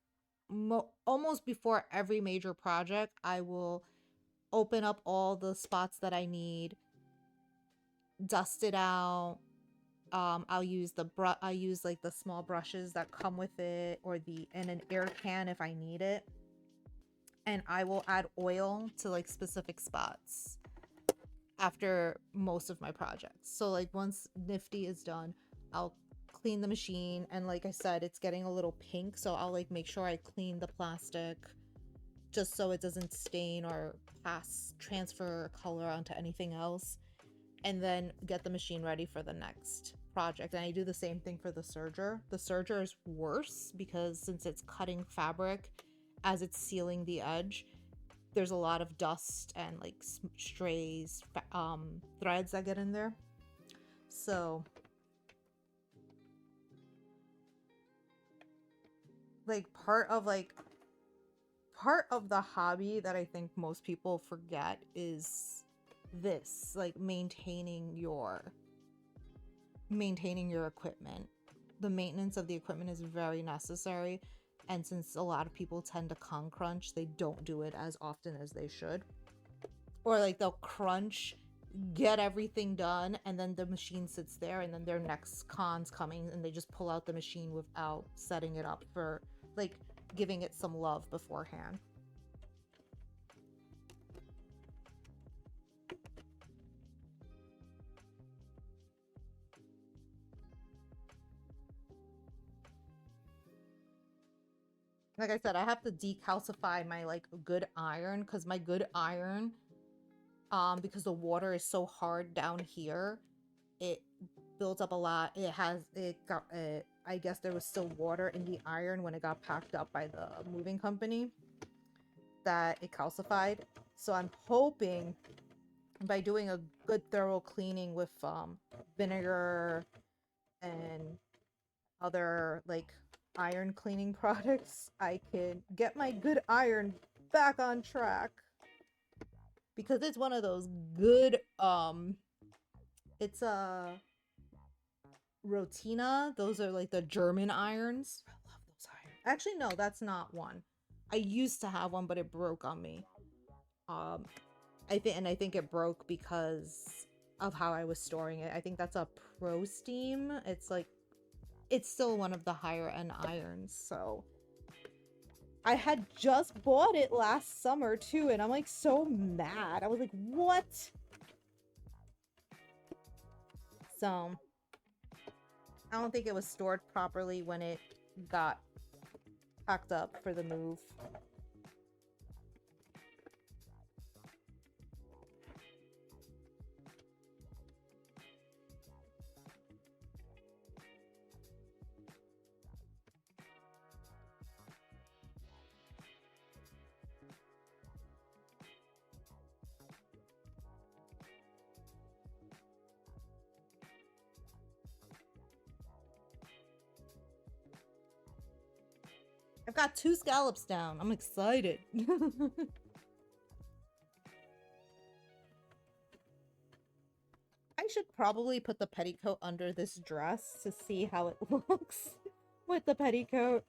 almost before every major project. I will open up all the spots that I need, dust it out. I'll use I use like the small brushes that come with it, or and an air can if I need it. And I will add oil to like specific spots after most of my projects. So like once Niffty is done, I'll clean the machine, and like I said, it's getting a little pink, so I'll like make sure I clean the plastic just so it doesn't stain or transfer color onto anything else, and then get the machine ready for the next project. And I do the same thing for the serger. The serger is worse because since it's cutting fabric as it's sealing the edge, there's a lot of dust and like strays, threads that get in there. So like part of the hobby that I think most people forget is this, like maintaining your equipment. The maintenance of the equipment is very necessary, and since a lot of people tend to con crunch, they don't do it as often as they should. Or like they'll crunch, get everything done, and then the machine sits there, and then their next con's coming and they just pull out the machine without setting it up for like giving it some love beforehand. Like I said, I have to decalcify my like good iron, because my good iron, because the water is so hard down here, it built up a lot. I guess there was still water in the iron when it got packed up by the moving company, that it calcified. So I'm hoping by doing a good thorough cleaning with vinegar and other like iron cleaning products, I can get my good iron back on track, because it's one of those good it's a Rotina. Those are like the German irons. I love those irons. Actually, no, that's not one. I used to have one, but it broke on me. I think it broke because of how I was storing it. I think that's a Pro Steam. It's like, it's still one of the higher end irons. So I had just bought it last summer too, and I'm like so mad. I was like, what? So I don't think it was stored properly when it got packed up for the move. I've got 2 scallops down. I'm excited. I should probably put the petticoat under this dress to see how it looks with the petticoat.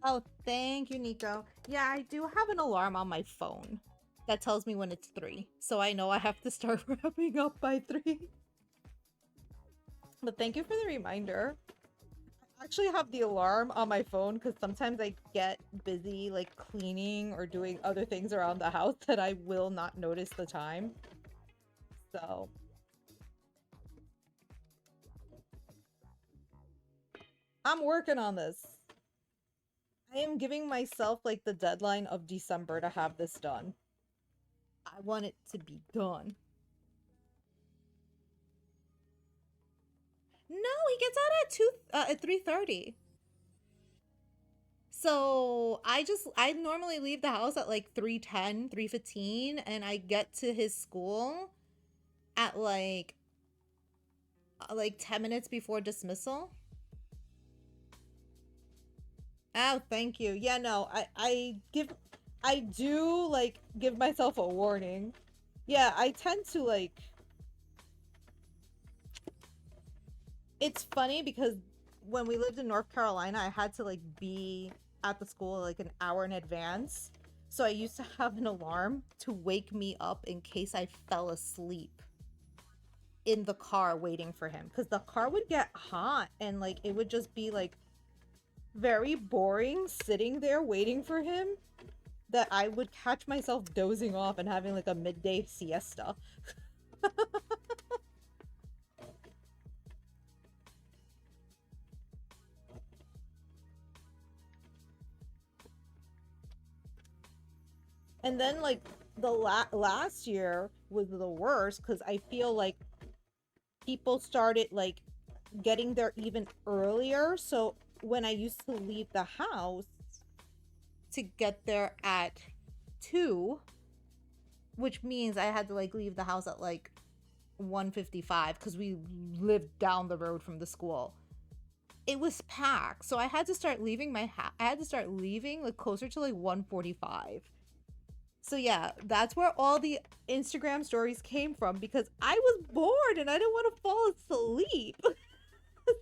Oh, thank you, Nico. Yeah, I do have an alarm on my phone that tells me when it's 3. So I know I have to start wrapping up by 3. But thank you for the reminder. I actually have the alarm on my phone because sometimes I get busy like cleaning or doing other things around the house that I will not notice the time. So I'm working on this. I am giving myself like the deadline of December to have this done. I want it to be done. No, he gets out at 3:30. So I normally leave the house at like 3:10, 3:15, and I get to his school at like 10 minutes before dismissal. Oh, thank you. Yeah, no, I do like give myself a warning. Yeah, I tend to like, it's funny because when we lived in North Carolina, I had to like be at the school like an hour in advance. So I used to have an alarm to wake me up in case I fell asleep in the car waiting for him, because the car would get hot and like it would just be like very boring sitting there waiting for him, that I would catch myself dozing off and having like a midday siesta. And then like the last year was the worst because I feel like people started like getting there even earlier. So when I used to leave the house to get there at 2, which means I had to like leave the house at like 1:55 because we lived down the road from the school. It was packed, so I had to start leaving I had to start leaving like closer to like 1:45. So yeah, that's where all the Instagram stories came from because I was bored and I didn't want to fall asleep.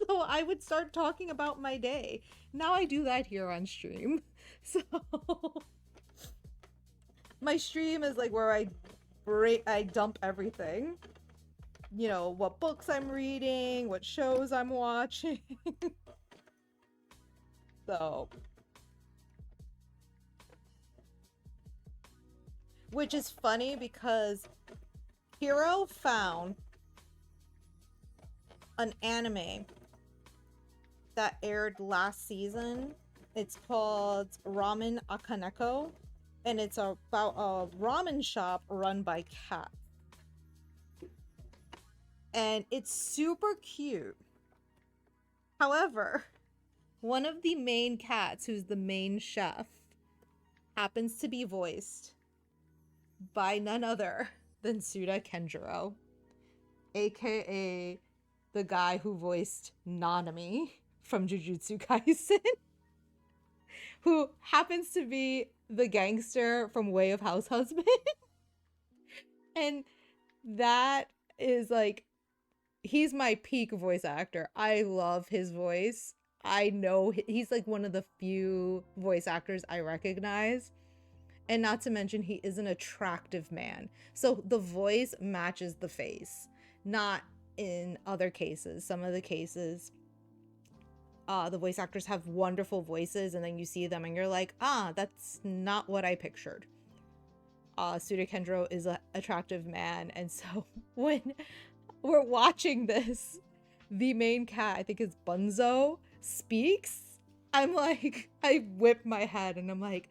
So I would start talking about my day. Now I do that here on stream. So my stream is like where I dump everything. You know, what books I'm reading, what shows I'm watching. So, which is funny because Hero found an anime that aired last season. It's called Ramen Akaneko, and it's about a ramen shop run by cats. And it's super cute. However, one of the main cats, who's the main chef, happens to be voiced by none other than Suda Kenjiro, aka the guy who voiced Nanami from Jujutsu Kaisen, who happens to be the gangster from Way of House Husband. And that is like, he's my peak voice actor. I love his voice. I know he's like one of the few voice actors I recognize. And not to mention, he is an attractive man. So the voice matches the face. Not in other cases. Some of the cases, the voice actors have wonderful voices, and then you see them and you're like, ah, that's not what I pictured. Suda Kendro is an attractive man, and so when we're watching this, the main cat, I think is Bunzo, speaks. I'm like, I whip my head and I'm like,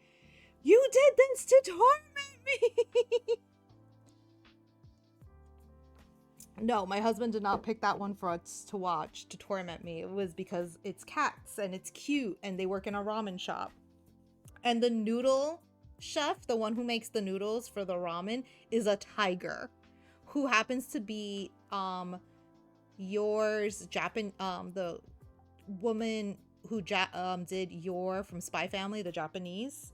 you did this to torment me! No, my husband did not pick that one for us to watch to torment me. It was because it's cats and it's cute and they work in a ramen shop. And the noodle chef, the one who makes the noodles for the ramen, is a tiger who happens to be the woman who did Yor from Spy Family, the Japanese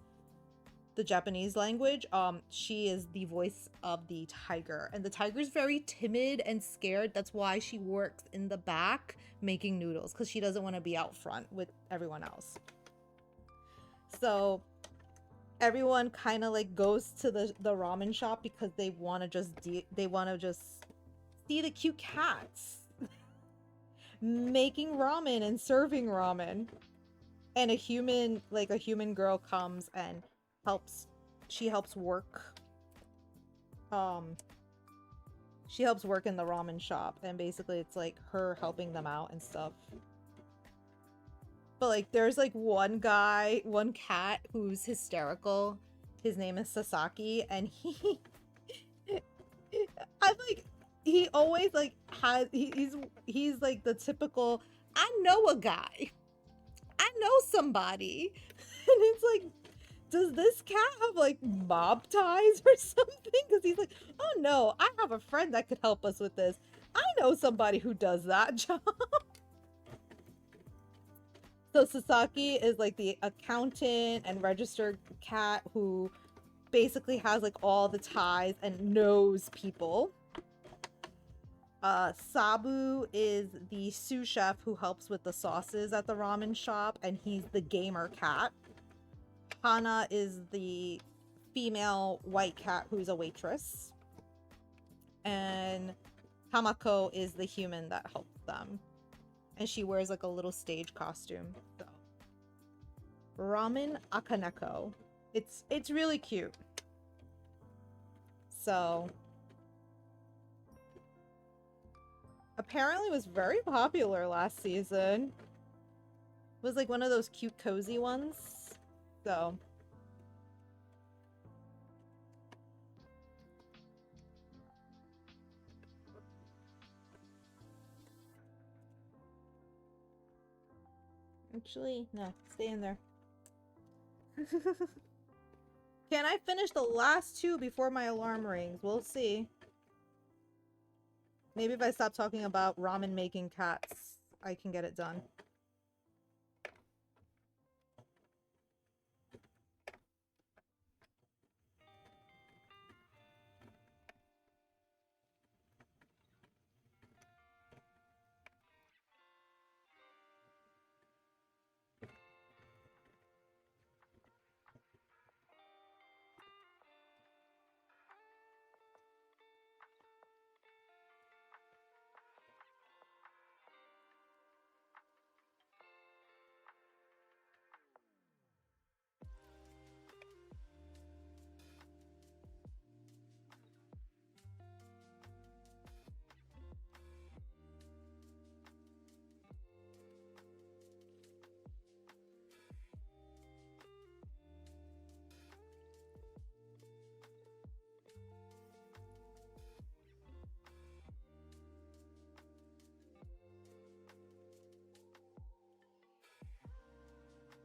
language. She is the voice of the tiger, and the tiger is very timid and scared. That's why she works in the back making noodles, because she doesn't want to be out front with everyone else. So everyone kind of like goes to the ramen shop because they want to just see the cute cats making ramen and serving ramen. And a human girl comes and helps work. She helps work in the ramen shop, and basically it's like her helping them out and stuff. But like there's like one cat who's hysterical. His name is Sasaki, and he always like he's like the typical, I know a guy. I know somebody. And it's like, does this cat have like mob ties or something? Because he's like, oh no, I have a friend that could help us with this. I know somebody who does that job. So Sasaki is like the accountant and registered cat who basically has like all the ties and knows people. Sabu is the sous chef who helps with the sauces at the ramen shop, and he's the gamer cat. Hana is the female white cat who's a waitress. And Tamako is the human that helps them. And she wears like a little stage costume. So Ramen Akaneko. It's really cute. So apparently it was very popular last season. It was like one of those cute cozy ones. So actually, no, stay in there. Can I finish the last two before my alarm rings? We'll see. Maybe if I stop talking about ramen making cats, I can get it done.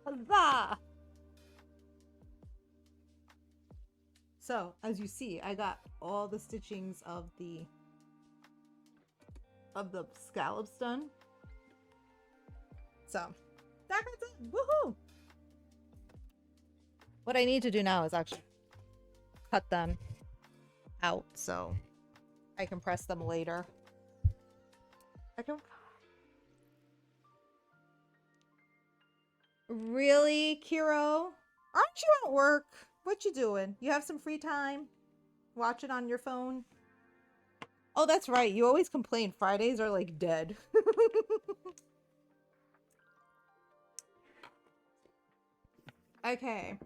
Huzzah! So, as you see, I got all the stitchings of the scallops done. So, that's it. Woohoo! What I need to do now is actually cut them out so I can press them later. Really, Kiro? Aren't you at work? What you doing? You have some free time? Watch it on your phone? Oh, that's right. You always complain Fridays are like dead. Okay.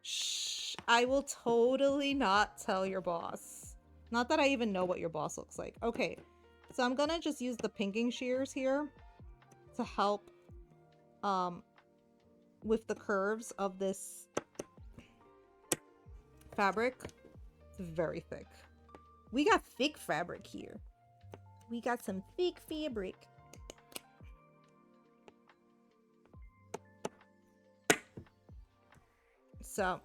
Shh. I will totally not tell your boss. Not that I even know what your boss looks like. Okay. So I'm gonna just use the pinking shears here to help with the curves of this fabric. It's very thick. We got thick fabric here. We got some thick fabric. So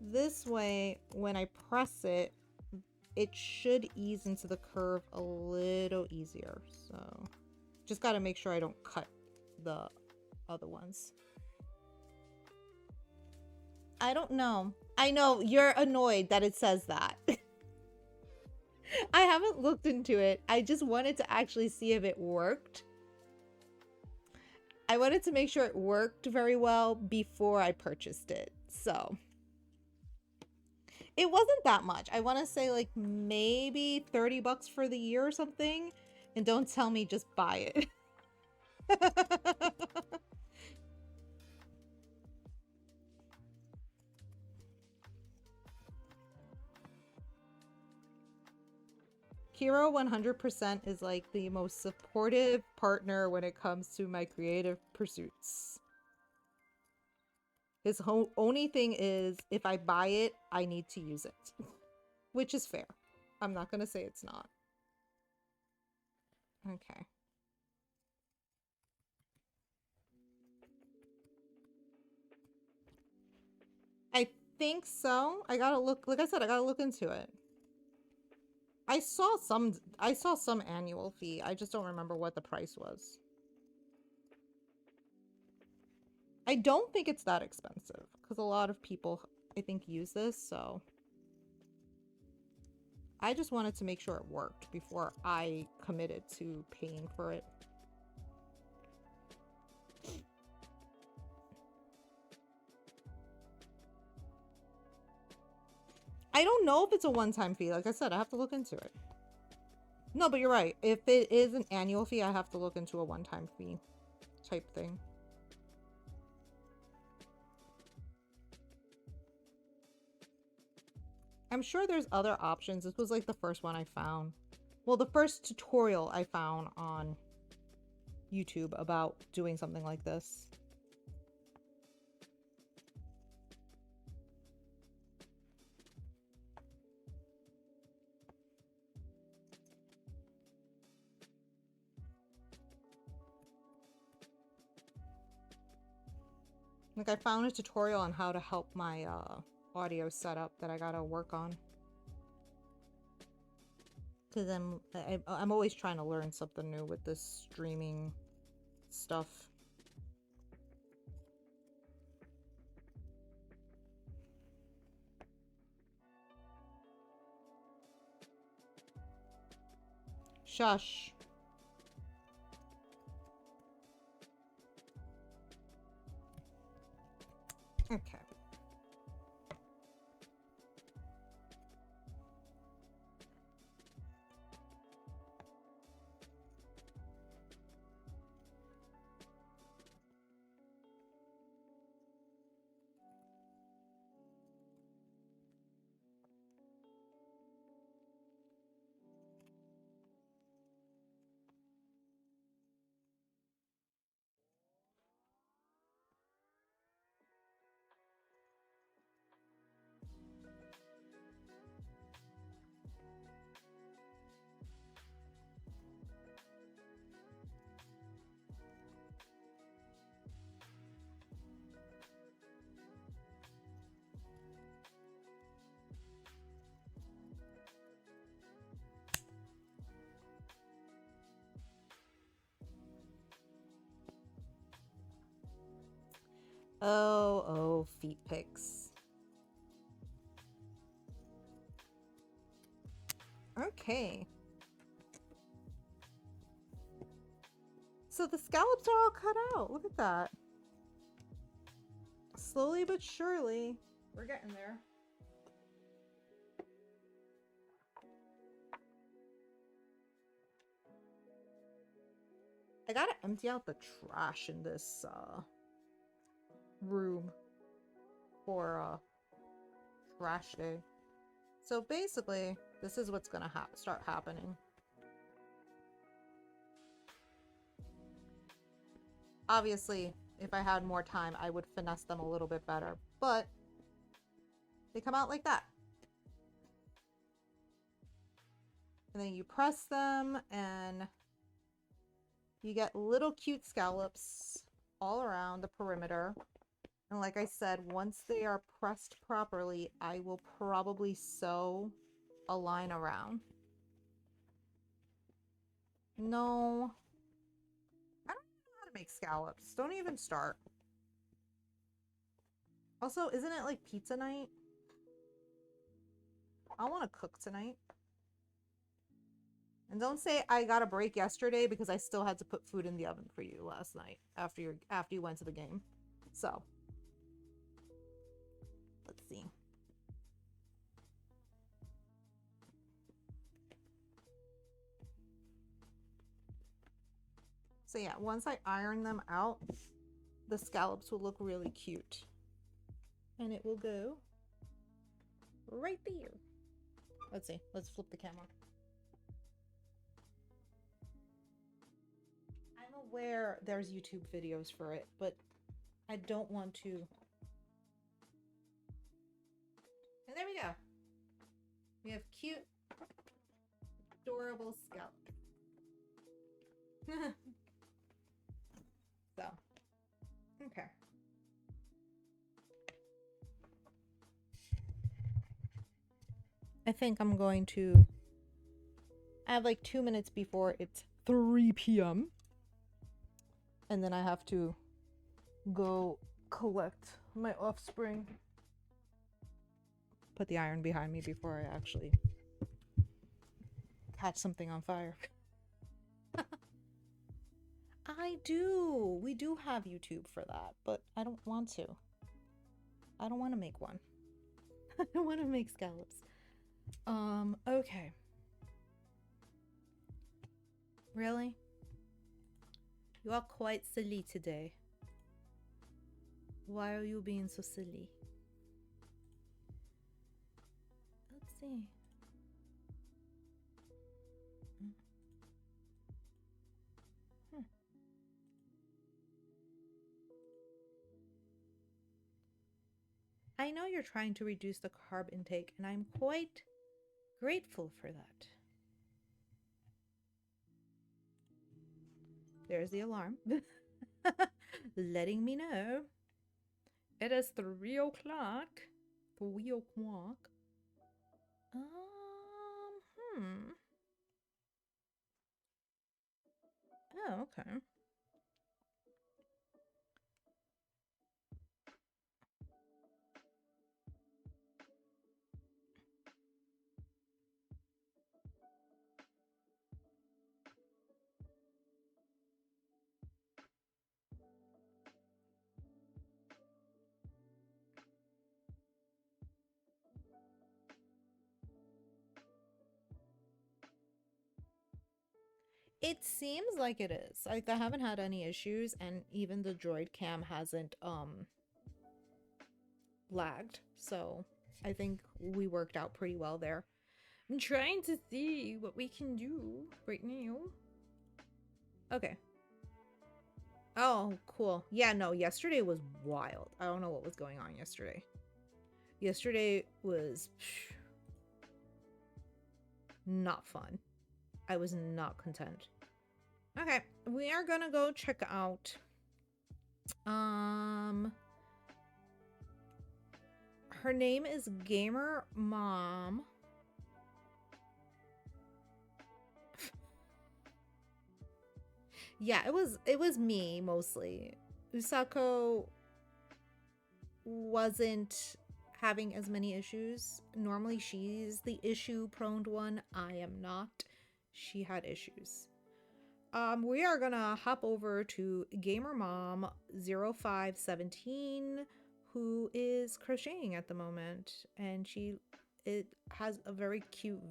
this way, when I press it, it should ease into the curve a little easier. So just got to make sure I don't cut the other ones. I don't know. I know you're annoyed that it says that. I haven't looked into it. I just wanted to actually see if it worked. I wanted to make sure it worked very well before I purchased it. So it wasn't that much. I want to say like maybe 30 bucks for the year or something. And don't tell me just buy it. Kiro 100% is like the most supportive partner when it comes to my creative pursuits. His only thing is, if I buy it, I need to use it. Which is fair. I'm not going to say it's not. Okay. I think so. I gotta look, like I said, I gotta look into it. I saw some annual fee. I just don't remember what the price was. I don't think it's that expensive because a lot of people, I think, use this, so I just wanted to make sure it worked before I committed to paying for it. I don't know if it's a one-time fee. Like I said, I have to look into it. No, but you're right. If it is an annual fee, I have to look into a one-time fee type thing. I'm sure there's other options. This was like the first one I found. Well, the first tutorial I found on YouTube about doing something like this. Like, I found a tutorial on how to help my audio setup that I gotta work on. Because I'm always trying to learn something new with this streaming stuff. Shush. Okay. Oh, feet pics. Okay. So the scallops are all cut out. Look at that. Slowly but surely, we're getting there. I gotta empty out the trash in this room for trash day. So basically, this is what's gonna start happening. Obviously, if I had more time, I would finesse them a little bit better, but they come out like that. And then you press them and you get little cute scallops all around the perimeter. And like I said, once they are pressed properly, I will probably sew a line around. No. I don't even know how to make scallops. Don't even start. Also, isn't it like pizza night? I want to cook tonight. And don't say I got a break yesterday because I still had to put food in the oven for you last night after you went to the game. So, let's see. So yeah, once I iron them out, the scallops will look really cute. And it will go right there. Let's see. Let's flip the camera. I'm aware there's YouTube videos for it, but I don't want to. And there we go. We have cute, adorable scallops. So, okay. I think I'm going to. I have like 2 minutes before it's 3 p.m. And then I have to go collect my offspring. Put the iron behind me before I actually catch something on fire. I do. We do have YouTube for that, but I don't want to. I don't want to make one. I don't want to make scallops. Okay. Really? You are quite silly today. Why are you being so silly? Let's see. I know you're trying to reduce the carb intake, and I'm quite grateful for that. There's the alarm. Letting me know. It is 3 o'clock. 3 o'clock. Oh, okay. It seems like it is. Like, I haven't had any issues, and even the droid cam hasn't lagged. So I think we worked out pretty well there. I'm trying to see what we can do right now. Okay. Oh, cool. Yeah, no, yesterday was wild. I don't know what was going on yesterday. Yesterday was not fun. I was not content. Okay, we are gonna go check out her name is Gamer Mom. Yeah, it was me mostly. Usako wasn't having as many issues. Normally she's the issue prone one. I am not. She had issues. We are gonna hop over to Gamer Mom 0517, who is crocheting at the moment, and it has a very cute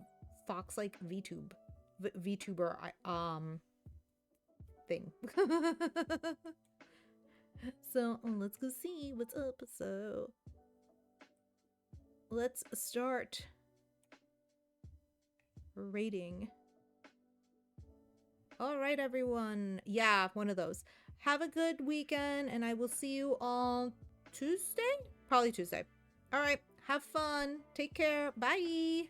fox-like VTuber thing. So let's go see what's up. So let's start rating. All right, everyone. Yeah, one of those. Have a good weekend, and I will see you on Tuesday? Probably Tuesday. All right. Have fun. Take care. Bye.